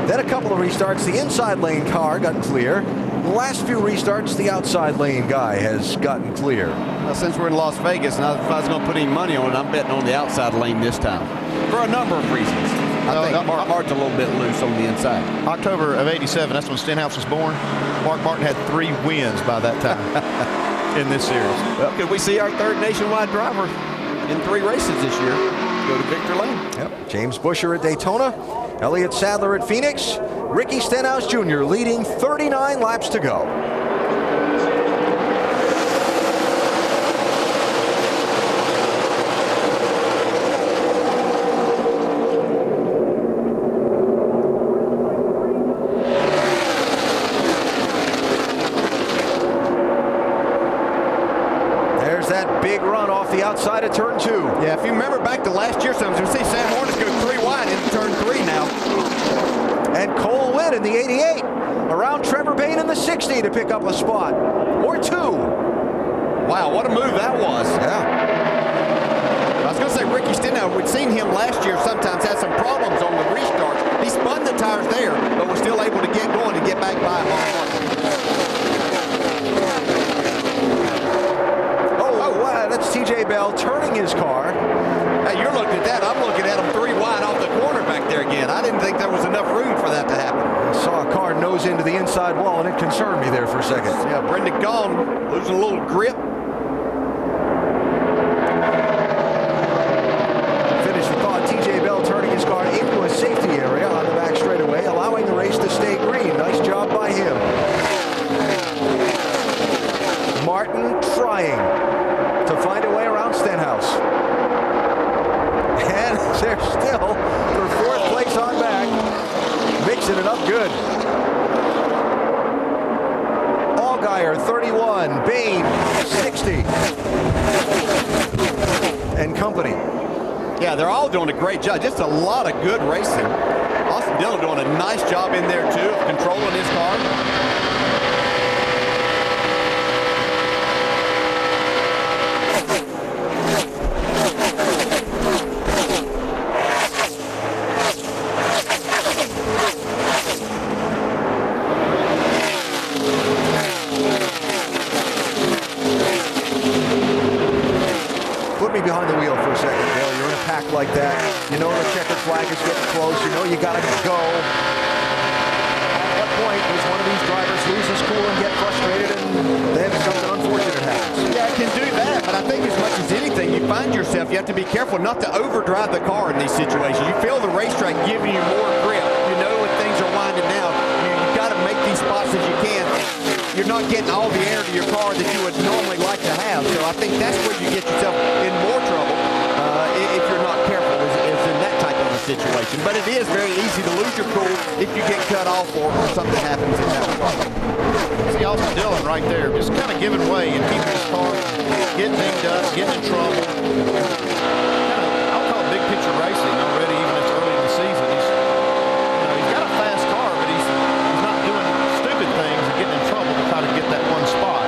Then a couple of restarts, the inside lane car got clear. The last few restarts, the outside lane guy has gotten clear. Well, since we're in Las Vegas, and if I was going to put any money on it, I'm betting on the outside lane this time. For a number of reasons. I think Mark's a little bit loose on the inside. October of '87, that's when Stenhouse was born. Mark Martin had 3 wins by that time in this series. Well, could we see our third nationwide driver in 3 races this year go to victory lane? Yep. James Buescher at Daytona, Elliott Sadler at Phoenix, Ricky Stenhouse Jr. leading 39 laps to go. Outside of turn 2. Yeah, if you remember back to last year, sometimes we see Sam Hornick go 3 wide into turn 3 now. And Cole Witt in the 88 around Trevor Bayne in the 60 to pick up a spot or 2. Wow, what a move that was. Yeah. I was going to say Ricky Stenhouse, we'd seen him last year sometimes had some problems on the restarts. He spun the tires there, but was still able to get going and get back by Mark Martin. That's TJ Bell turning his car. Hey, you're looking at that. I'm looking at him 3 wide off the corner back there again. I didn't think there was enough room for that to happen. I saw a car nose into the inside wall, and it concerned me there for a second. Yeah, Brendan Gaughan losing a little grip. Finish the thought. TJ Bell turning his car into a safety area on the back straightaway, allowing the race to stay green. Nice job by him. Martin trying to find a way around Stenhouse. And they're still for 4th place on back, mixing it up good. Allgaier 31, Bayne 60, and company. Yeah, they're all doing a great job. Just a lot of good racing. Austin Dillon doing a nice job in there too, of controlling his car. Behind the wheel for a second, Dale. You're in a pack like that. You know the checkered flag is getting close. You know you got to go. At what point does one of these drivers lose his cool and get frustrated, and then something unfortunate happens? Yeah, it can do that, but I think as much as anything, you find yourself, you have to be careful not to overdrive the car in these situations. You feel the racetrack giving you more grip. You know when things are winding down. You've got to make these spots as you can. You're not getting all the air to your car that you would normally like to have. So I think that's where you get yourself in more trouble if you're not careful, is in that type of a situation. But it is very easy to lose your cool if you get cut off or something happens in that car. See Austin Dillon right there, just kind of giving way and keeping his car, getting dinged up, getting in trouble. I'll call it big picture racing already, even if it's early in the season. He's got a fast car, but he's not doing stupid things and getting in trouble to try to get that one spot.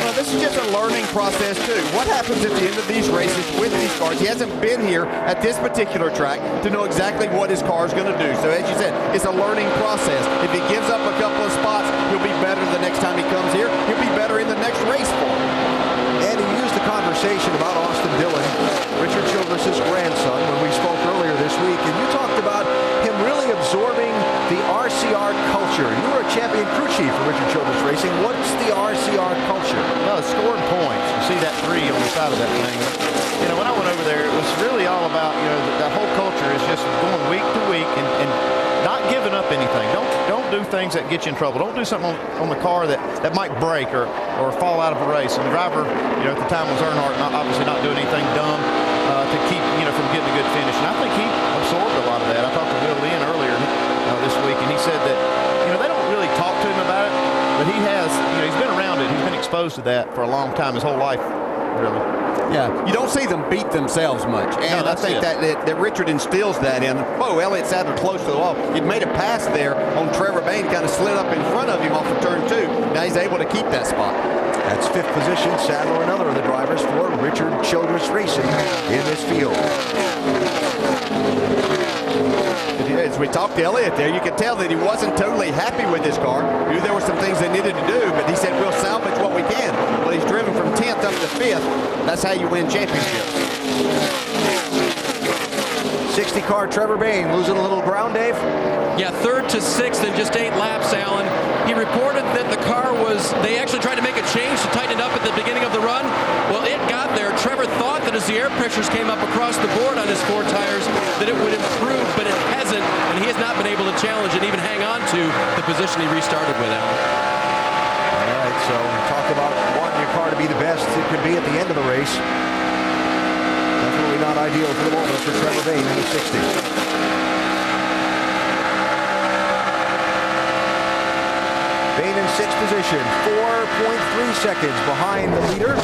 Well, this is just a learning process too. What happens at the end of these races with these cars? He hasn't been here at this particular track to know exactly what his car is going to do. So as you said, it's a learning process. If he gives up a couple of spots, he'll be better the next time he comes here. He'll be better in the next race for him. And he used the conversation conversation about Austin Dillon, Richard Childress' grandson, when we spoke earlier this week, and you talked about him really absorbing the RCR culture. You were a champion crew chief for Richard Childress Racing. What's the RCR culture? Well, scoring points. You see that 3 on the side of that thing. You know, when I went over there, it was really all about, you know, the whole culture is just going week to week and not giving up anything. Don't do things that get you in trouble. Don't do something on the car that might break or fall out of a race. And the driver, you know, at the time was Earnhardt, obviously not doing anything dumb to keep, you know, from getting a good finish. And I think he absorbed a lot of that. I talked to Will Lynn earlier this week, and he said that, you know, they don't really talk to him about it, but he has, you know, he's been around it. He's been exposed to that for a long time, his whole life, really. Yeah, you don't see them beat themselves much. And no, I think that Richard instills that in. Whoa, Elliott sounded close to the wall. He made a pass there on Trevor Bayne, kind of slid up in front of him off of turn 2. Now he's able to keep that spot. That's 5th position, Sadler, another of the drivers for Richard Childress Racing in this field. As we talked to Elliott there, you could tell that he wasn't totally happy with his car. He knew there were some things they needed to do, but he said, we'll salvage what we can. Well, he's driven from 10th up to 5th. That's how you win championships. 60 car Trevor Bayne losing a little ground, Dave? Yeah, 3rd to 6th in just 8 laps, Alan. He reported that the car they actually tried to make a change to tighten it up at the beginning of the run. Well, it got there. Trevor thought that as the air pressures came up across the board on his 4 tires that it would improve, but it hasn't, and he has not been able to challenge and even hang on to the position he restarted with, Alan. All right, so talk about wanting your car to be the best it could be at the end of the race. Definitely not ideal for the moment for Trevor Bayne in the 60s. Bayne in 6th position, 4.3 seconds behind the leader.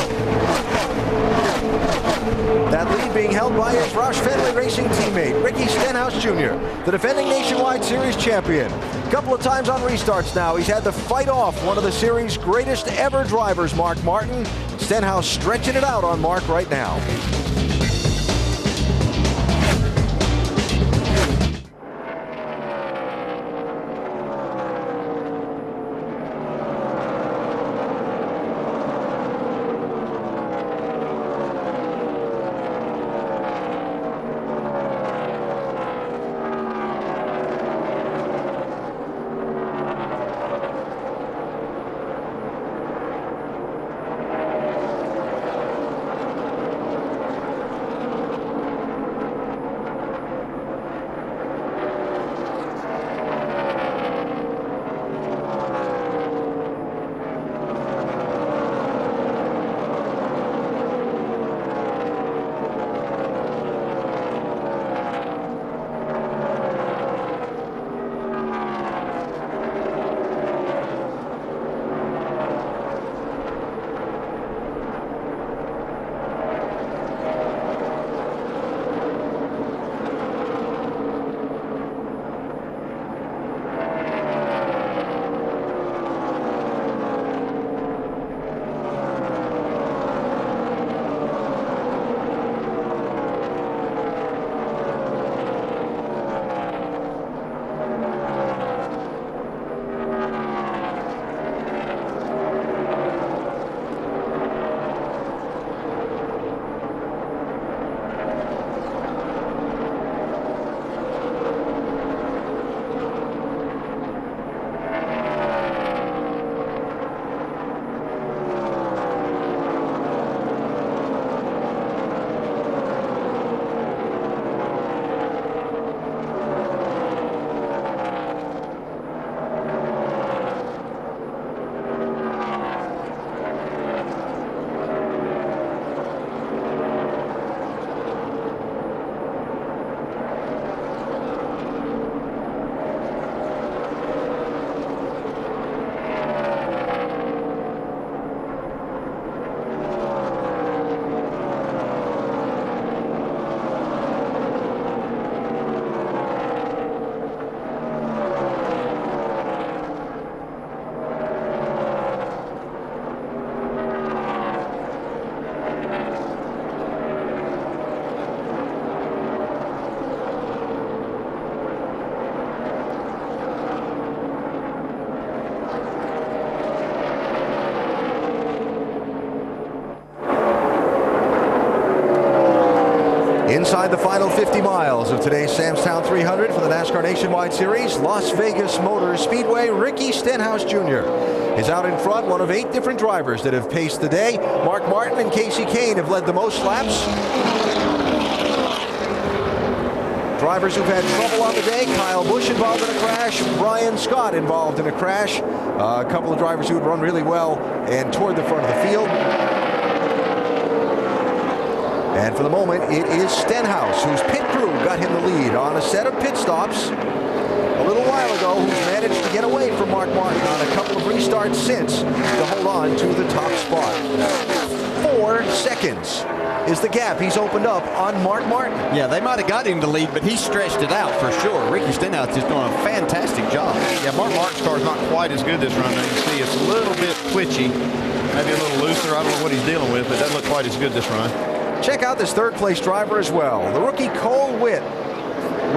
That lead being held by his Roush Fenway Racing teammate, Ricky Stenhouse Jr., the defending Nationwide Series champion. A couple of times on restarts now, he's had to fight off one of the series' greatest ever drivers, Mark Martin. Stenhouse stretching it out on Mark right now. the final 50 miles of today's Samstown 300 for the NASCAR Nationwide Series. Las Vegas Motor Speedway. Ricky Stenhouse Jr. is out in front, one of 8 different drivers that have paced the day. Mark Martin and Casey Kane have led the most laps. Drivers who've had trouble on the day: Kyle Busch involved in a crash, Brian Scott involved in a crash. A couple of drivers who had run really well and toward the front of the field. And for the moment, it is Stenhouse, whose pit crew got him the lead on a set of pit stops a little while ago, who's managed to get away from Mark Martin on a couple of restarts since to hold on to the top spot. 4 seconds is the gap he's opened up on Mark Martin. Yeah, they might have got him the lead, but he stretched it out for sure. Ricky Stenhouse is doing a fantastic job. Yeah, Mark Martin's car is not quite as good this run. You can see it's a little bit twitchy, maybe a little looser. I don't know what he's dealing with, but it doesn't look quite as good this run. Check out this third place driver as well, the rookie Cole Witt,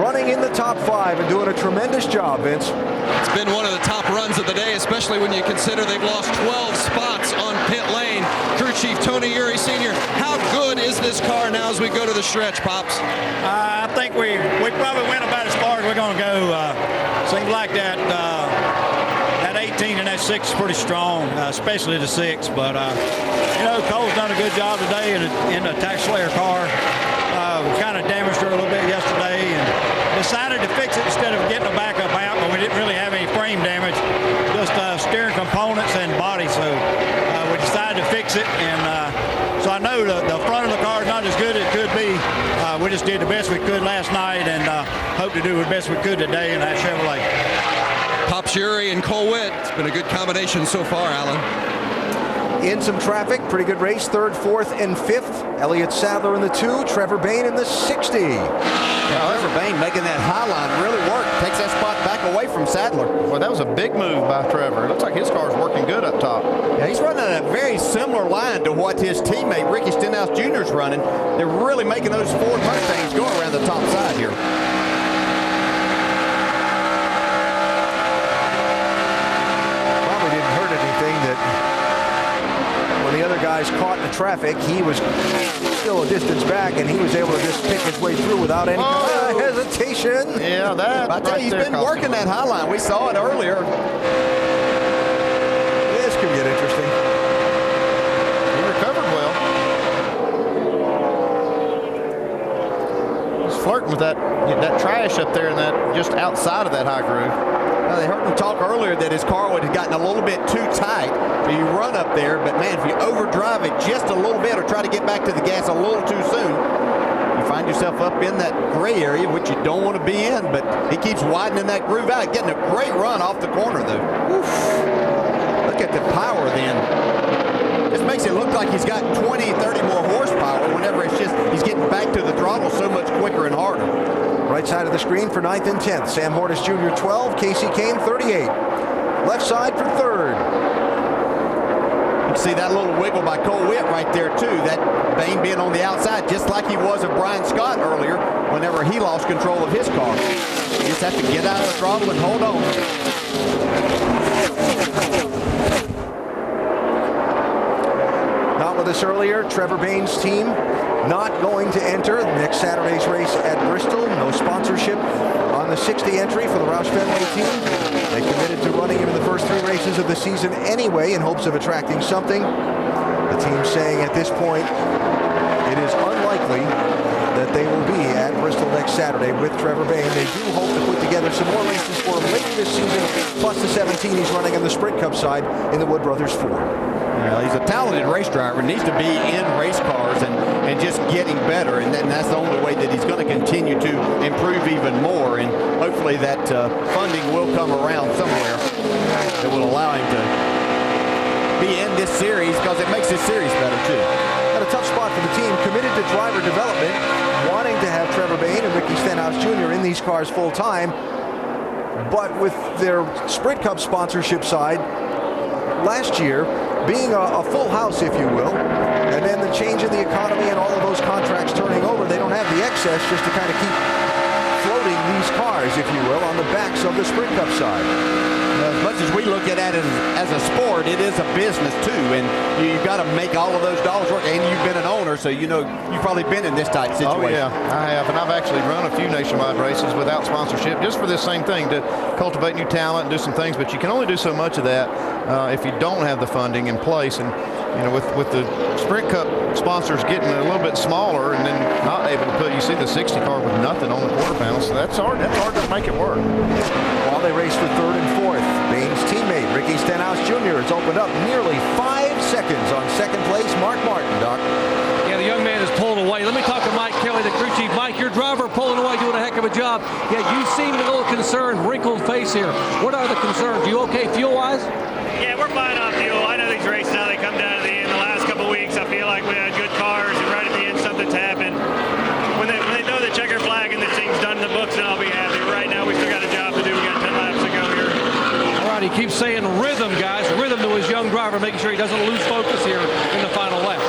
running in the top 5 and doing a tremendous job, Vince. It's been one of the top runs of the day, especially when you consider they've lost 12 spots on pit lane. Crew Chief Tony Uri Sr., how good is this car now as we go to the stretch, Pops? I think we probably went about as far as we're going to go. Seems like that 18 and that 6 is pretty strong, especially the 6. But, you know, Cole's done a good job today in the Tax Slayer car. Kind of damaged her a little bit yesterday and decided to fix it instead of getting a backup out, but we didn't really have any frame damage, just steering components and body. So we decided to fix it, and so I know the front of the car is not as good as it could be. We just did the best we could last night and hope to do the best we could today in that Chevrolet. Pops Uri and Cole Witt. It's been a good combination so far, Alan. In some traffic, pretty good race, 3rd, 4th, and 5th. Elliott Sadler in the 2, Trevor Bayne in the 60. Yeah, Trevor Bayne making that high line really work. Takes that spot back away from Sadler. Well, that was a big move by Trevor. It looks like his car's working good up top. Yeah, he's running a very similar line to what his teammate Ricky Stenhouse Jr. is running. They're really making those Ford Mustangs go around the top side here. Probably didn't hurt anything that when the other guys caught in the traffic, he was still a distance back, and he was able to just pick his way through without any hesitation. Yeah, that. I tell you, he's been working that high line. We saw it earlier. This could get interesting. He recovered well. He's flirting with that trash up there and that just outside of that high groove. Well, they heard him talk earlier that his car would have gotten a little bit too tight. So you run up there, but man, if you overdrive it just a little bit or try to get back to the gas a little too soon, you find yourself up in that gray area, which you don't want to be in, but he keeps widening that groove out, getting a great run off the corner, though. Oof. Look at the power then. This makes it look like he's got 20, 30 more horsepower whenever it's just he's getting back to the throttle so much quicker and harder. Right side of the screen for 9th and 10th. Sam Hortus Jr. 12, Casey Kane 38. Left side for 3rd. You can see that little wiggle by Cole Witt right there too. That Bayne being on the outside, just like he was of Brian Scott earlier whenever he lost control of his car. You just have to get out of the throttle and hold on. Not with us earlier, Trevor Bayne's team not going to enter next Saturday's race at Bristol. No sponsorship on the 60 entry for the Roush Fenway team. They committed to running him in the first 3 races of the season anyway in hopes of attracting something. The team saying at this point it is unlikely that they will be at Bristol next Saturday with Trevor Bayne. They do hope to put together some more races for him later this season, plus the 17 he's running on the Sprint Cup side in the Wood Brothers 4. Well, he's a talented race driver, needs to be in race cars and just getting better, and that's the only way that he's going to continue to improve even more, and hopefully that funding will come around somewhere that will allow him to be in this series, because it makes this series better too. Got a tough spot for the team, committed to driver development, wanting to have Trevor Bayne and Ricky Stenhouse Jr. in these cars full time, but with their Sprint Cup sponsorship side last year being a full house, if you will, and then the change in the economy and all of those contracts turning over, they don't have the excess just to kind of keep floating these cars, if you will, on the backs of the Sprint Cup side. As much as we look at it as a sport, it is a business too, and you've got to make all of those dollars work. And you've been an owner, so you know you've probably been in this type situation. Oh yeah, I have, and I've actually run a few nationwide races without sponsorship, just for this same thing, to cultivate new talent and do some things. But you can only do so much of that if you don't have the funding in place. And you know, with the Sprint Cup sponsors getting a little bit smaller, and then not able to put, you see the 60 car with nothing on the quarter panel, so that's hard to make it work. While they race for third and fourth, Bain's teammate Ricky Stenhouse Jr. has opened up nearly 5 seconds on second place Mark Martin, Doc. Yeah, the young man is pulling away. Let me talk to Mike Kelly, the crew chief. Mike, your driver pulling away, doing a heck of a job. Yeah, you seem a little concerned, wrinkled face here. What are the concerns? You okay fuel-wise? Yeah, we're fine on fuel. I know these races, how they come down to the end. The last couple of weeks, I feel like we had good cars, and right at the end, something's happened. When they throw the checker flag and this thing's done in the books, then I'll be happy. Right now, we still got a job to do. We got 10 laps to go here. All right, he keeps saying rhythm, guys. Rhythm to his young driver, making sure he doesn't lose focus here in the final laps.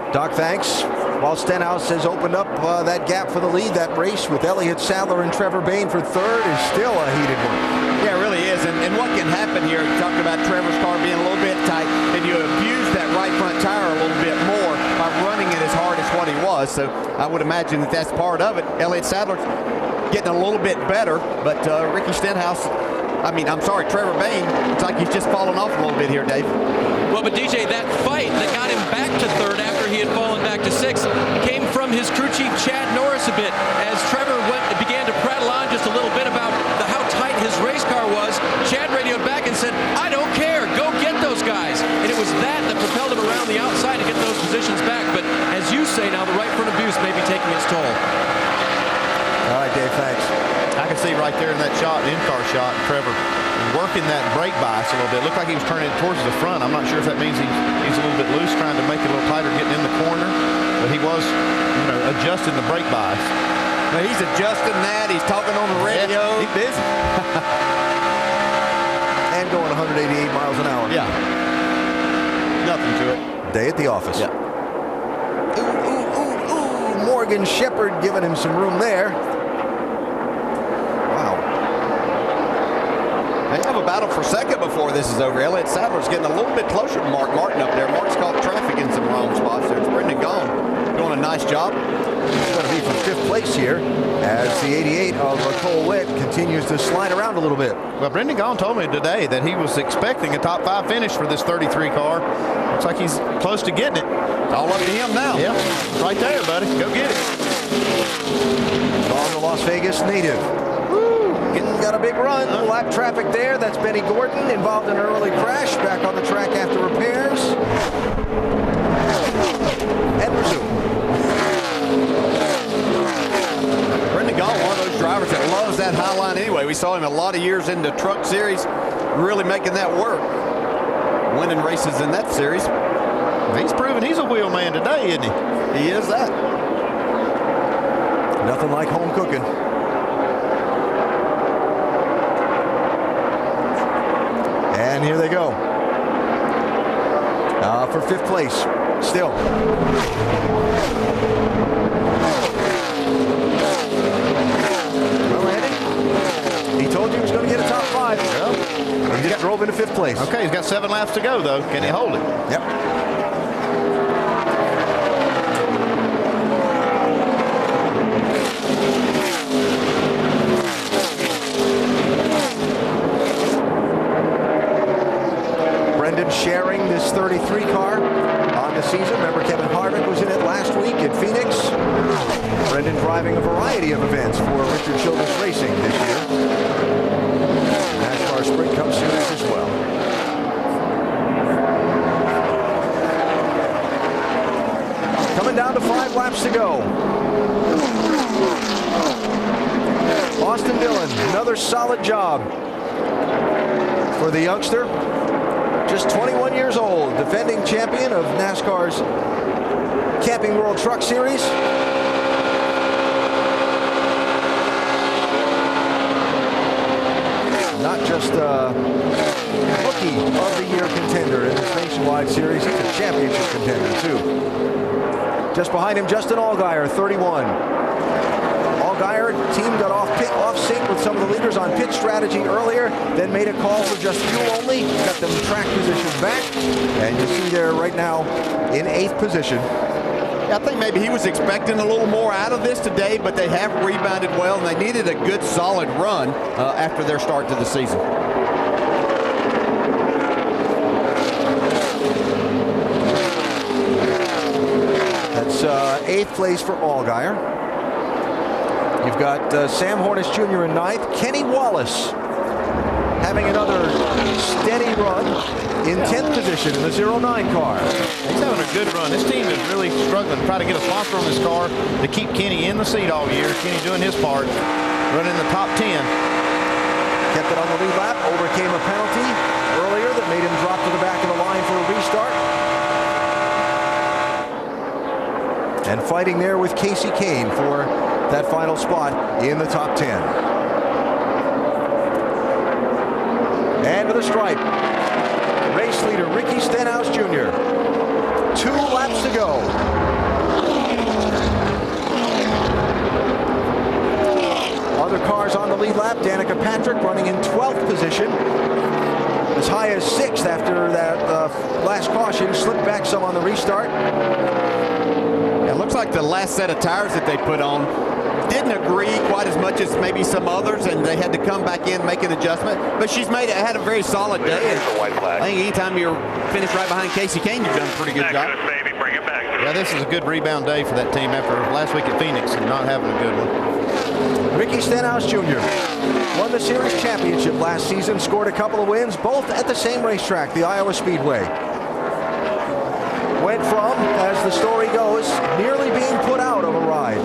Doc, thanks. While Stenhouse has opened up that gap for the lead, that race with Elliott Sadler and Trevor Bain for third is still a heated one. Yeah, it really is. And what can happen here, talking about Trevor's car being a little bit tight, and you abuse that right front tire a little bit more by running it as hard as what he was. So I would imagine that that's part of it. Elliott Sadler's getting a little bit better, but Ricky Stenhouse, Trevor Bain, it's like he's just fallen off a little bit here, Dave. Well, but DJ, that fight that got him back to third after he had fallen back to sixth came from his crew chief, Chad Norris, a bit. As Trevor began to prattle on just a little bit about how tight his race car was, Chad radioed back and said, I don't care, go get those guys. And it was that propelled him around the outside to get those positions back. But as you say now, the right front abuse may be taking its toll. All right, Dave, thanks. I can see right there in that shot, the in-car shot, Trevor working that brake bias a little bit. Looked like he was turning it towards the front. I'm not sure if that means he's a little bit loose, trying to make it a little tighter, getting in the corner. But he was, adjusting the brake bias. Now he's adjusting that. He's talking on the radio. Yeah, he's busy. And going 188 miles an hour. Yeah. Nothing to it. Day at the office. Yeah. Ooh. Morgan Shepherd giving him some room there. They have a battle for second before this is over. Elliott Sadler's getting a little bit closer to Mark Martin up there. Mark's caught traffic in some wrong spots there. It's Brendan Gaughan doing a nice job. He's going to be from fifth place here as the 88 of Cole Witt continues to slide around a little bit. Well, Brendan Gaughan told me today that he was expecting a top 5 finish for this 33 car. Looks like he's close to getting it. It's all up to him now. Yeah, right there, buddy. Go get it. On the Las Vegas native. Got a big run. Lap traffic there. That's Benny Gordon involved in an early crash. Back on the track after repairs. And resume. Brendan Gaughan, one of those drivers that loves that high line anyway. We saw him a lot of years in the truck series, really making that work. Winning races in that series. He's proven he's a wheel man today, isn't he? He is that. Nothing like home cooking. And here they go. For fifth place, still. Well, Andy, he told you he was going to get a top 5. Well, he just drove into fifth place. Okay, he's got 7 laps to go, though. Can he hold it? Yep. Sharing this 33 car on the season. Remember, Kevin Harvick was in it last week at Phoenix. Brendan driving a variety of events for Richard Childress Racing this year. NASCAR Sprint Cup Series as well. Coming down to 5 laps to go. Austin Dillon, another solid job for the youngster. Just 21 years old, defending champion of NASCAR's Camping World Truck Series. Not just a Rookie of the Year contender in this Nationwide Series. He's a championship contender, too. Just behind him, Justin Allgaier, 31. Allgaier, team got off sync with some of the leaders on pit strategy earlier, then made a call for just fuel only, got them track position back, and you see there right now in 8th position. I think maybe he was expecting a little more out of this today, but they have rebounded well, and they needed a good, solid run after their start to the season. That's 8th place for Allgaier. You've got Sam Hornish Jr. in 9th. Kenny Wallace having another steady run in 10th position in the 09 car. He's having a good run. This team is really struggling to try to get a sponsor on this car to keep Kenny in the seat all year. Kenny doing his part, running the top 10. Kept it on the lead lap, overcame a penalty earlier that made him drop to the back of the line for a restart. And fighting there with Casey Kane for that final spot in the top 10. And to the stripe, race leader Ricky Stenhouse Jr. 2 laps to go. Other cars on the lead lap. Danica Patrick running in 12th position. As high as 6th after that last caution. Slipped back some on the restart. It looks like the last set of tires that they put on didn't agree quite as much as maybe some others, and they had to come back in, make an adjustment. But she's had a very solid day. I think anytime you're finished right behind Casey Kane, you've done a pretty good job. Baby, bring it back. Yeah, this is a good rebound day for that team after last week at Phoenix and not having a good one. Ricky Stenhouse Jr. won the series championship last season, scored a couple of wins, both at the same racetrack, the Iowa Speedway. Went from, as the story goes, nearly being put out of a ride.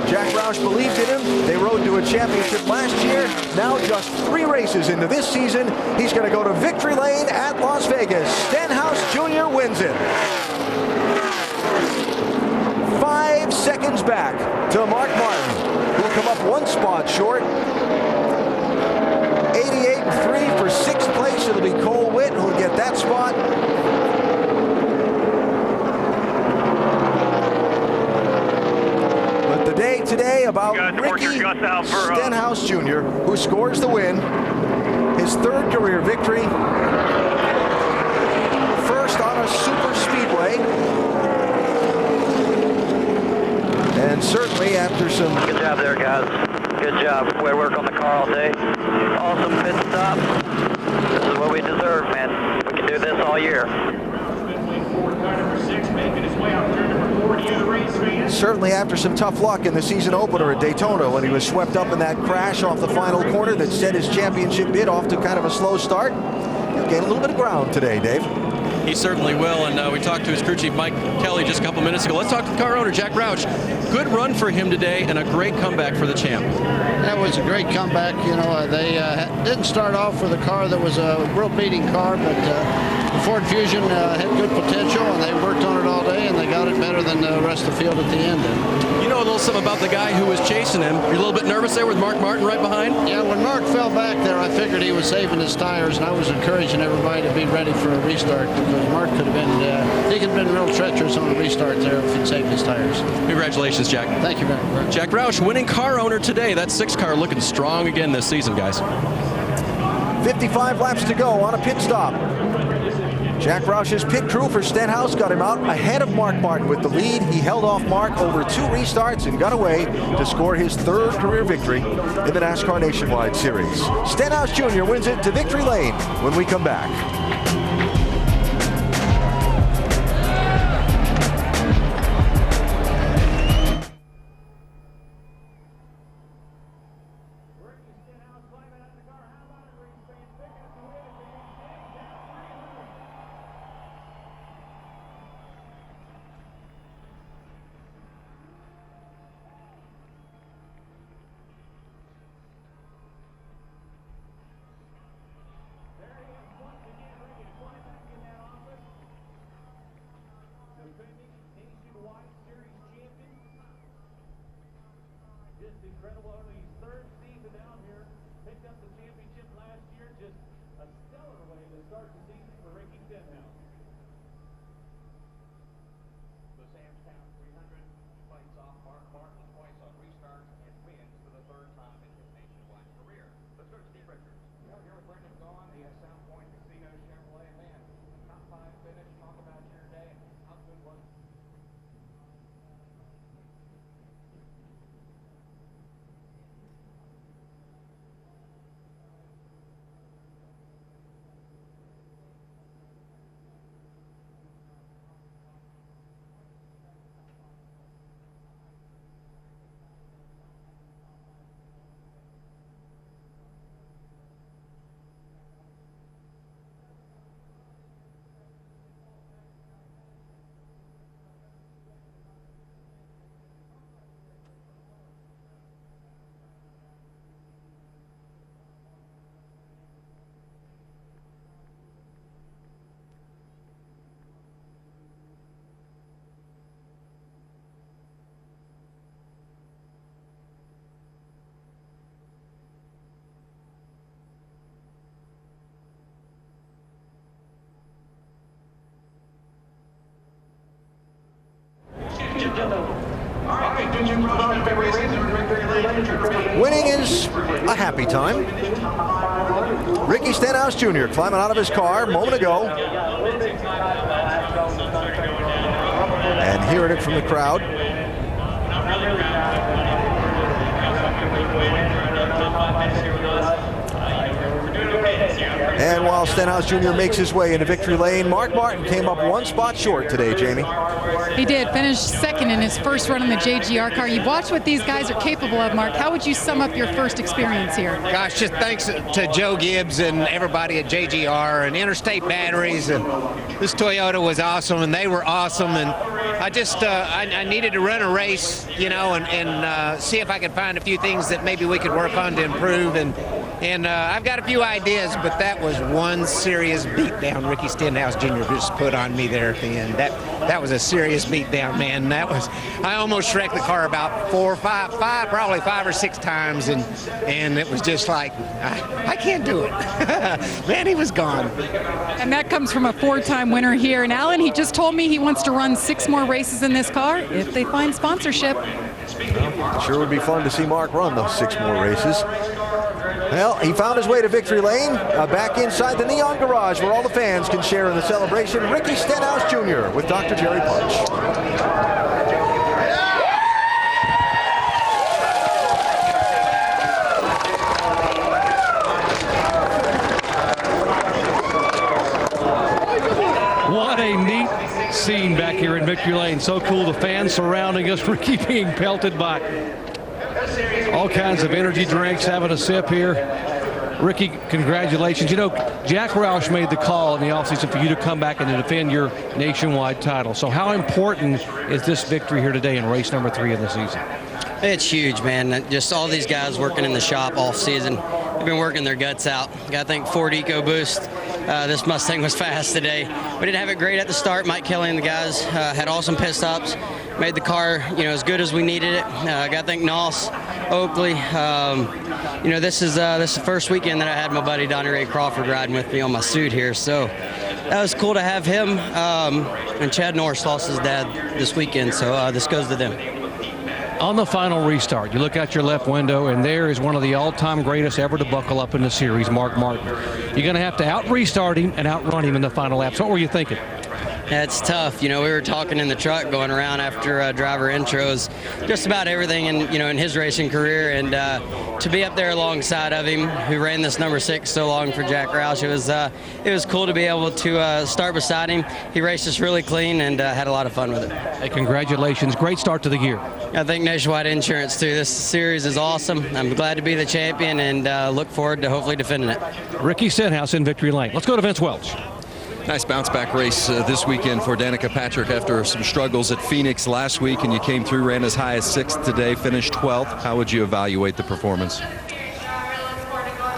Jack Roush believed in him. They rode to a championship last year. Now just 3 races into this season, he's going to go to victory lane at Las Vegas. Stenhouse Jr. wins it. 5 seconds back to Mark Martin, who'll come up 1 spot short. 88-3 for 6th place. It'll be Cole Witt who'll get that spot. The day today about Ricky Stenhouse Jr., who scores the win, his 3rd career victory, 1st on a super speedway, and certainly after some... Good job there, guys. Good job. We work on the car all day. Awesome pit stop. This is what we deserve, man. We can do this all year. Certainly after some tough luck in the season opener at Daytona when he was swept up in that crash off the final corner that set his championship bid off to kind of a slow start. He'll gain a little bit of ground today, Dave. He certainly will, and we talked to his crew chief, Mike Kelly, just a couple minutes ago. Let's talk to the car owner, Jack Roush. Good run for him today and a great comeback for the champ. That was a great comeback. You know, they didn't start off with a car that was a real beating car, but the Ford Fusion had good potential, and they worked on it all day, and they got it better than the rest of the field at the end. You know a little something about the guy who was chasing him. You're a little bit nervous there with Mark Martin right behind? Yeah, when Mark fell back there, I figured he was saving his tires, and I was encouraging everybody to be ready for a restart because Mark could have been, he could have been real treacherous on a restart there if he'd saved his tires. Congratulations, Jack. Thank you very much. Jack Roush, winning car owner today. That 6 car looking strong again this season, guys. 55 laps to go on a pit stop. Jack Roush's pit crew for Stenhouse got him out ahead of Mark Martin with the lead. He held off Mark over 2 restarts and got away to score his 3rd career victory in the NASCAR Nationwide Series. Stenhouse Jr. wins it to victory lane when we come back. Samstown 300 fights off Mark Martin twice on restarts and wins. Winning is a happy time. Ricky Stenhouse Jr. climbing out of his car a moment ago. And hearing it from the crowd. And while Stenhouse Jr. makes his way into victory lane, Mark Martin came up one spot short today, Jamie. He did, finished second in his first run in the JGR car. You've watched what these guys are capable of, Mark. How would you sum up your first experience here? Gosh, just thanks to Joe Gibbs and everybody at JGR and Interstate Batteries. And this Toyota was awesome, and they were awesome. And I just, I needed to run a race, you know, and see if I could find a few things that maybe we could work on to improve. And I've got a few ideas, but that was one serious beatdown Ricky Stenhouse Jr. just put on me there at the end. That was a serious beatdown, man. I almost wrecked the car about probably five or six times, and it was just like, I can't do it. Man, he was gone. And that comes from a four-time winner here. And Alan, he just told me he wants to run 6 more races in this car if they find sponsorship. Well, sure would be fun to see Mark run those 6 more races. Well, he found his way to victory lane, back inside the Neon Garage where all the fans can share in the celebration. Ricky Stenhouse Jr. with Dr. Jerry Punch. What a neat scene back here in victory lane. So cool, the fans surrounding us, Ricky being pelted by all kinds of energy drinks, having a sip here. Ricky, congratulations. You know, Jack Roush made the call in the offseason for you to come back and to defend your nationwide title. So how important is this victory here today in race number 3 of the season? It's huge, man. Just all these guys working in the shop off season. They've been working their guts out. Got to thank Ford EcoBoost. This Mustang was fast today. We didn't have it great at the start. Mike Kelly and the guys had awesome pit stops. Made the car, you know, as good as we needed it. Got to thank Noss, Oakley. You know, this is the first weekend that I had my buddy Donnie Ray Crawford riding with me on my suit here. So that was cool to have him. And Chad Norris lost his dad this weekend, so this goes to them. On the final restart, you look out your left window, and there is one of the all-time greatest ever to buckle up in the series, Mark Martin. You're going to have to out-restart him and outrun him in the final laps. What were you thinking? Yeah, it's tough. You know, we were talking in the truck going around after driver intros, just about everything in his racing career, and to be up there alongside of him, who ran this number 6 so long for Jack Roush, it was cool to be able to start beside him. He raced us really clean and had a lot of fun with it. Hey, congratulations! Great start to the year. I think Nationwide Insurance too. This series is awesome. I'm glad to be the champion and look forward to hopefully defending it. Ricky Stenhouse in victory lane. Let's go to Vince Welch. Nice bounce-back race this weekend for Danica Patrick after some struggles at Phoenix last week, and you came through, ran as high as 6th today, finished 12th. How would you evaluate the performance?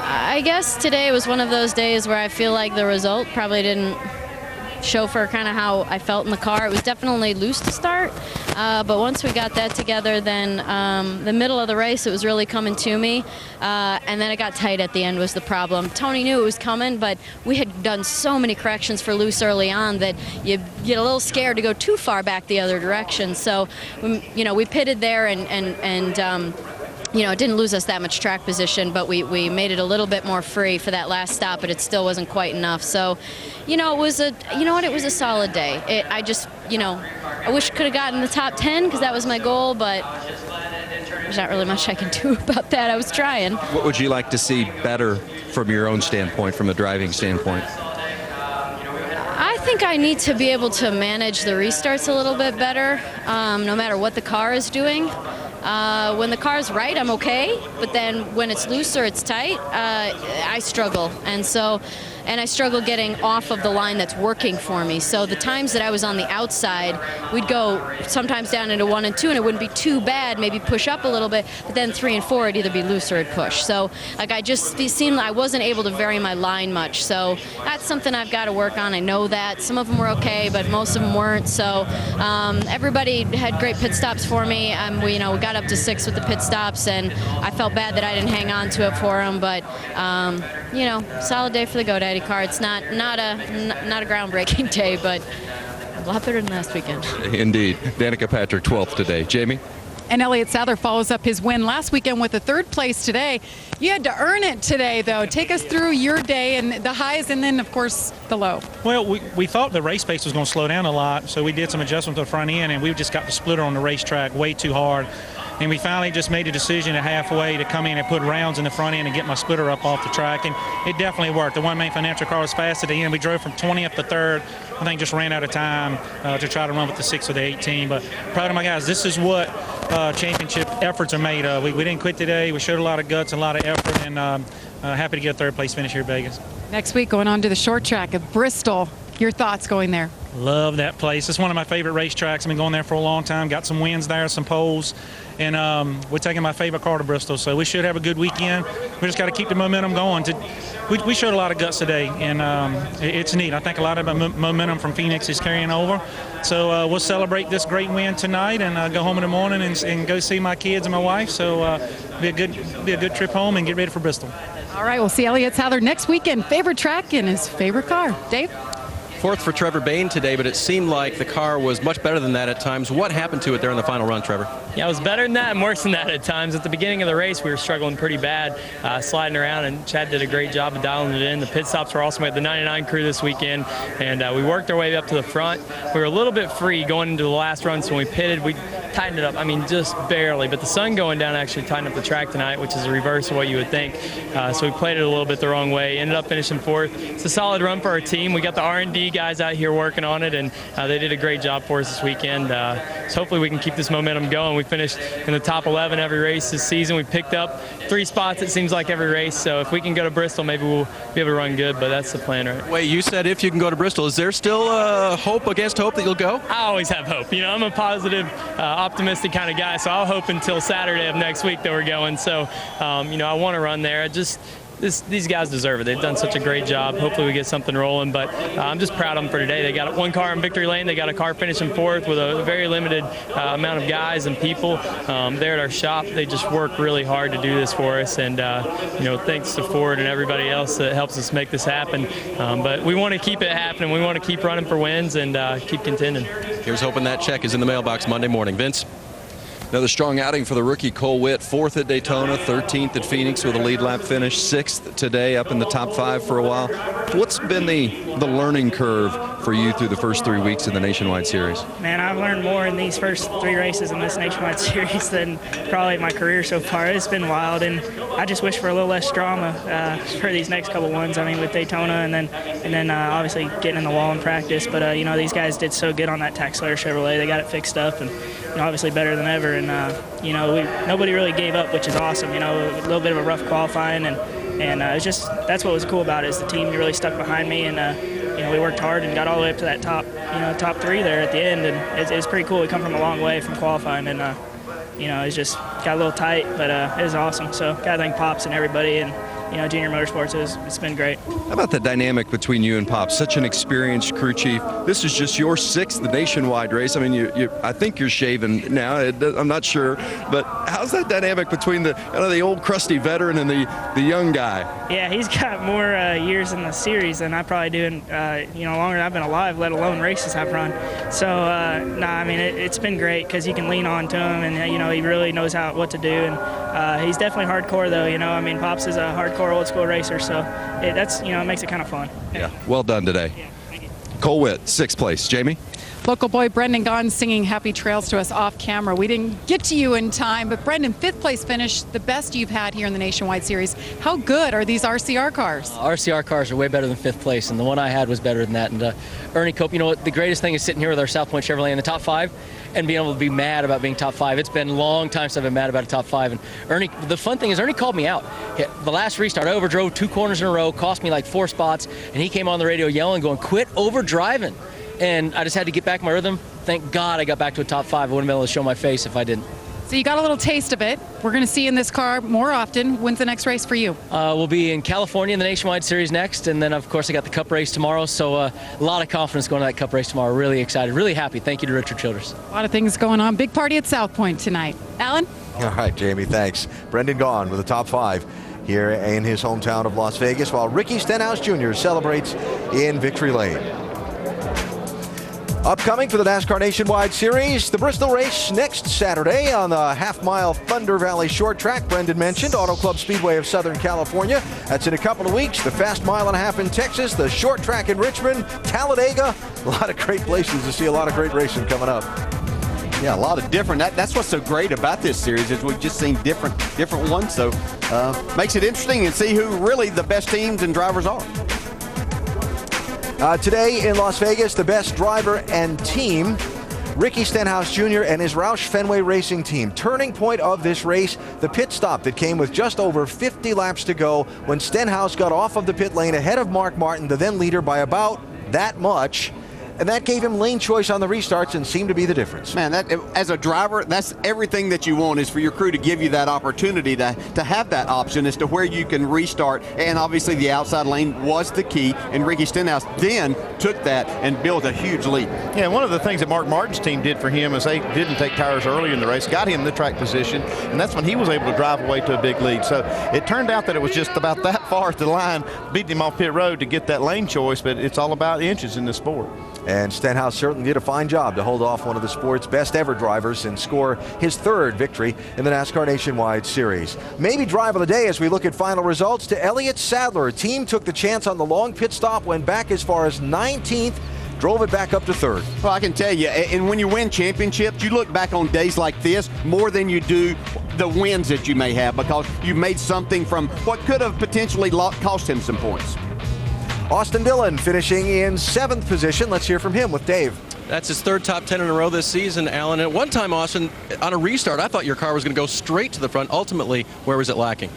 I guess today was one of those days where I feel like the result probably didn't show for kind of how I felt in the car. It was definitely loose to start, but once we got that together, then the middle of the race, it was really coming to me, and then it got tight at the end was the problem. Tony knew it was coming, but we had done so many corrections for loose early on that you get a little scared to go too far back the other direction. So, you know, we pitted there and it didn't lose us that much track position, but we made it a little bit more free for that last stop, but it still wasn't quite enough. So, it was a solid day. I just, I wish I could have gotten the top 10 because that was my goal, but there's not really much I can do about that. I was trying. What would you like to see better from your own standpoint, from a driving standpoint? I think I need to be able to manage the restarts a little bit better, no matter what the car is doing. When the car's right, I'm okay, but then when it's loose or it's tight, I struggle. And I struggle getting off of the line that's working for me. So the times that I was on the outside, we'd go sometimes down into 1 and 2, and it wouldn't be too bad, maybe push up a little bit, but then 3 and 4, it'd either be loose or it'd push. So it seemed like I wasn't able to vary my line much. So that's something I've got to work on. I know that. Some of them were okay, but most of them weren't. So everybody had great pit stops for me. We got up to 6 with the pit stops, and I felt bad that I didn't hang on to it for them, but solid day for the GoDaddy car. It's not a groundbreaking day, but a lot better than last weekend. Indeed. Danica Patrick, 12th today. Jamie? And Elliott Souther follows up his win last weekend with a 3rd place today. You had to earn it today, though. Take us through your day and the highs and then, of course, the low. Well, we thought the race pace was going to slow down a lot, so we did some adjustments to the front end, and we just got the splitter on the racetrack way too hard. And we finally just made a decision at halfway to come in and put rounds in the front end and get my splitter up off the track, and it definitely worked. The One Main Financial car was fast at the end. We drove from 20th to 3rd. I think just ran out of time to try to run with the 6 or the 18. But proud of my guys. This is what championship efforts are made of. We didn't quit today. We showed a lot of guts, a lot of effort, and happy to get a 3rd place finish here at Vegas. Next week, going on to the short track of Bristol. Your thoughts going there? Love that place. It's one of my favorite racetracks. I've been going there for a long time. Got some wins there, some poles, and we're taking my favorite car to Bristol. So we should have a good weekend. We just got to keep the momentum going. We showed a lot of guts today, and it's neat. I think a lot of momentum from Phoenix is carrying over. So we'll celebrate this great win tonight and go home in the morning and go see my kids and my wife. So be a good trip home and get ready for Bristol. All right, we'll see Elliott Souther next weekend. Favorite track and his favorite car. Dave? 4th for Trevor Bayne today, but it seemed like the car was much better than that at times. What happened to it there in the final run, Trevor? Yeah, it was better than that and worse than that at times. At the beginning of the race, we were struggling pretty bad, sliding around, and Chad did a great job of dialing it in. The pit stops were awesome. We had the 99 crew this weekend, and we worked our way up to the front. We were a little bit free going into the last run, so when we pitted, we tightened it up. I mean, just barely. But the sun going down actually tightened up the track tonight, which is the reverse of what you would think. So we played it a little bit the wrong way. Ended up finishing 4th. It's a solid run for our team. We got the R&D guys out here working on it, and they did a great job for us this weekend. So hopefully we can keep this momentum going. We finished in the top 11 every race this season. We picked up 3 spots, it seems like, every race. So if we can go to Bristol, maybe we'll be able to run good, but that's the plan, right? Wait, you said if you can go to Bristol. Is there still hope against hope that you'll go? I always have hope. I'm a positive, optimistic kind of guy, so I'll hope until Saturday of next week that we're going. So, I want to run there. These guys deserve it. They've done such a great job. Hopefully we get something rolling, but I'm just proud of them for today. They got 1 car in victory lane. They got a car finishing 4th with a very limited amount of guys and people there at our shop. They just work really hard to do this for us, and thanks to Ford and everybody else that helps us make this happen. But we want to keep it happening. We want to keep running for wins and keep contending. Here's hoping that check is in the mailbox Monday morning. Vince? Another strong outing for the rookie Cole Witt. 4th at Daytona, 13th at Phoenix with a lead lap finish, 6th today, up in the top 5 for a while. What's been the learning curve for you through the first 3 weeks of the Nationwide Series? Man, I've learned more in these first 3 races in this Nationwide Series than probably my career so far. It's been wild, and I just wish for a little less drama for these next couple ones. I mean, with Daytona and then obviously getting in the wall in practice. But these guys did so good on that Taxslayer Chevrolet. They got it fixed up, and obviously better than ever. And nobody really gave up, which is awesome. A little bit of a rough qualifying, and it's just that's what was cool about it, is the team really stuck behind me, and we worked hard and got all the way up to that top 3 there at the end, and it's pretty cool. We come from a long way from qualifying, and it's just got a little tight, but it was awesome. So gotta thank Pops and everybody, and Junior Motorsports, it's been great. How about the dynamic between you and Pops? Such an experienced crew chief. This is just your 6th nationwide race. I mean, I think you're shaving now. I'm not sure, but how's that dynamic between the old crusty veteran and the young guy? Yeah, he's got more years in the series than I probably do, and longer than I've been alive, let alone races I've run. So, I mean, it's been great because you can lean on to him, and he really knows what to do, and He's definitely hardcore, though. You know, I mean, Pops is a hardcore old school racer, so that's, you know, it makes it kind of fun. Yeah, well done today. Yeah, thank you. Cole Witt, 6th place. Jamie? Local boy Brendan Gaughan singing Happy Trails to us off camera. We didn't get to you in time, but Brendan, 5th place finish, the best you've had here in the Nationwide Series. How good are these RCR cars? RCR cars are way better than 5th place, and the one I had was better than that. And Ernie Cope, you know what, the greatest thing is sitting here with our South Point Chevrolet in the top 5 and being able to be mad about being top 5. It's been a long time since I've been mad about a top 5. And Ernie, the fun thing is Ernie called me out. The last restart, I overdrove 2 corners in a row, cost me like 4 spots, and he came on the radio yelling, going, quit overdriving. And I just had to get back my rhythm. Thank God I got back to a top 5. I wouldn't be able to show my face if I didn't. So you got a little taste of it. We're going to see you in this car more often. When's the next race for you? We'll be in California in the Nationwide Series next, and then of course I got the Cup race tomorrow. So a lot of confidence going to that Cup race tomorrow. Really excited, really happy. Thank you to Richard Childress. A lot of things going on. Big party at South Point tonight. Alan? All right, Jamie, thanks. Brendan Gaughan with the top 5 here in his hometown of Las Vegas, while Ricky Stenhouse Jr. celebrates in Victory Lane. Upcoming for the NASCAR Nationwide Series, the Bristol race next Saturday on the half-mile Thunder Valley short track Brendan mentioned, Auto Club Speedway of Southern California. That's in a couple of weeks. The fast mile and a half in Texas, the short track in Richmond, Talladega. A lot of great places to see a lot of great racing coming up. Yeah, a lot of different. That's what's so great about this series is we've just seen different ones. So makes it interesting and see who really the best teams and drivers are. Today in Las Vegas, the best driver and team, Ricky Stenhouse Jr. and his Roush Fenway Racing team. Turning point of this race, the pit stop that came with just over 50 laps to go when Stenhouse got off of the pit lane ahead of Mark Martin, the then leader, by about that much. And that gave him lane choice on the restarts and seemed to be the difference. Man, that as a driver, that's everything that you want, is for your crew to give you that opportunity to have that option as to where you can restart. And obviously the outside lane was the key, and Ricky Stenhouse then took that and built a huge lead. Yeah, one of the things that Mark Martin's team did for him is they didn't take tires early in the race, got him the track position, and that's when he was able to drive away to a big lead. So it turned out that it was just about that far at the line, beating him off pit road to get that lane choice, but it's all about inches in this sport. And Stenhouse certainly did a fine job to hold off one of the sport's best ever drivers and score his 3rd victory in the NASCAR Nationwide Series. Maybe drive of the day as we look at final results to Elliott Sadler. Team took the chance on the long pit stop, went back as far as 19th, drove it back up to 3rd. Well, I can tell you, and when you win championships, you look back on days like this more than you do the wins that you may have, because you made something from what could have potentially cost him some points. Austin Dillon finishing in 7th position. Let's hear from him with Dave. That's his 3rd top 10 in a row this season, Alan. At one time, Austin, on a restart, I thought your car was going to go straight to the front. Ultimately, where was it lacking?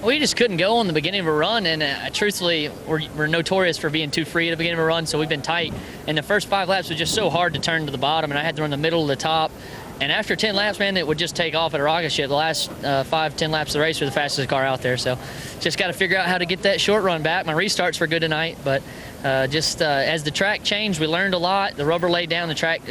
We just couldn't go on the beginning of a run, and truthfully, we're notorious for being too free at the beginning of a run, so we've been tight. And the first 5 laps was just so hard to turn to the bottom, and I had to run the middle to the top. And after 10 laps, man, it would just take off at a rocket ship. The last 5-10 laps of the race were the fastest car out there. So just got to figure out how to get that short run back. My restarts were good tonight, but as the track changed, we learned a lot. The rubber laid down, the track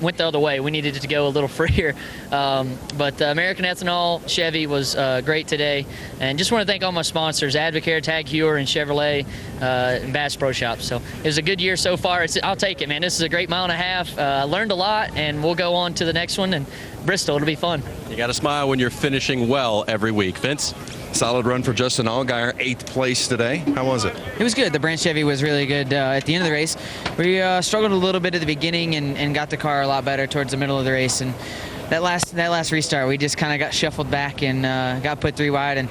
went the other way. We needed it to go a little freer. But American Ethanol Chevy was great today. And just want to thank all my sponsors, Advocare, Tag Heuer, and Chevrolet, and Bass Pro Shops. So it was a good year so far. I'll take it, man. This is a great mile and a half. I learned a lot, and we'll go on to the next one. And Bristol, it'll be fun. You got to smile when you're finishing well every week. Vince? Solid run for Justin Allgaier, 8th place today. How was it? It was good. The Branch Chevy was really good at the end of the race. We struggled a little bit at the beginning and got the car a lot better towards the middle of the race. And that last restart, we just kind of got shuffled back and got put 3 wide and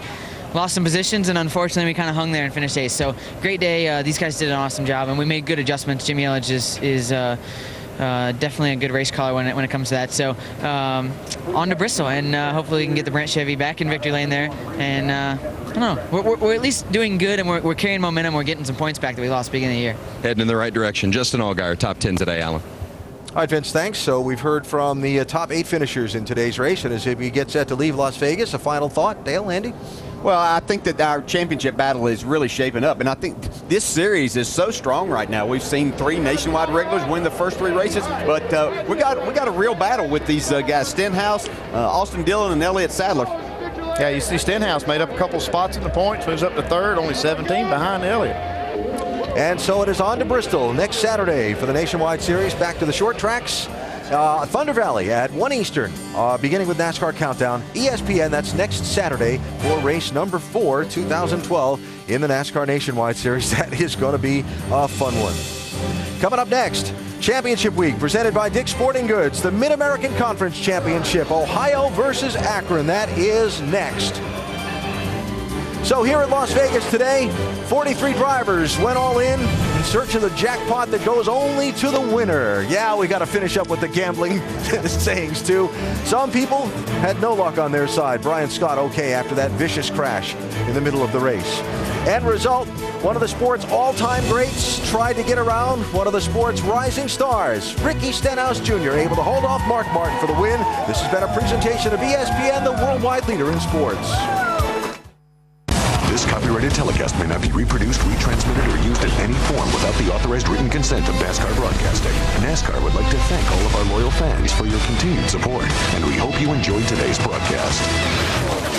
lost some positions. And unfortunately, we kind of hung there and finished 8th. So great day. These guys did an awesome job, and we made good adjustments. Jimmy Elledge is definitely a good race caller when it comes to that. So on to Bristol, and hopefully we can get the Branch Chevy back in victory lane there. And I don't know, we're at least doing good, and we're carrying momentum. We're getting some points back that we lost at the beginning of the year. Heading in the right direction. Justin Allgaier, top 10 today, Alan. All right, Vince, thanks. So we've heard from the top 8 finishers in today's race, and as we get set to leave Las Vegas, a final thought, Dale, Andy? Well, I think that our championship battle is really shaping up, and I think this series is so strong right now. We've seen 3 nationwide regulars win the first 3 races, but we got a real battle with these guys: Stenhouse, Austin Dillon, and Elliott Sadler. Yeah, you see Stenhouse made up a couple spots in the points, moves up to 3rd, only 17 behind Elliott. And so it is on to Bristol next Saturday for the Nationwide Series. Back to the short tracks. Thunder Valley at 1 Eastern, beginning with NASCAR Countdown. ESPN, that's next Saturday for race number 4, 2012 in the NASCAR Nationwide Series. That is going to be a fun one. Coming up next, Championship Week presented by Dick's Sporting Goods, the Mid-American Conference Championship, Ohio versus Akron. That is next. So here at Las Vegas today, 43 drivers went all in search of the jackpot that goes only to the winner. Yeah, we got to finish up with the gambling sayings too. Some people had no luck on their side. Brian Scott okay after that vicious crash in the middle of the race. End result, one of the sport's all-time greats tried to get around one of the sport's rising stars. Ricky Stenhouse Jr. able to hold off Mark Martin for the win. This has been a presentation of ESPN, the worldwide leader in sports. This copyrighted telecast may not be reproduced, retransmitted, or used in any form without the authorized written consent of NASCAR Broadcasting. NASCAR would like to thank all of our loyal fans for your continued support, and we hope you enjoyed today's broadcast.